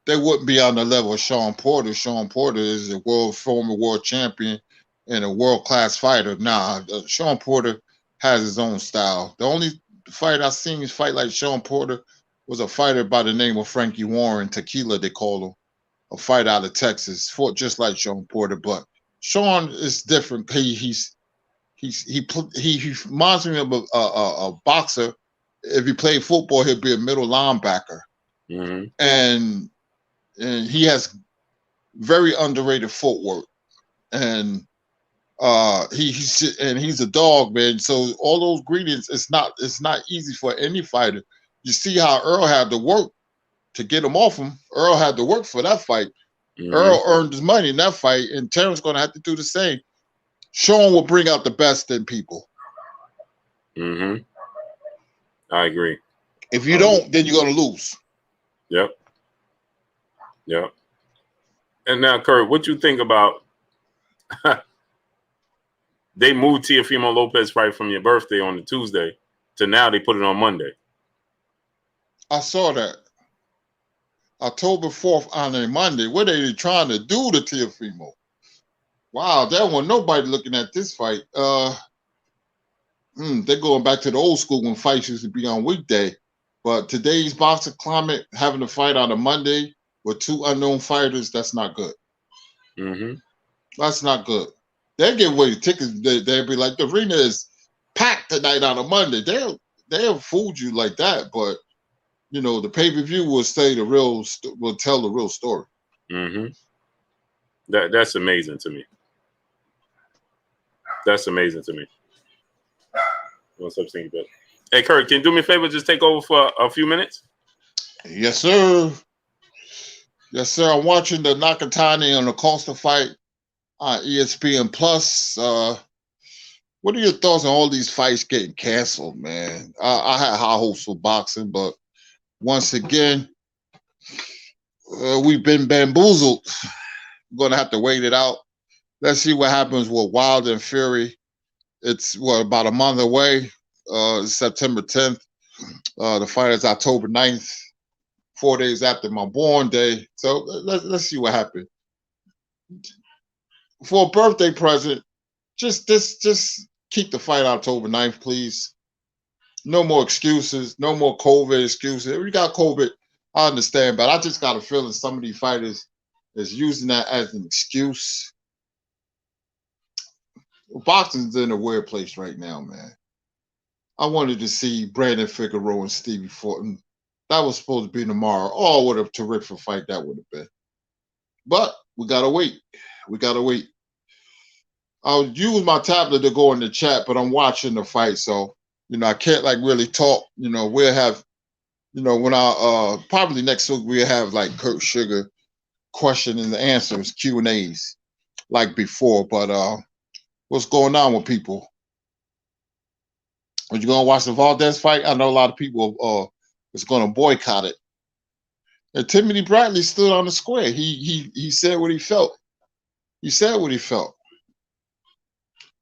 they wouldn't be on the level of Sean Porter. Sean Porter is a former world champion and a world-class fighter. Nah, Sean Porter has his own style. The only fight I've seen fight like Sean Porter was a fighter by the name of Frankie Warren, Tequila they call him, a fight out of Texas, fought just like Sean Porter. But Sean is different. He reminds me of a boxer. If he played football, he'd be a middle linebacker, and he has very underrated footwork, and he's a dog, man. So all those ingredients, it's not easy for any fighter. You see how Earl had to work to get him off him. Earl had to work for that fight. Earl earned his money in that fight, and Terrence going to have to do the same. Sean will bring out the best in people. I agree. If you don't, then you're going to lose. Yep. And now, Kurt, what you think about they moved Teofimo Lopez fight from your birthday on the Tuesday to now they put it on Monday? I saw that. October 4th on a Monday. What are they trying to do to Teofimo? Wow, there wasn't nobody looking at this fight. They're going back to the old school when fights used to be on weekday. But today's boxing climate, having a fight on a Monday with 2 unknown fighters, that's not good. That's not good. They'll give away the tickets. They'll be like, the arena is packed tonight on a Monday. They'll fool you like that. But, you know, the pay-per-view will tell the real story. That's amazing to me. That's amazing to me. What's up, Stinky Bill? Hey, Kurt, can you do me a favor? Just take over for a few minutes. Yes, sir. Yes, sir. I'm watching the Nakatani and the Costa fight on ESPN Plus. What are your thoughts on all these fights getting canceled, man? I had high hopes for boxing, but once again, we've been bamboozled. We're going to have to wait it out. Let's see what happens with Wilder and Fury. It's about a month away. September 10th. The fight is October 9th, 4 days after my born day. So let's see what happens. For a birthday present, just keep the fight October 9th, please. No more excuses. No more COVID excuses. If you got COVID, I understand, but I just got a feeling some of these fighters is using that as an excuse. Boxing's in a weird place right now, man. I wanted to see Brandon Figueroa and Stevie Fortin. That was supposed to be tomorrow. Oh, what a terrific fight that would have been. But we gotta wait. We gotta wait. I'll use my tablet to go in the chat, but I'm watching the fight, so I can't like really talk. We'll have, when I probably next week we'll have like Kurt Sugar question and answers, Q&As like before. But what's going on with people? Are you gonna watch the Valdez fight? I know a lot of people is gonna boycott it. And Timothy Bradley stood on the square. He said what he felt. He said what he felt.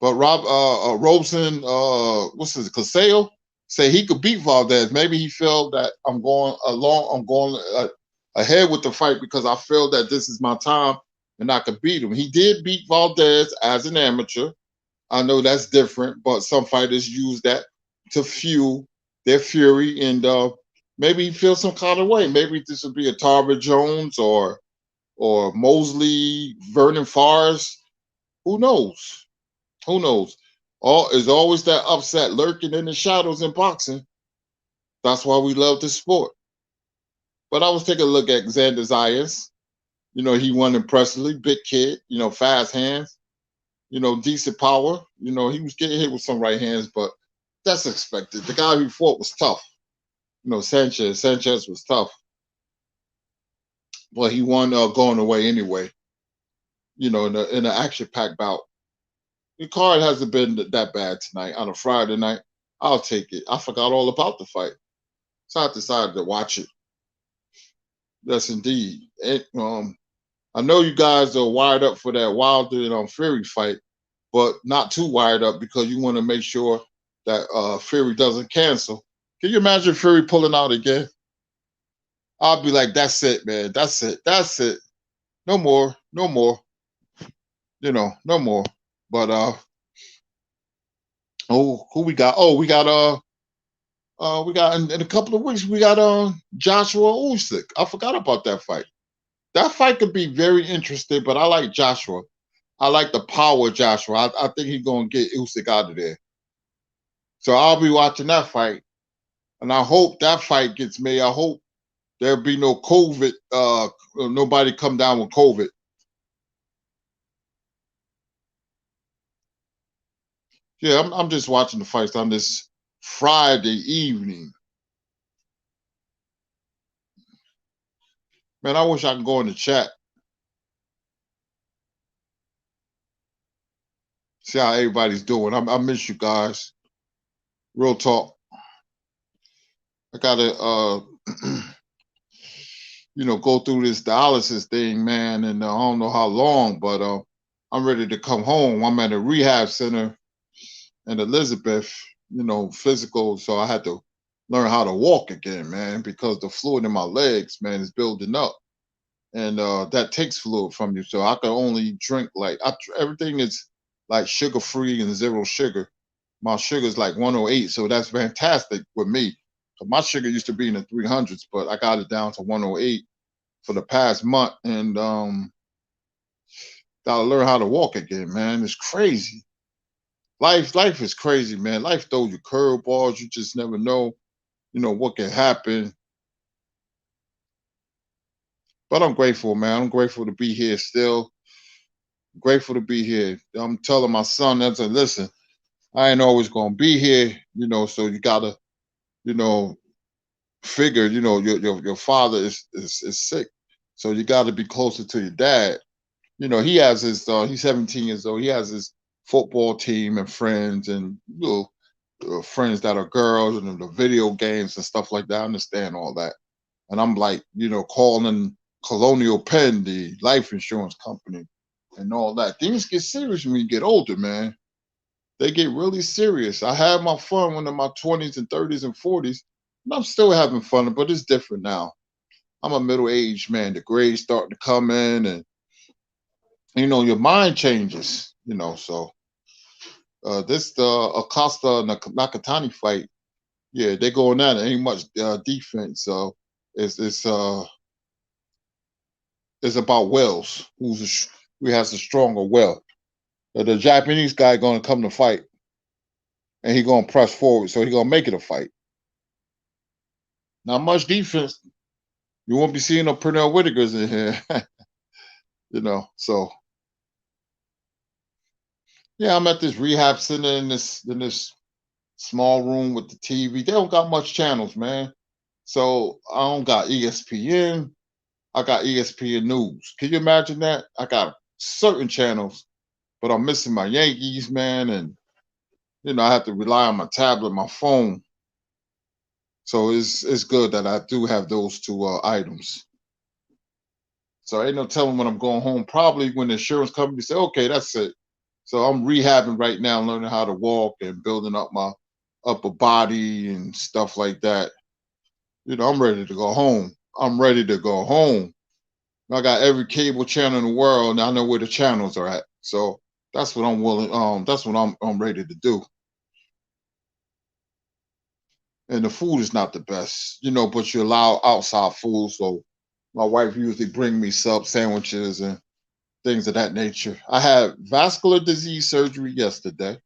But Robeson, what's his Caseo, say he could beat Valdez. Maybe he felt that I'm going ahead with the fight because I feel that this is my time and I could beat him. He did beat Valdez as an amateur. I know that's different, but some fighters use that to fuel their fury, and maybe he feels some kind of way. Maybe this would be a Tarver Jones or Mosley, Vernon Forrest. Who knows? Who knows? There's always that upset lurking in the shadows in boxing. That's why we love this sport. But I was taking a look at Xander Zayas. He won impressively. Big kid, fast hands, decent power. He was getting hit with some right hands, but that's expected. The guy who fought was tough. Sanchez was tough. But he won going away anyway, in an action-packed bout. The card hasn't been that bad tonight on a Friday night. I'll take it. I forgot all about the fight. So I decided to watch it. Yes, indeed. I know you guys are wired up for that Wilder and Fury fight, but not too wired up because you want to make sure that Fury doesn't cancel. Can you imagine Fury pulling out again? I'll be like, that's it, man. That's it. That's it. No more. No more. No more. But who we got? Oh, we got in a couple of weeks we got Joshua Usyk. I forgot about that fight. That fight could be very interesting, but I like Joshua. I like the power of Joshua. I think he's gonna get Usyk out of there. So I'll be watching that fight, and I hope that fight gets made. I hope there'll be no COVID. Nobody come down with COVID. Yeah, I'm just watching the fights on this Friday evening. Man, I wish I could go in the chat. See how everybody's doing. I miss you guys. Real talk. I gotta go through this dialysis thing, man, and I don't know how long, but I'm ready to come home. I'm at a rehab center in Elizabeth, physical, so I had to learn how to walk again, man, because the fluid in my legs, man, is building up. And that takes fluid from you. So I can only drink everything is like sugar free and zero sugar. My sugar is like 108, so that's fantastic with me. So my sugar used to be in the 300s, but I got it down to 108 for the past month, and gotta learn how to walk again, man. It's crazy. Life is crazy, man. Life throws you curveballs. You just never know, what can happen. But I'm grateful, man. I'm grateful to be here still. Grateful to be here. I'm telling my son, I said, listen, I ain't always gonna be here, so you gotta, figure, your father is sick. So you gotta be closer to your dad. He has his he's 17 years old. He has his football team and friends and friends that are girls and the video games and stuff like that. I understand all that. And I'm like, calling Colonial Penn, the life insurance company, and all that. Things get serious when you get older, man. they get really serious. I had my fun when in my 20s and 30s and 40s, and I'm still having fun, but it's different now. I'm a middle-aged man. The grades starting to come in, and your mind changes. So this the Acosta and the Nakatani fight. Yeah, they going at it. Ain't much defense. So it's about Wells, who has a stronger will. The Japanese guy going to come to fight, and he going to press forward, so he going to make it a fight. Not much defense. You won't be seeing no Pernell Whitakers in here, So yeah, I'm at this rehab center in this small room with the TV. They don't got much channels, man. So I don't got ESPN. I got ESPN News. Can you imagine that? I got certain channels, but I'm missing my Yankees, man, and I have to rely on my tablet, my phone. So it's good that I do have those two items. So ain't no telling when I'm going home. Probably when the insurance company say, okay, that's it. So I'm rehabbing right now, learning how to walk and building up my upper body and stuff like that. I'm ready to go home. I'm ready to go home. I got every cable channel in the world, and I know where the channels are at. So that's what I'm willing. That's what I'm ready to do. And the food is not the best, but you allow outside food. So my wife usually bring me sub sandwiches and things of that nature. I had vascular disease surgery yesterday.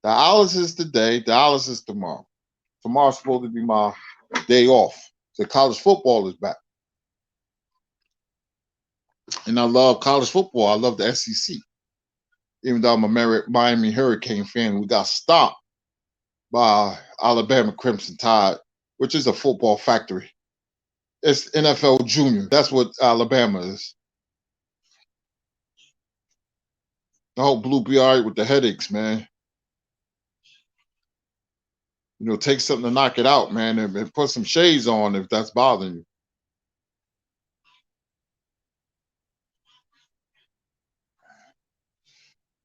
Dialysis today. Dialysis tomorrow. Tomorrow's supposed to be my day off. So college football is back. And I love college football. I love the SEC. Even though I'm a Miami Hurricane fan, we got stopped by Alabama Crimson Tide, which is a football factory. It's NFL Junior. That's what Alabama is. I hope Blue be all right with the headaches, man. Take something to knock it out, man, and put some shades on if that's bothering you.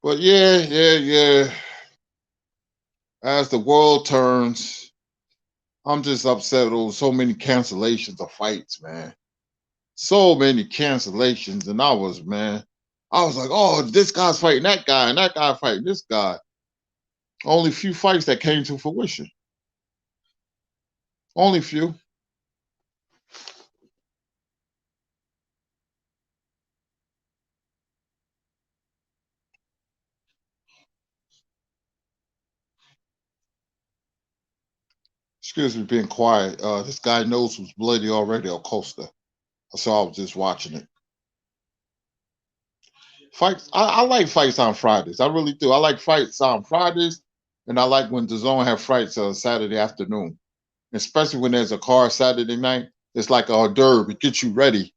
But yeah. As the world turns, I'm just upset over so many cancellations of fights, man. So many cancellations, and I was like, oh, this guy's fighting that guy, and that guy fighting this guy. Only few fights that came to fruition. Only few. Excuse me being quiet. This guy knows who's bloody already, Acosta. So I was just watching it. Fights. I like fights on Fridays. I really do. I like fights on Fridays, and I like when DAZN have fights Saturday afternoon, especially when there's a card Saturday night. It's like a hors d'oeuvre. It gets you ready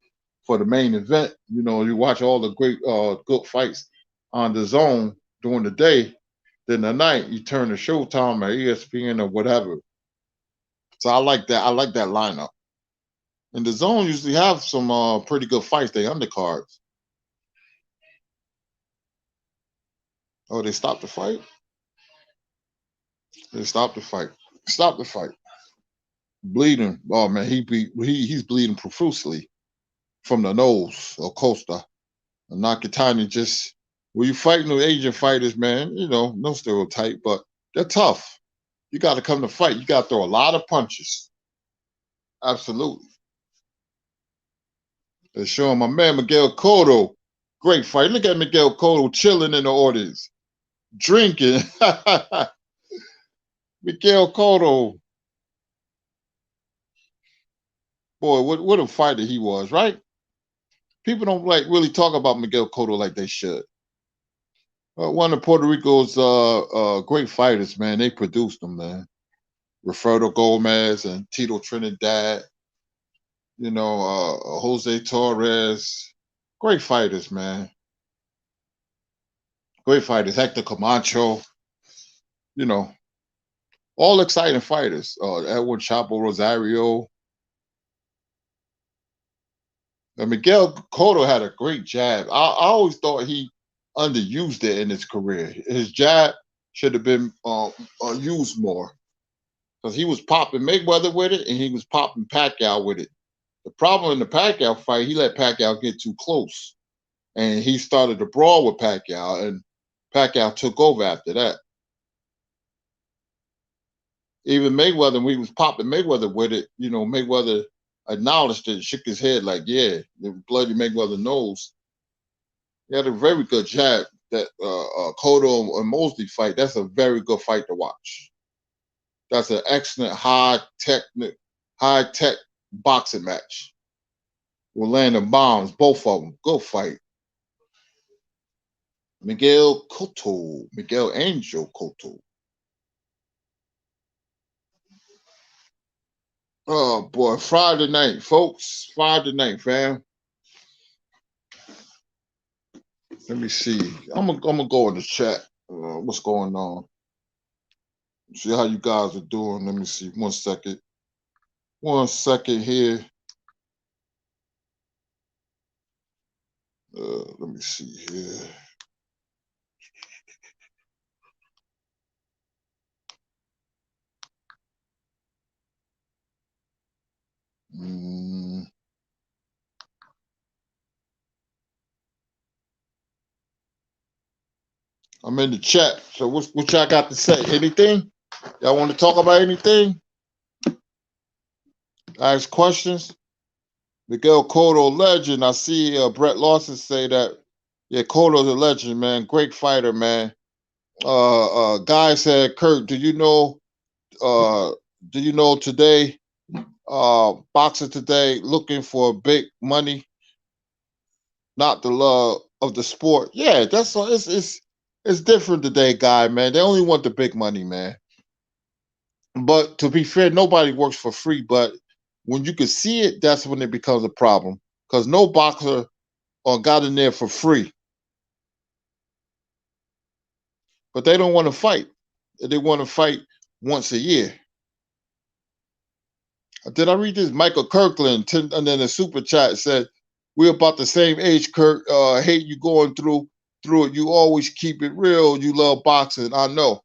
for the main event. You watch all the great good fights on DAZN during the day. Then the night you turn to Showtime or ESPN or whatever. So I like that. I like that lineup. And DAZN usually have some pretty good fights. They undercards. Oh, they stopped the fight? They stopped the fight. Stop the fight. Bleeding. Oh man, he's bleeding profusely from the nose. Costa. And Nakatani just when you fighting with Asian fighters, man, no stereotype, but they're tough. You got to come to fight. You got to throw a lot of punches. Absolutely. They're showing my man Miguel Cotto. Great fight. Look at Miguel Cotto chilling in the audience, drinking. Miguel Cotto. Boy, what a fighter he was, right? People don't really talk about Miguel Cotto like they should. One of Puerto Rico's great fighters, man. They produced them, man. Roberto Gomez and Tito Trinidad. Jose Torres. Great fighters, man. Great fighters. Hector Camacho. All exciting fighters. Edwin Chapo Rosario. Miguel Cotto had a great jab. I always thought he underused it in his career. His jab, should have been used more, because he was popping Mayweather with it and he was popping Pacquiao with it. The problem in the Pacquiao fight, he let Pacquiao get too close, and he started to brawl with Pacquiao, and Pacquiao took over after that. Even Mayweather, when he was popping Mayweather with it, Mayweather acknowledged it, shook his head like, yeah, the bloody Mayweather knows. He had a very good jab. That Cotto and Mosley fight, that's a very good fight to watch. That's an excellent high tech boxing match. We're landing bombs, both of them. Good fight. Miguel Angel Cotto. Oh boy, Friday night, folks. Friday night, fam. Let me see. I'm gonna go in the chat. What's going on? See how you guys are doing. Let me see. 1 second. 1 second here. Let me see here. I'm in the chat. So what y'all got to say? Anything? Y'all want to talk about anything? Ask questions? Miguel Cotto, legend. I see Brett Lawson say that. Yeah, Cotto's a legend, man. Great fighter, man. Guy said, Kurt, do you know today, boxer today looking for big money, not the love of the sport? Yeah, that's all. It's different today, guy, man. They only want the big money, man. But to be fair, nobody works for free. But when you can see it, that's when it becomes a problem. Because no boxer got in there for free. But they don't want to fight. They want to fight once a year. Did I read this? Michael Kirkland, and then the super chat said, "We're about the same age, Kirk. Hate you going through it. You always keep it real. You love boxing. I know."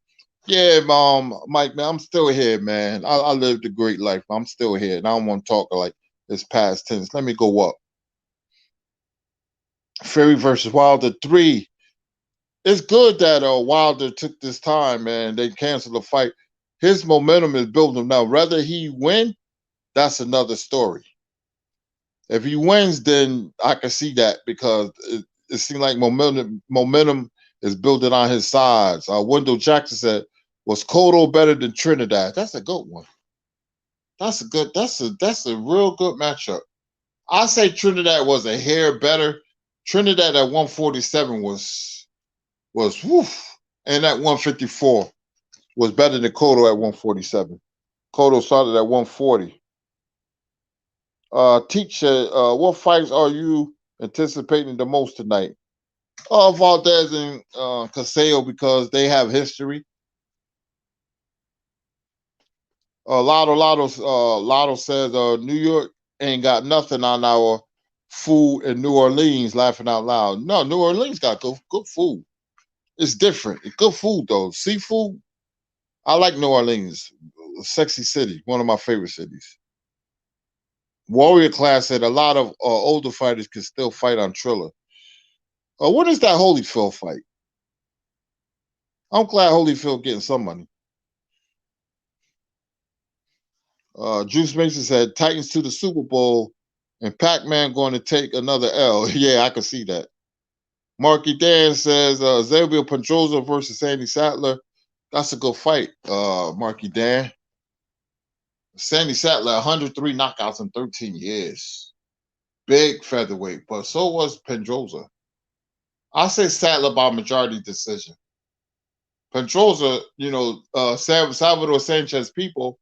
Yeah, Mike, man, I'm still here, man. I lived a great life. I'm still here, and I don't want to talk like it's past tense. Let me go up. Fury versus Wilder 3. It's good that Wilder took this time, man. They canceled the fight. His momentum is building now. Whether he win, that's another story. If he wins, then I can see that, because it seems like momentum is building on his sides. Wendell Jackson said, "Was Cotto better than Trinidad?" That's a good one. That's a real good matchup. I say Trinidad was a hair better. Trinidad at 147 was woof, and at 154 was better than Cotto at 147. Cotto started at 140. Teach said, what fights are you anticipating the most tonight? Valdez and Caseo, because they have history. Lotto says, New York ain't got nothing on our food in New Orleans, laughing out loud. No, New Orleans got good food. It's different. It's good food, though. Seafood, I like New Orleans. Sexy city, one of my favorite cities. Warrior Class said a lot of older fighters can still fight on Triller. When is that Holyfield fight? I'm glad Holyfield getting some money. Juice Mason said Titans to the Super Bowl and Pac-Man going to take another L. Yeah, I can see that. Marky Dan says Xavier Pedroza versus Sandy Sattler. That's a good fight, Marky Dan. Sandy Sattler, 103 knockouts in 13 years. Big featherweight, but so was Pedroza. I say Sattler by majority decision. Pedroza, Salvador Sanchez people,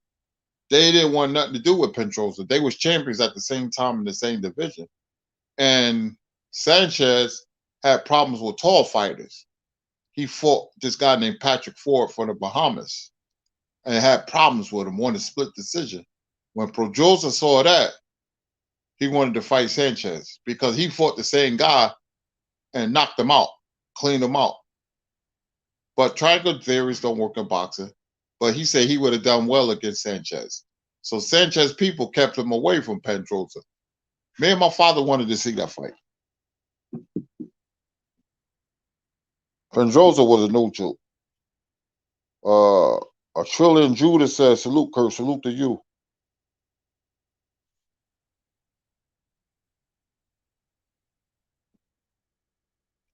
they didn't want nothing to do with Pedroza. They was champions at the same time in the same division. And Sanchez had problems with tall fighters. He fought this guy named Patrick Ford from the Bahamas and had problems with him, won a split decision. When Pedroza saw that, he wanted to fight Sanchez because he fought the same guy and knocked him out, cleaned him out. But triangle theories don't work in boxing. But he said he would have done well against Sanchez. So Sanchez people kept him away from Pedrosa. Me and my father wanted to see that fight. Pedrosa was a no joke. A trillion Judah says, salute, Kurt, salute to you.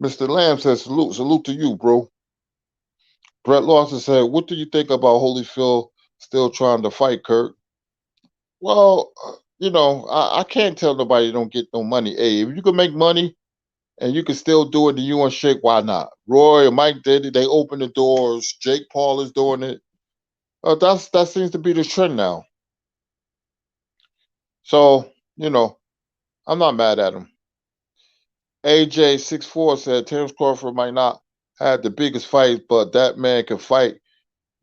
Mr. Lamb says, salute to you, bro. Brett Lawson said, what do you think about Holyfield still trying to fight, Kurt? Well, I can't tell nobody don't get no money. Hey, if you can make money and you can still do it, then you want to shake, why not? Roy and Mike did it. They opened the doors. Jake Paul is doing it. That seems to be the trend now. So, I'm not mad at him. AJ64 said Terence Crawford might not have the biggest fight, but that man can fight.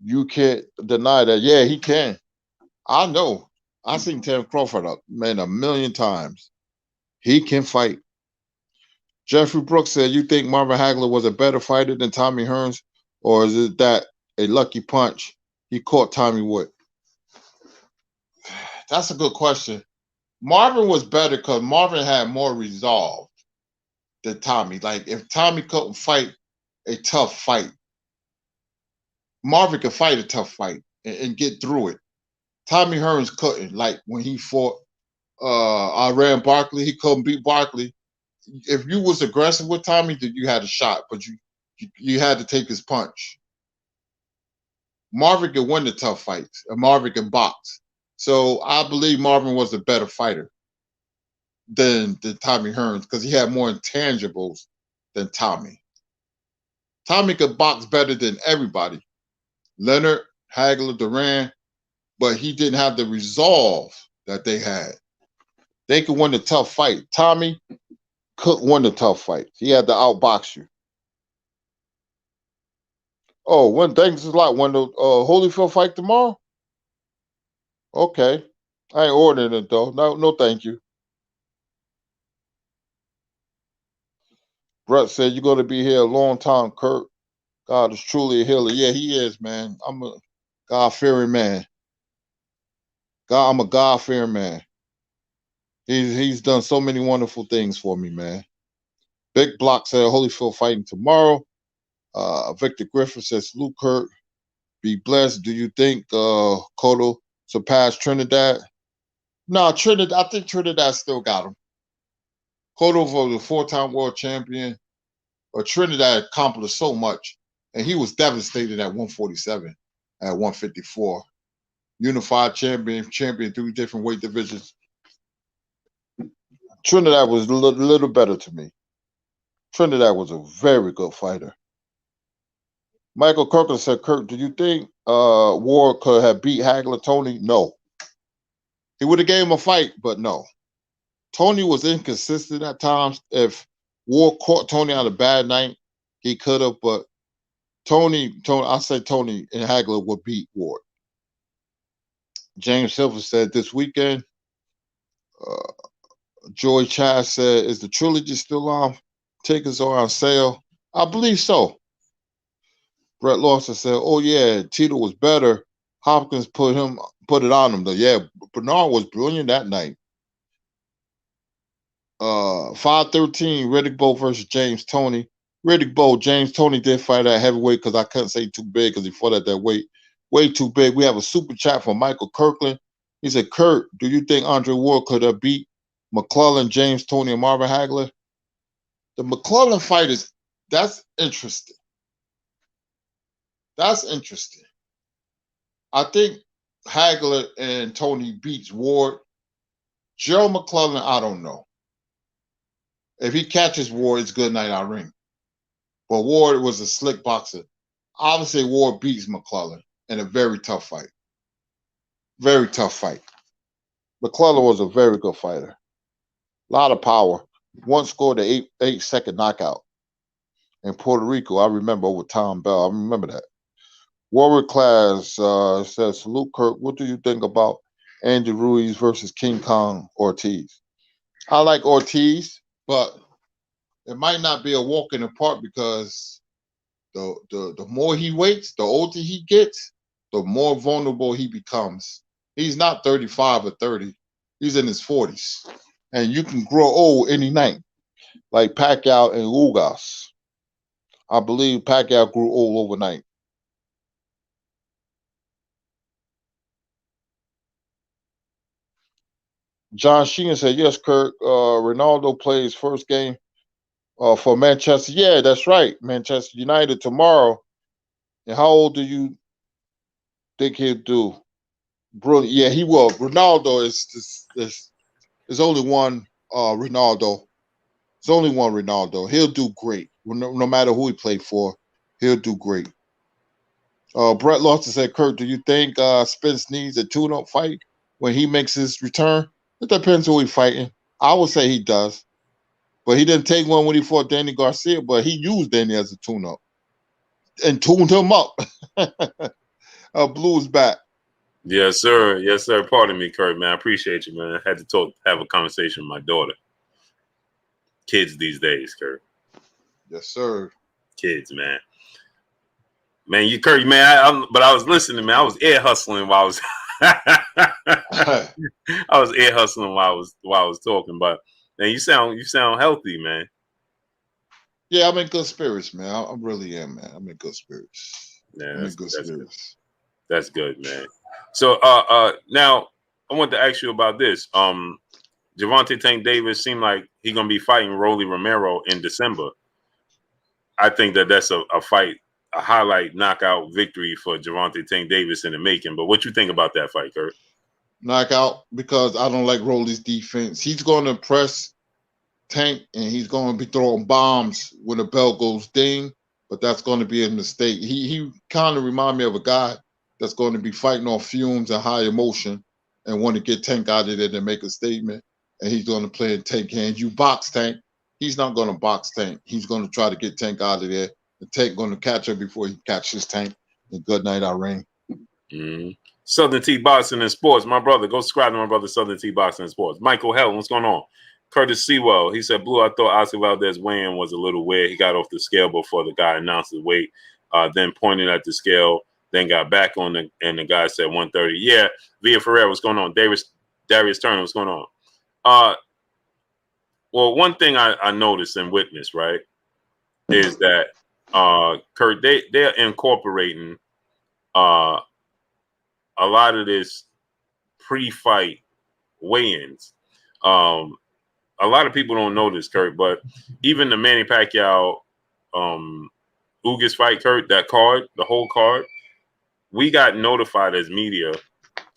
You can't deny that. Yeah, he can. I know. I've seen Terence Crawford up, man, a million times. He can fight. Jeffrey Brooks said, you think Marvin Hagler was a better fighter than Tommy Hearns, or is it that a lucky punch he caught Tommy with? That's a good question. Marvin was better because Marvin had more resolve than Tommy. Like, if Tommy couldn't fight a tough fight, Marvin could fight a tough fight and get through it. Tommy Hearns couldn't. Like, when he fought Iran Barkley, he couldn't beat Barkley. If you was aggressive with Tommy, then you had a shot, but you had to take his punch. Marvin can win the tough fights, and Marvin can box. So I believe Marvin was a better fighter than Tommy Hearns because he had more intangibles than Tommy. Tommy could box better than everybody. Leonard, Hagler, Duran, but he didn't have the resolve that they had. They could win the tough fight. Tommy couldn't win the tough fight. He had to outbox you. Oh, thanks a lot. When the Holyfield fight tomorrow? Okay. I ain't ordering it though. No, thank you. Brett said you're gonna be here a long time, Kurt. God is truly a healer. Yeah, he is, man. I'm a God-fearing man. I'm a God-fearing man. He's done so many wonderful things for me, man. Big Block said Holyfield fighting tomorrow. Victor Griffin says, salute, Kurt. Be blessed. Do you think Cotto surpassed Trinidad? No, Trinidad. I think Trinidad still got him. Cotto was a 4-time world champion, but Trinidad accomplished so much, and he was devastated at 147, at 154. Unified champion 3 different weight divisions. Trinidad was a little better to me. Trinidad was a very good fighter. Michael Kirkland said, Kurt, do you think Ward could have beat Hagler Tony? No. He would have gave him a fight, but no. Tony was inconsistent at times. If Ward caught Tony on a bad night, he could have, but I said Tony and Hagler would beat Ward. James Silver said this weekend. Joy Chaz said, is the trilogy still on? Tickets are on sale. I believe so. Brett Lawson said, oh yeah, Tito was better. Hopkins put it on him though. Yeah, Bernard was brilliant that night. 513, Riddick Bowe versus James Toney. Riddick Bowe, James Toney did fight at heavyweight because I couldn't say too big because he fought at that weight. Way too big. We have a super chat from Michael Kirkland. He said, Kurt, do you think Andre Ward could have beat McClellan, James Toney, and Marvin Hagler? The McClellan fight that's interesting. That's interesting. I think Hagler and Toney beats Ward. Joe McClellan, I don't know. If he catches Ward, it's good night out ring. But Ward was a slick boxer. Obviously, Ward beats McClellan in a very tough fight. Very tough fight. McClellan was a very good fighter. A lot of power. Once scored an 8-second knockout in Puerto Rico. I remember over Tom Bell. I remember that. Warwick Class says, salute, Kurt. What do you think about Andy Ruiz versus King Kong Ortiz? I like Ortiz, but it might not be a walk in the park because the more he waits, the older he gets, the more vulnerable he becomes. He's not 35 or 30. He's in his 40s. And you can grow old any night, like Pacquiao and Ugas. I believe Pacquiao grew old overnight. John Sheehan said, yes, Kirk, Ronaldo plays first game for Manchester. Yeah, that's right. Manchester United tomorrow. And how old do you think he'll do? Brilliant. Yeah, he will. Ronaldo is only one Ronaldo. It's only one Ronaldo. He'll do great. No matter who he played for, he'll do great. Brett Lawson said, Kirk, do you think Spence needs a tune-up fight when he makes his return? It depends who he's fighting. I would say he does. But he didn't take one when he fought Danny Garcia, but he used Danny as a tune-up and tuned him up. Blues back. Yes, sir. Yes, sir. Pardon me, Kurt, man. I appreciate you, man. I had to have a conversation with my daughter. Kids these days, Kurt. Yes, sir. Kids, man. Man, you, Kurt, man. But I was listening, man. I was ear hustling while I was. I was ear hustling while I was talking, but man, you sound healthy, man. Yeah, I'm in good spirits, man. I really am, man. I'm in good spirits. Yeah, I'm in good spirits. That's good, man. So, now I want to ask you about this. Gervonta Tank Davis seemed like he's gonna be fighting Rolly Romero in December. I think that's a fight, a highlight knockout victory for Gervonta Tank Davis in the making. But what you think about that fight, Kurt? Knockout, because I don't like Rolly's defense. He's going to press Tank, and he's going to be throwing bombs when the bell goes ding, but that's going to be a mistake. He kind of reminds me of a guy that's going to be fighting off fumes and high emotion and want to get Tank out of there to make a statement, and he's going to play in Tank hands. You box Tank. He's not going to box Tank. He's going to try to get Tank out of there. The Tank going to catch her before he catches Tank. And good night, Arum. Mm-hmm. Southern T Boxing and Sports. My brother, go subscribe to my brother, Southern T Boxing and Sports. Michael Hell, what's going on? Curtis Sewell, he said, Blue, I thought Oscar Valdez weigh-in was a little weird. He got off the scale before the guy announced his weight, then pointed at the scale, then got back on and the guy said 130. Yeah, Via Ferrer, what's going on? Darius Turner, what's going on? Well, one thing I noticed and witnessed, right, is that Kurt, they're incorporating a lot of this pre-fight weigh-ins. A lot of people don't know this, Kurt, but even the Manny Pacquiao Ugas fight, Kurt, that card, the whole card, we got notified as media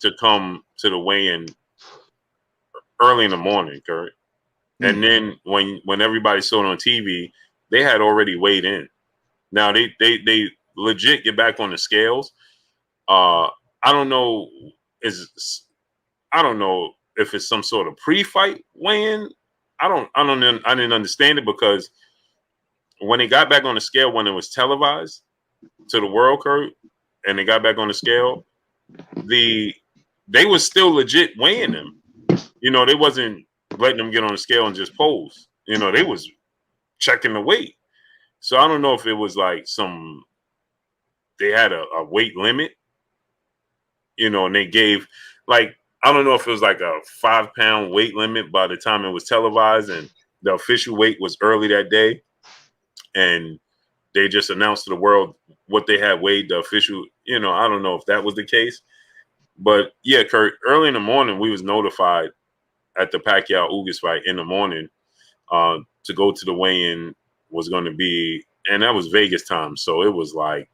to come to the weigh-in early in the morning, Kurt. And then when everybody saw it on TV, they had already weighed in. Now they legit get back on the scales. I don't know if it's some sort of pre-fight weigh-in. I didn't understand it, because when they got back on the scale, when it was televised to the world, Kurt, and they got back on the scale, they was still legit weighing them. You know, they wasn't letting them get on the scale and just pose. You know, they was checking the weight. So I don't know if it was like they had a weight limit, you know, and they gave, like, I don't know if it was like a 5-pound weight limit by the time it was televised, and the official weight was early that day, and they just announced to the world what they had weighed, the official, you know, I don't know if that was the case. But yeah, Kurt, early in the morning, we was notified at the Pacquiao Ugas fight in the morning to go to the weigh-in was going to be, and that was Vegas time. So it was like,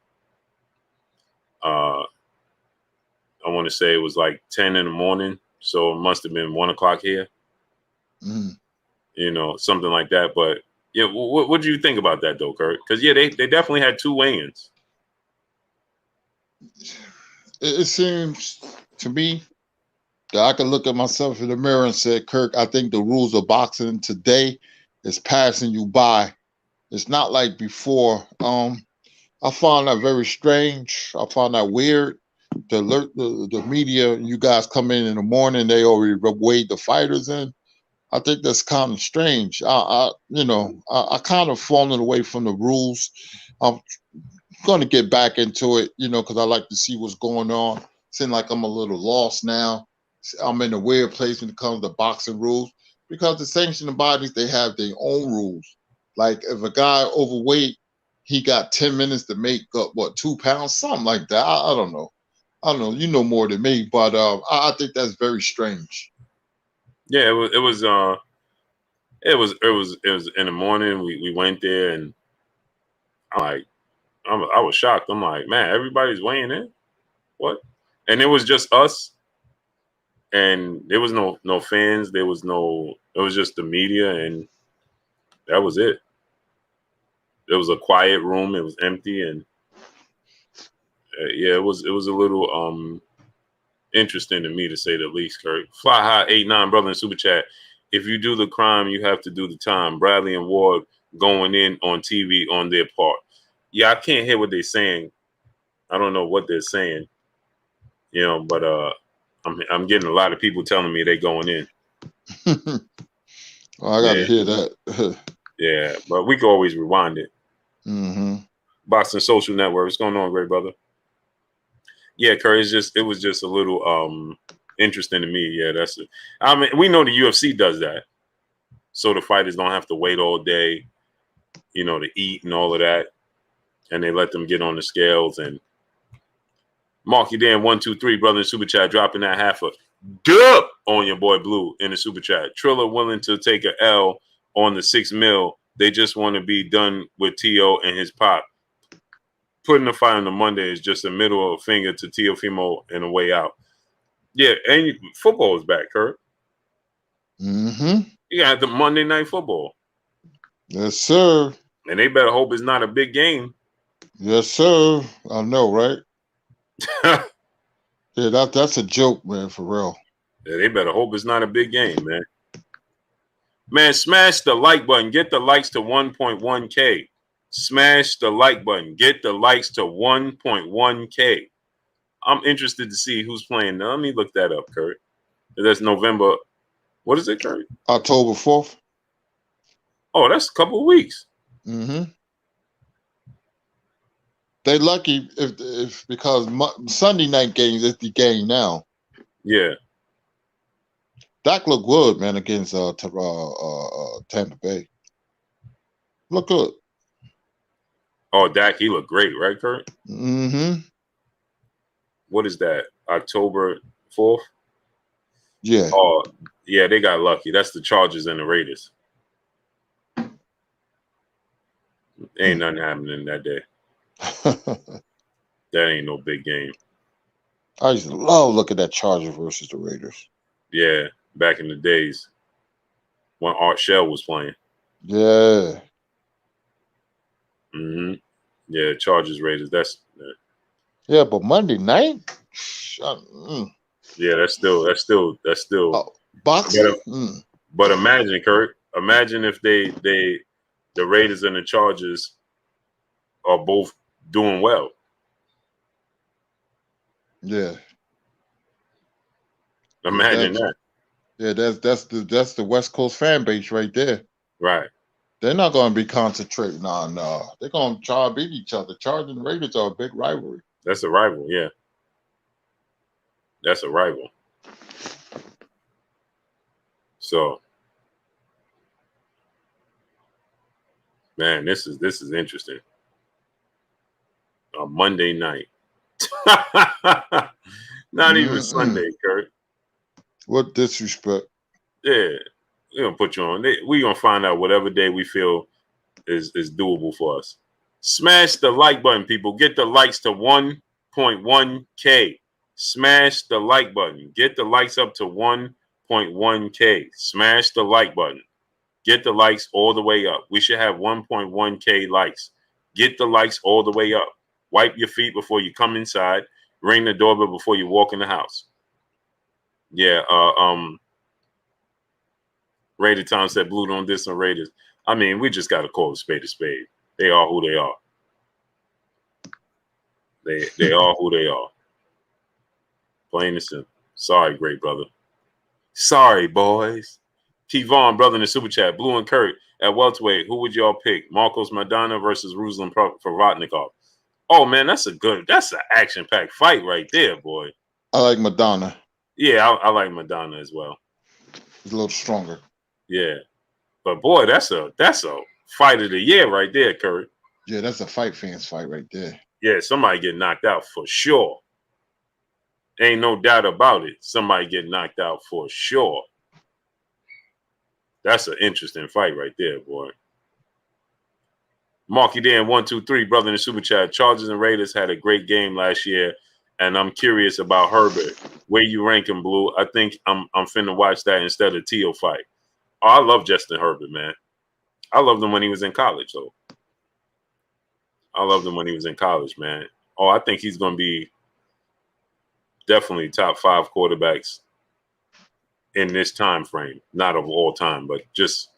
I want to say it was like 10 in the morning. So it must have been 1 o'clock here, you know, something like that. But yeah, what do you think about that though, Kurt? Because yeah, they definitely had 2 weigh-ins. It seems to me that I can look at myself in the mirror and say, Kirk, I think the rules of boxing today is passing you by. It's not like before. I found that very strange. I found that weird. To alert the media, you guys come in the morning, they already weighed the fighters in. I think that's kind of strange. I kind of fallen away from the rules. going to get back into it, because I like to see what's going on. Seems like I'm a little lost now. I'm in a weird place when it comes to boxing rules because the sanctioning bodies, they have their own rules. Like if a guy overweight, he got 10 minutes to make up, 2 pounds, something like that. I don't know. I don't know. You know more than me, but I think that's very strange. Yeah, it was in the morning. We went there and I was shocked. I'm like, man, everybody's weighing in. What? And it was just us, and there was no fans. It was just the media, and that was it. It was a quiet room. It was empty, and yeah, it was a little interesting to me, to say the least. Kurt Fly High 89 brother in super chat. If you do the crime, you have to do the time. Bradley and Ward going in on TV on their part. Yeah, I can't hear what they're saying. I don't know what they're saying. But I'm getting a lot of people telling me they're going in. I got to hear that. Yeah, but we can always rewind it. Mm-hmm. Boxing Social Network. What's going on, great brother? Yeah, Curry. It was just a little interesting to me. Yeah, that's it. I mean, we know the UFC does that, so the fighters don't have to wait all day, to eat and all of that, and they let them get on the scales. And Marky Dan 123 brother in super chat dropping that half a dub on your boy Blue in the super chat. Triller willing to take a L on the $6 million. They just want to be done with T.O. and his pop. Putting the fight on the Monday is just a middle of a finger to Teofimo and a way out. Yeah, and football is back, Kurt. Mm-hmm. You got the Monday Night Football. Yes, sir. And they better hope it's not a big game. Yes, sir. I know, right? Yeah, that's a joke, man, for real. Yeah, they better hope it's not a big game, man. Man, smash the like button. Get the likes to 1.1K. Smash the like button. Get the likes to 1.1K. I'm interested to see who's playing. Now, let me look that up, Kurt. That's November. What is it, Kurt? October 4th. Oh, that's a couple of weeks. Mm-hmm. They lucky if because Sunday night games is the game now. Yeah. Dak look good, man, against Tampa Bay. Look good. Oh, Dak, he looked great, right, Kurt? Mm-hmm. What is that? October 4th? Yeah. Oh, yeah, they got lucky. That's the Chargers and the Raiders. Ain't nothing happening that day. That ain't no big game. I used to love looking at Chargers versus the Raiders. Yeah, back in the days when Art Shell was playing. Yeah. Mm-hmm. Yeah, Chargers Raiders. That's yeah, but Monday night. Yeah, that's still boxing. But imagine, Kurt. Imagine if the Raiders and the Chargers are both doing well. Yeah. Imagine that. Yeah, that's the West Coast fan base right there. Right. They're not going to be concentrating on. They're going to try to beat each other. Chargers and Raiders are a big rivalry. That's a rival. Yeah. That's a rival. So, man, this is interesting. A Monday night. Not even Sunday, Kurt. What disrespect? Yeah, we're gonna put you on. We're gonna find out whatever day we feel is doable for us. Smash the like button, people. Get the likes to 1.1K. Smash the like button. Get the likes up to 1.1K. Smash the like button. Get the likes all the way up. We should have 1.1K likes. Get the likes all the way up. Wipe your feet before you come inside. Ring the doorbell before you walk in the house. Yeah, Raider Tom said Blue don't diss on Raiders. I mean, we just got to call a spade a spade. They are who they are. They are who they are. Plain and simple. Sorry, great brother. Sorry, boys. Kevon, brother in the super chat. Blue and Kurt at welterweight. Who would y'all pick? Marcos Madonna versus Ruslan Provodnikov. Oh man, that's an action-packed fight right there, boy. I like Madonna. Yeah, I like Madonna as well. He's a little stronger. Yeah, but boy, that's a fight of the year right there, Kurt. Yeah, that's a fight fans fight right there. Yeah, somebody get knocked out for sure. Ain't no doubt about it. Somebody get knocked out for sure. That's an interesting fight right there, boy. Marky Dan 123, brother in the super chat. Chargers and Raiders had a great game last year, and I'm curious about Herbert. Where you rank him, Blue? I think I'm finna watch that instead of Teo fight. Oh, I love Justin Herbert, man. I loved him when he was in college, though. I loved him when he was in college, man. Oh, I think he's gonna be definitely top 5 quarterbacks in this time frame. Not of all time, but just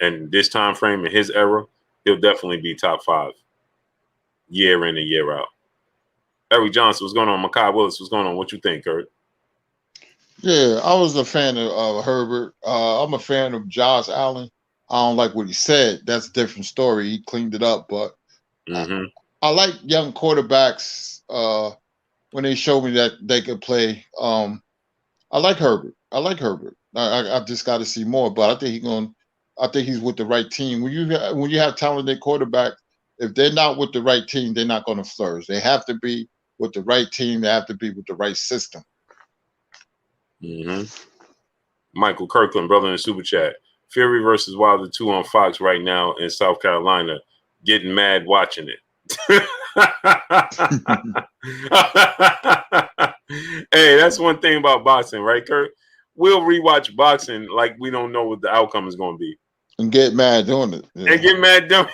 in this time frame in his era. He'll definitely be top 5 year in and year out. Eric Johnson, what's going on? Makai Willis, what's going on? What you think, Kurt? Yeah, I was a fan of Herbert. I'm a fan of Josh Allen. I don't like what he said. That's a different story. He cleaned it up, but I like young quarterbacks when they show me that they could play. I like Herbert. I just got to see more, but I think he's with the right team. When you have talented quarterbacks, if they're not with the right team, they're not going to flourish. They have to be with the right team. They have to be with the right system. Michael Kirkland, brother in the super chat. Fury versus Wilder 2 on Fox right now in South Carolina. Getting mad watching it. Hey, that's one thing about boxing, right, Kurt? We'll rewatch boxing like we don't know what the outcome is going to be. And get mad doing it. Yeah. And get mad doing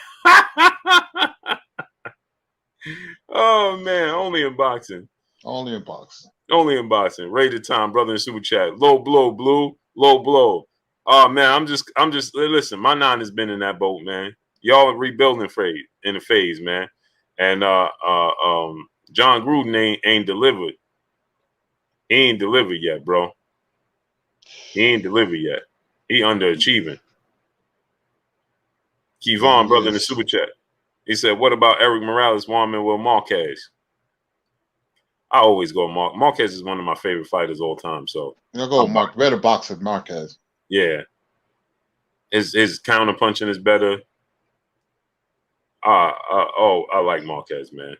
Oh, man. Only in boxing. Only in boxing. Only in boxing. Rated time, brother in super chat. Low blow, Blue. Low blow. Oh, man. I'm just listen, my 9 has been in that boat, man. Y'all are rebuilding in the phase, man. And John Gruden ain't delivered. He ain't delivered yet, bro. He ain't delivered yet. He underachieving. Kevon, brother in the super chat. He said, what about Eric Morales, Juan Manuel Marquez? I always go Mark. Marquez is one of my favorite fighters all time. So you'll go Mark. Better boxer than Marquez. Yeah. His counter punching is better. I like Marquez, man.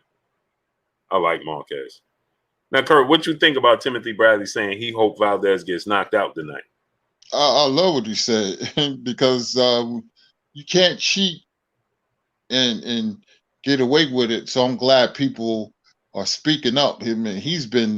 I like Marquez. Now, Kurt, what you think about Timothy Bradley saying he hoped Valdez gets knocked out tonight? I love what he said because you can't cheat and get away with it. So I'm glad people are speaking up. I mean, he's been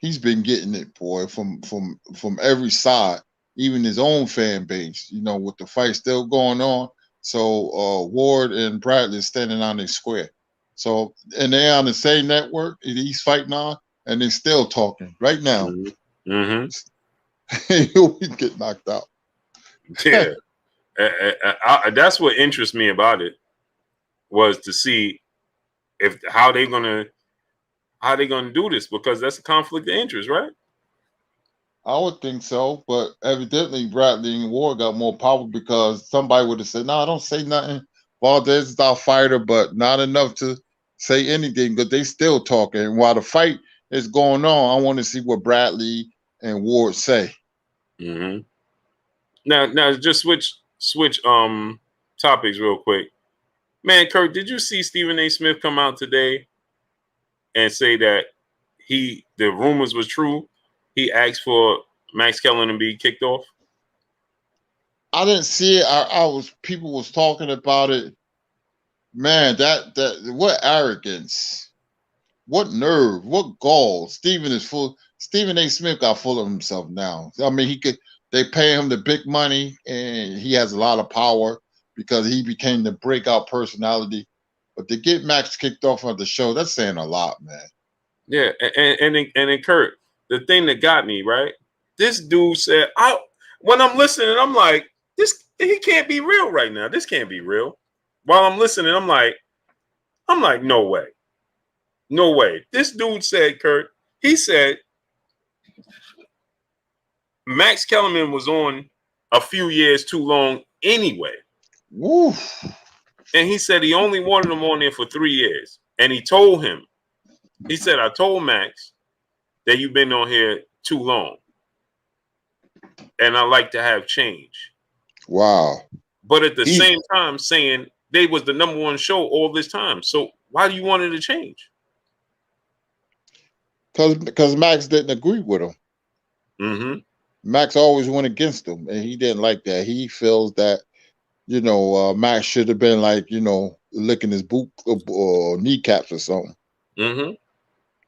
getting it, boy, from every side, even his own fan base. You know, with the fight still going on. So Ward and Bradley standing on their square. So, and they're on the same network he's fighting on, and they're still talking right now. He'll get knocked out. Yeah. That's what interests me about it, was to see how they gonna do this, because that's a conflict of interest, right? I would think so, but evidently Bradley and Ward got more power because somebody would have said, "No, don't say nothing. Valdez is our fighter," but not enough to say anything because they still talking. And while the fight is going on, I want to see what Bradley and Ward say. Now, just switch topics real quick. Man, Kurt, did you see Stephen A. Smith come out today and say that the rumors was true? He asked for Max Kellerman to be kicked off. I didn't see it. People was talking about it. Man, that what arrogance, what nerve, what gall. Stephen A. Smith got full of himself now. I mean, they pay him the big money and he has a lot of power because he became the breakout personality. But to get Max kicked off of the show, that's saying a lot, man. Yeah, and then Kurt, the thing that got me, right? This dude said, when I'm listening, I'm like, he can't be real right now. This can't be real. While I'm listening, I'm like, no way. No way. This dude said, Kurt, he said Max Kellerman was on a few years too long anyway. Woo. And he said he only wanted him on there for 3 years. And he told him, he said, I told Max that you've been on here too long. And I like to have change. Wow. But at the same time saying they was the #1 show all this time. So why do you want it to change? Because Max didn't agree with him. Mm-hmm. Max always went against him, and he didn't like that. He feels that, Max should have been like, licking his boot or kneecaps or something. Mm-hmm.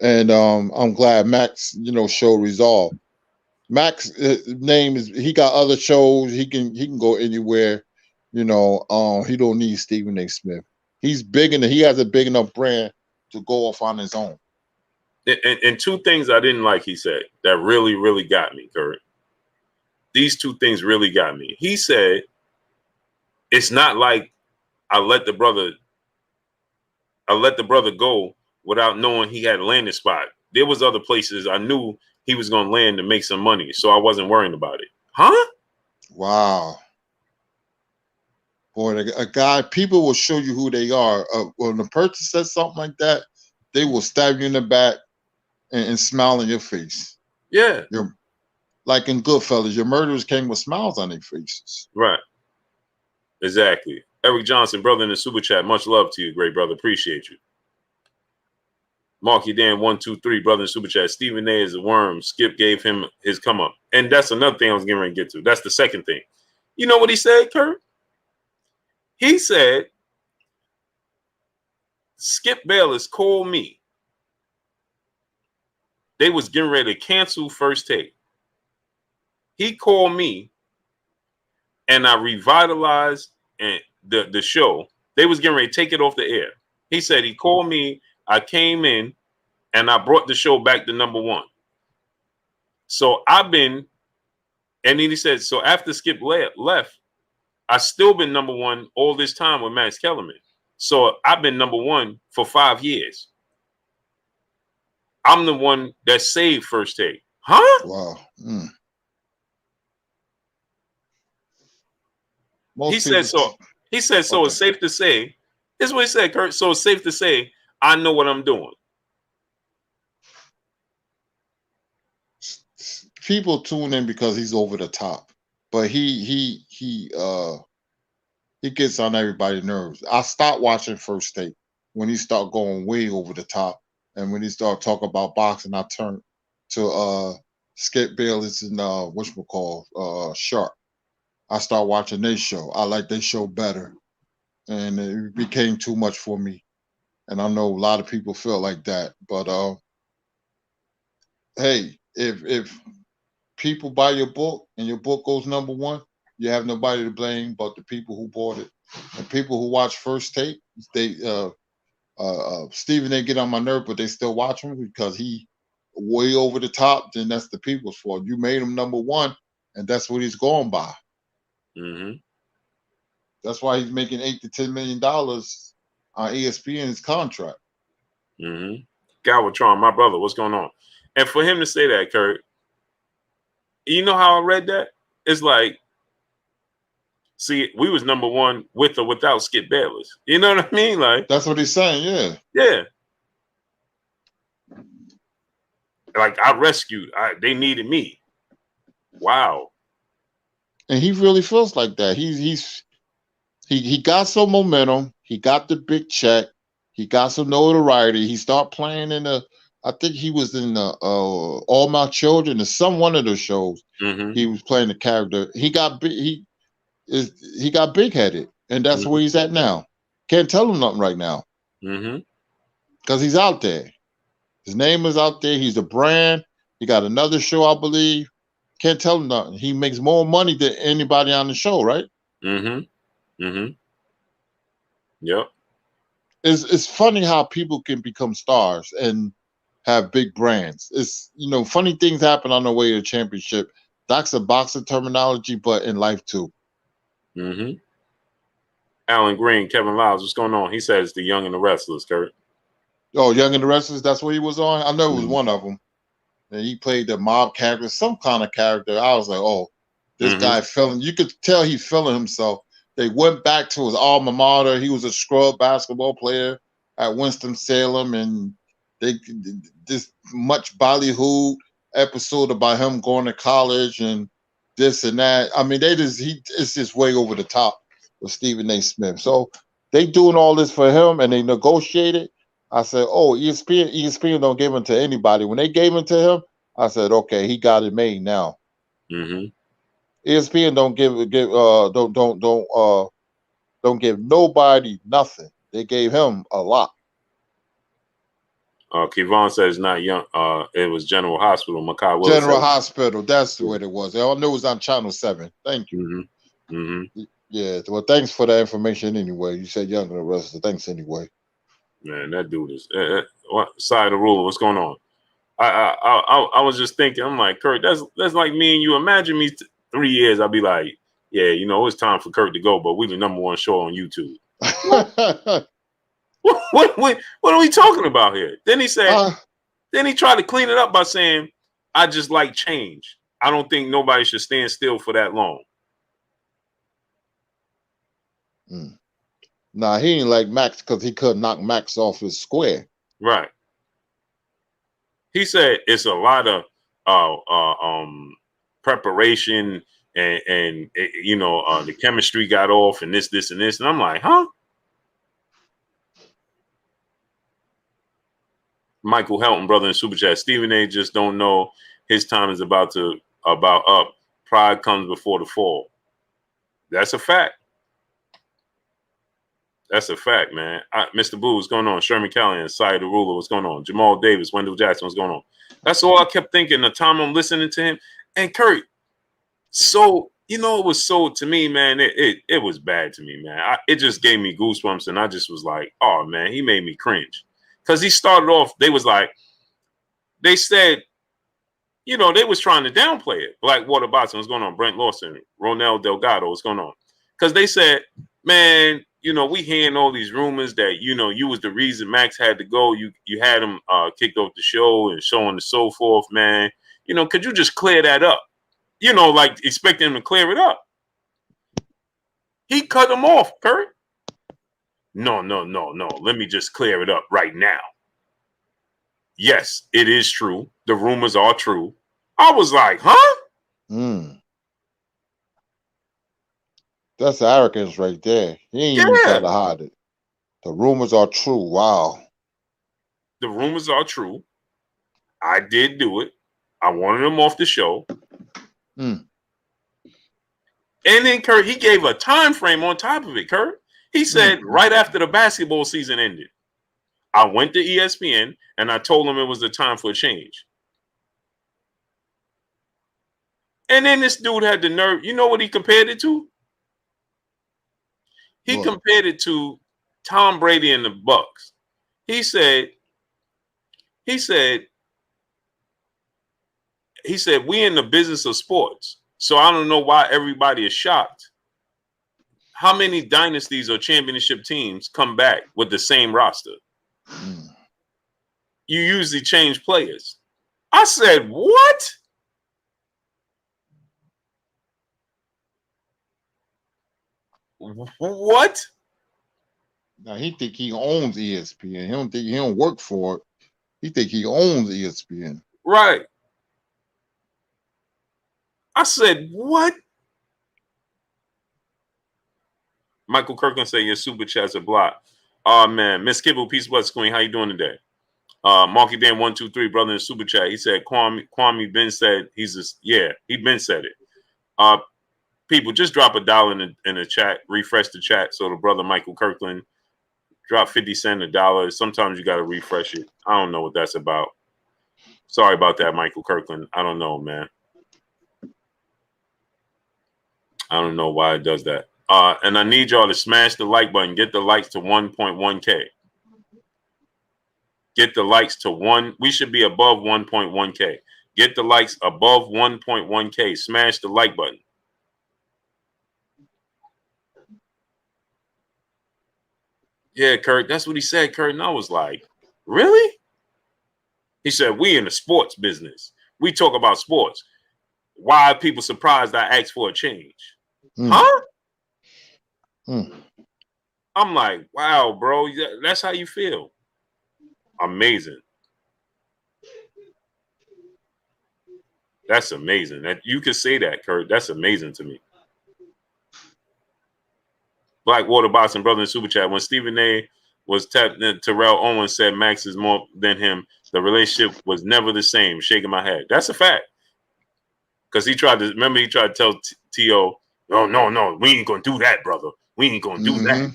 And I'm glad Max, showed resolve. Max name is, he got other shows. He can go anywhere. He don't need Stephen A. Smith. He's big enough. He has a big enough brand to go off on his own. And two things I didn't like, he said, that really, really got me, Kurt. These two things really got me. He said, it's not like I let the brother go without knowing he had a landing spot. There was other places I knew he was going to land to make some money, so I wasn't worrying about it. Huh? Wow. Boy, a guy, people will show you who they are. When a person says something like that, they will stab you in the back and smile in your face. Yeah. Like in Goodfellas, your murderers came with smiles on their faces. Right. Exactly. Eric Johnson, brother in the super chat. Much love to you, great brother. Appreciate you. Marky Dan 123, brother in super chat. Stephen A is a worm. Skip gave him his come up. And that's another thing I was getting ready to get to. That's the second thing. You know what he said, Kurt? He said, Skip Bayless called me. They was getting ready to cancel First Take. He called me, and I revitalized the show. They was getting ready to take it off the air. He said he called me. I came in, and I brought the show back to #1. So I've been, and then he said, so after Skip left, I still been #1 all this time with Max Kellerman. So I've been #1 for 5 years. I'm the one that saved First Take. Huh? Wow. He said so. He said so. Okay. It's safe to say. This is what he said, Kurt. So it's safe to say I know what I'm doing. People tune in because he's over the top, but he gets on everybody's nerves. I stopped watching First Take when he started going way over the top, and when he started talking about boxing, I turned to Skip Bayless and Sharp. I started watching their show. I like their show better, and it became too much for me. And I know a lot of people feel like that, but hey, if people buy your book and your book goes #1, you have nobody to blame but the people who bought it. And people who watch First Take, they Stephen, they get on my nerve, but they still watch him because he way over the top. Then that's the people's fault. You made him #1, and that's what he's going by. Mm-hmm. That's why he's making $8 to $10 million on ESPN's contract. Mm-hmm. Galvatron, my brother, what's going on? And for him to say that, Kurt, you know how I read that? It's like, see, we was #1 with or without Skip Bayless. You know what I mean? Like, that's what he's saying. Yeah. Yeah. Like I rescued. They needed me. Wow. And he really feels like that. He got some momentum. He got the big check. He got some notoriety. He started playing I think he was in the All My Children or one of those shows. Mm-hmm. He was playing the character. He got big-headed, and that's where he's at now. Can't tell him nothing right now. Because he's out there. His name is out there. He's a brand. He got another show, I believe. Can't tell him nothing. He makes more money than anybody on the show, right? Yep. It's funny how people can become stars and have big brands. It's, funny things happen on the way to the championship. That's a boxing terminology, but in life too. Alan Green, Kevin Lyles, what's going on? He says The Young and the Restless, Kurt. Oh, Young and the Restless, that's what he was on? I know it was one of them. And he played the mob character, some kind of character. I was like, oh, this guy feeling, you could tell he's feeling himself. They went back to his alma mater. He was a scrub basketball player at Winston-Salem, and they this much ballyhoo episode about him going to college and this and that. I mean, it's just way over the top with Stephen A. Smith. So they doing all this for him, and they negotiated. I said, oh, ESPN don't give him to anybody. When they gave him to him, I said, okay, he got it made now. Mm-hmm. ESPN don't give nobody nothing. They gave him a lot. Kevon says not young. It was General Hospital. Makai Willis General Hospital. That's what it was. I knew it was on Channel 7. Thank you. Mm-hmm. Mm-hmm. Yeah. Well, thanks for the information anyway. You said younger than the rest. So thanks anyway. Man, that dude is what side of the ruler? What's going on? I was just thinking. I'm like, Kurt, that's like me and you. Imagine me 3 years. I'll be like, yeah, you know, it's time for Kurt to go, but we're the #1 show on YouTube. What are we talking about here? Then he said, then he tried to clean it up by saying, I just like change. I don't think nobody should stand still for that long. Nah, he ain't like Max because he couldn't knock Max off his square. Right. He said it's a lot of preparation and you know, the chemistry got off and this, and this. And I'm like, huh? Michael Helton, brother in Super Chat. Stephen A. just don't know his time is about up. Pride comes before the fall. That's a fact. That's a fact, man. Mr. Boo, what's going on? Sherman Callahan, Side the Ruler, what's going on? Jamal Davis, Wendell Jackson, what's going on? That's all I kept thinking the time I'm listening to him. And Kurt, so, you know, it was so, to me, man, it was bad to me, man. It just gave me goosebumps, and I just was like, oh, man, he made me cringe. Because he started off, they said, you know, they was trying to downplay it. Blackwater Boxing, what's going on? Brent Lawson, Ronel Delgado, what's going on? Because they said, man, you know, we hearing all these rumors that, you know, you was the reason Max had to go. You had him kicked off the show and so on and so forth, man. You know, could you just clear that up? You know, like expecting him to clear it up. He cut him off, Kurt. No. Let me just clear it up right now. Yes, it is true. The rumors are true. I was like, huh? That's arrogance right there. He ain't even try to hide it. The rumors are true. Wow. The rumors are true. I did do it. I wanted him off the show. And then Kurt, he gave a time frame on top of it, Kurt. He said right after the basketball season ended, I went to ESPN and I told him it was the time for a change. And then this dude had the nerve. You know what he compared it to? He compared it to Tom Brady and the Bucks. He said, we in the business of sports. So I don't know why everybody is shocked. How many dynasties or championship teams come back with the same roster? You usually change players. I said, what? What? Now he think he owns ESPN. He don't think he don't work for it. He think he owns ESPN. Right. I said, what? Michael Kirkland say your super chats are blocked. Oh man, Miss Kibble, peace bless Queen. How you doing today? Marky Dan 123, brother in the super chat. He said Kwame Ben said he Ben said it. People, just drop $1 in the chat, refresh the chat. So the brother Michael Kirkland drop 50 cents, $1. Sometimes you gotta refresh it. I don't know what that's about. Sorry about that, Michael Kirkland. I don't know, man. I don't know why it does that. And I need y'all to smash the like button. Get the likes to 1.1K. Get the likes to 1. We should be above 1.1K. Get the likes above 1.1K. Smash the like button. Yeah, Kurt, that's what he said, Kurt. And I was like, really? He said, we in the sports business. We talk about sports. Why are people surprised I asked for a change? Huh? I'm like, wow, bro, that's how you feel. Amazing. That's amazing. That you could say that, Kurt. That's amazing to me. Blackwater Boxing Brother in Super Chat. When Stephen A was tapped in, Terrell Owens said Max is more than him. The relationship was never the same. Shaking my head. That's a fact. Because he tried to tell T.O., no, we ain't going to do that, brother. We ain't going to do that.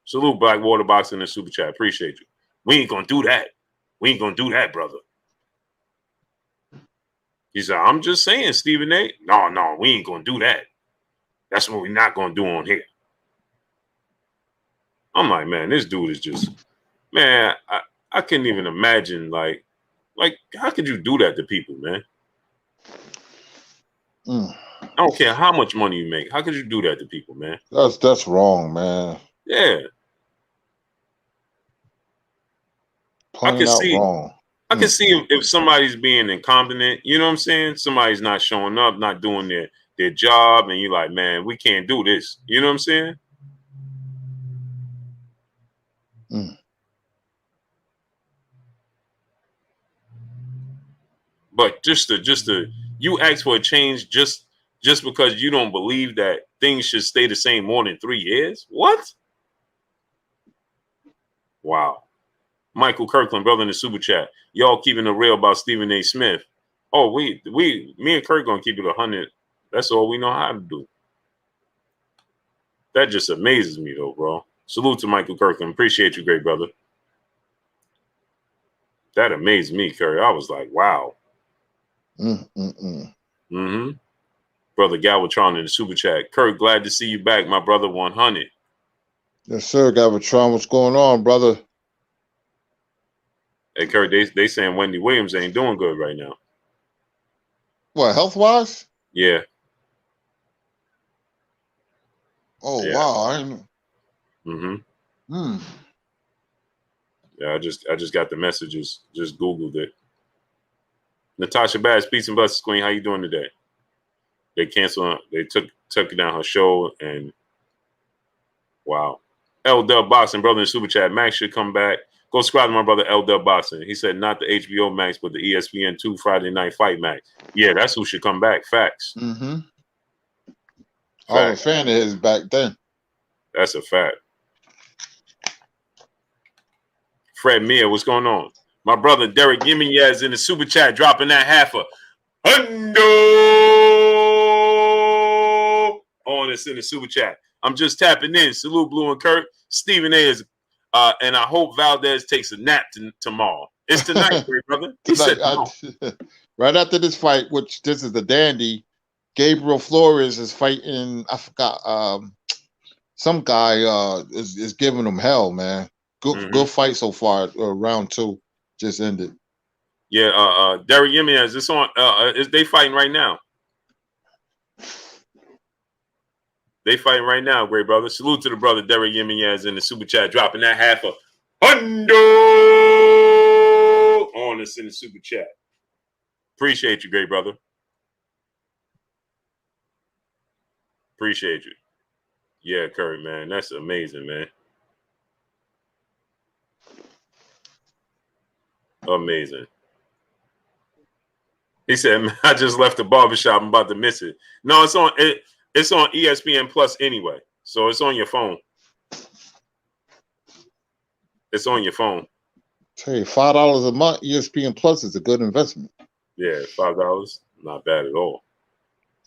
Salute Blackwater Boxing in Super Chat. Appreciate you. We ain't going to do that. We ain't going to do that, brother. He said, I'm just saying, Stephen A. No, we ain't going to do that. That's what we're not going to do on here. I'm like, man, this dude is just, man, I couldn't even imagine, like, how could you do that to people, man? I don't care how much money you make. How could you do that to people, man? That's wrong, man. Yeah. Plain out wrong. I can see if somebody's being incompetent, you know what I'm saying? Somebody's not showing up, not doing their job, and you're like, man, we can't do this. You know what I'm saying? But just to you ask for a change just because you don't believe that things should stay the same more than 3 years? What? Wow. Michael Kirkland, brother in the super chat. Y'all keeping it real about Stephen A. Smith. Oh, me and Kirk gonna keep it 100. That's all we know how to do. That just amazes me though, bro. Salute to Michael Kirkland. Appreciate you, great brother. That amazed me, Curry. I was like, wow. Brother Galvatron in the super chat. Kirk, glad to see you back, my brother. 100. Yes, sir, Galvatron. What's going on, brother? Hey, Kirk, they saying Wendy Williams ain't doing good right now. What, health-wise? Yeah. Oh, yeah. Wow. I didn't know. Yeah, I just got the messages. Just Googled it. Natasha Bass, peace and blessings, Queen. How you doing today? They canceled. They took down her show, and wow. L Dub Boxing, brother in super chat. Max should come back. Go subscribe to my brother L Dub Boxing. He said not the HBO Max, but the ESPN2 Friday Night Fight Max. Yeah, that's who should come back. Facts. I was a fan of his back then. That's a fact. Fred Mia, what's going on? My brother Derek Yiminez in the super chat, dropping that half a hundo on us in the super chat. I'm just tapping in. Salute Blue and Kurt. Stephen A. is, and I hope Valdez takes a nap tomorrow. It's tonight, great brother. He said right after this fight, which this is the dandy, Gabriel Flores is fighting. I forgot. Some guy is giving him hell, man. Good fight so far. Round 2 just ended. Yeah, Derek Yiminez, it's on. Is they fighting right now? They fighting right now, great brother. Salute to the brother Derek Yiminez in the super chat, dropping that half a hundo on us in the super chat. Appreciate you, great brother. Appreciate you. Yeah, Curry, man, that's amazing, man. Amazing. He said, man, I just left the barbershop. I'm about to miss it. No, it's on ESPN Plus anyway. So it's on your phone. It's on your phone. Tell you, $5 a month, ESPN Plus is a good investment. Yeah, $5. Not bad at all.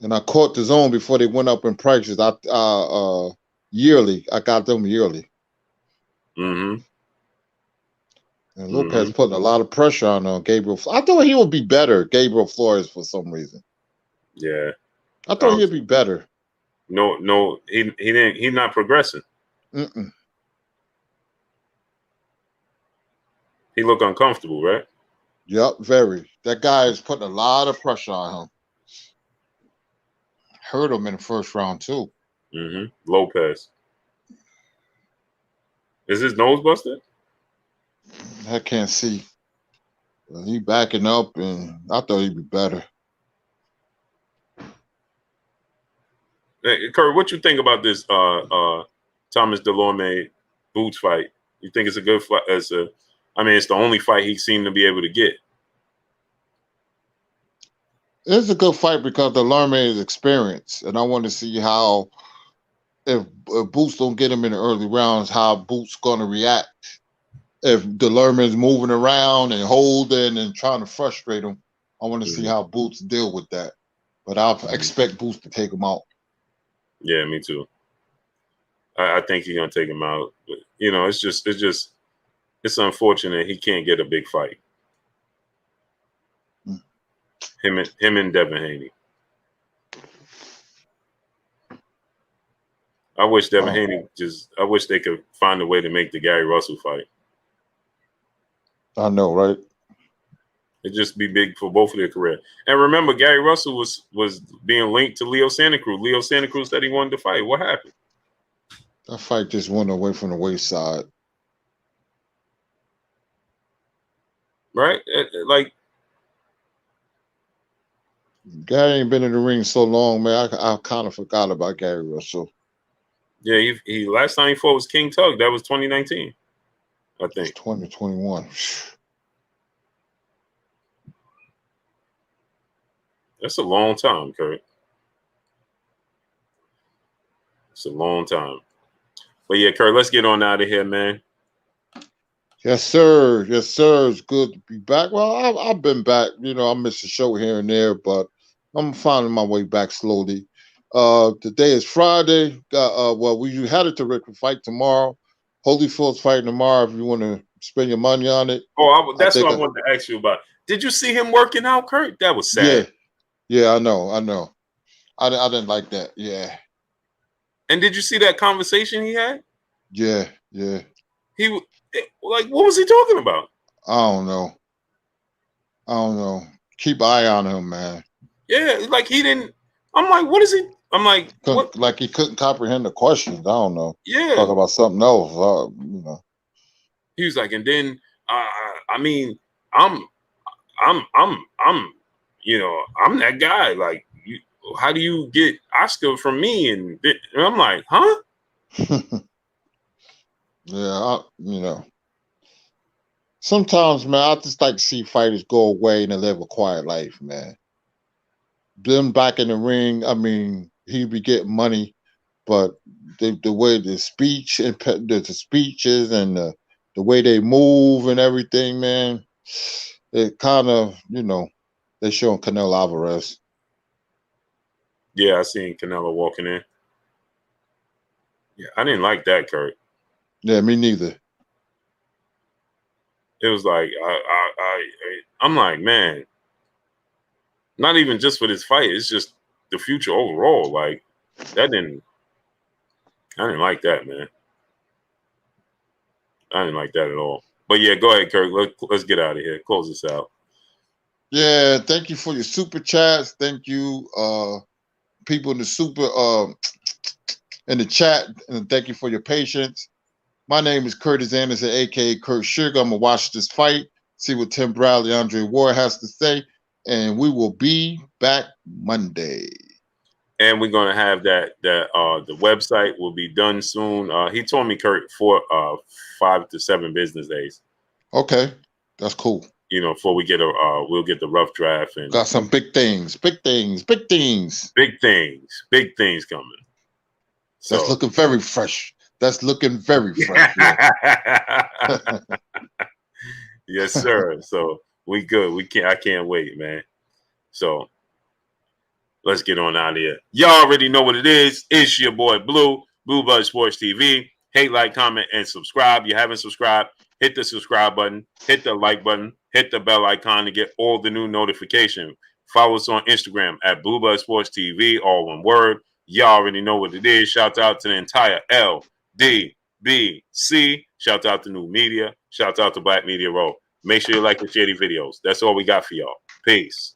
And I caught the zone before they went up in prices. Yearly. I got them yearly. And Lopez putting a lot of pressure on Gabriel. I thought he would be better, Gabriel Flores, for some reason. Yeah. I thought he'd be better. No, he didn't. He's not progressing. He looked uncomfortable, right? Yep, very. That guy is putting a lot of pressure on him. Hurt him in the first round too. Lopez. Is his nose busted? I can't see. He backing up, and I thought he'd be better. Hey, Kurt, what you think about this Thomas Delorme Boots fight? You think it's a good fight? It's the only fight he seemed to be able to get. It's a good fight because Delorme is experienced, and I want to see how if Boots don't get him in the early rounds, how Boots going to react. If Delorme's moving around and holding and trying to frustrate him, I want to see how Boots deal with that. But I expect Boots to take him out. Yeah, me too. I think he's gonna take him out. But, it's unfortunate he can't get a big fight. Him and Devin Haney. I wish Devin Haney I wish they could find a way to make the Gary Russell fight. I know, right? It'd just be big for both of their career. And remember, Gary Russell was being linked to Leo Santa Cruz. Leo Santa Cruz said he wanted to fight. What happened? That fight just went away from the wayside. Right? Gary ain't been in the ring so long, man. I kind of forgot about Gary Russell. Yeah, he last time he fought was King Tug. That was 2019, I think. It's 2021. That's a long time, Kurt. It's a long time. But yeah, Kurt, let's get on out of here, man. Yes, sir. Yes, sir. It's good to be back. Well, I've been back. I missed a show here and there, but I'm finding my way back slowly. Today is Friday. We had a terrific fight tomorrow. Holyfield's fighting tomorrow. If you want to spend your money on it. Oh, that's what I wanted to ask you about. Did you see him working out, Kurt? That was sad. Yeah, I know. I didn't like that. Yeah. And did you see that conversation he had? Yeah. What was he talking about? I don't know. Keep an eye on him, man. Yeah, like he didn't. I'm like, what is he? I'm like, what? Like he couldn't comprehend the questions. I don't know. Yeah, talk about something else. He was like, and then I'm that guy. Like, how do you get Oscar from me? And I'm like, huh? Yeah, sometimes, man, I just like to see fighters go away and live a quiet life, man. Them back in the ring, he'd be getting money, but the way the speech and the speeches and the way they move and everything, man, it kind of, they showing Canelo Alvarez. Yeah, I seen Canelo walking in. Yeah, I didn't like that, Kurt. Yeah, me neither. It was like I'm like, man, not even just for this fight. It's just the future overall. Like I didn't like that, man. I didn't like that at all. But yeah, go ahead, Kirk. Let's get out of here. Close this out. Yeah, thank you for your super chats. Thank you, people in the super in the chat, and thank you for your patience. My name is Curtis Anderson, aka Kurt Sugar. I'm gonna watch this fight, see what Tim Bradley, Andre Ward has to say, and we will be back Monday. And we're gonna have the website will be done soon. He told me, Kurt, for 5 to 7 business days. Okay, that's cool. Before we get we'll get the rough draft and got some big things coming. So that's looking very fresh. Yeah. Yes, sir. So we good. I can't wait, man. So let's get on out of here. Y'all already know what it is. It's your boy Blue Blood Sports TV. Hate, like, comment, and subscribe. You haven't subscribed, hit the subscribe button, hit the like button, hit the bell icon to get all the new notifications. Follow us on Instagram at Blue Blood Sports TV, all one word. Y'all already know what it is. Shout out to the entire LDBC. Shout out to New Media. Shout out to Black Media Row. Make sure you like and share the videos. That's all we got for y'all. Peace.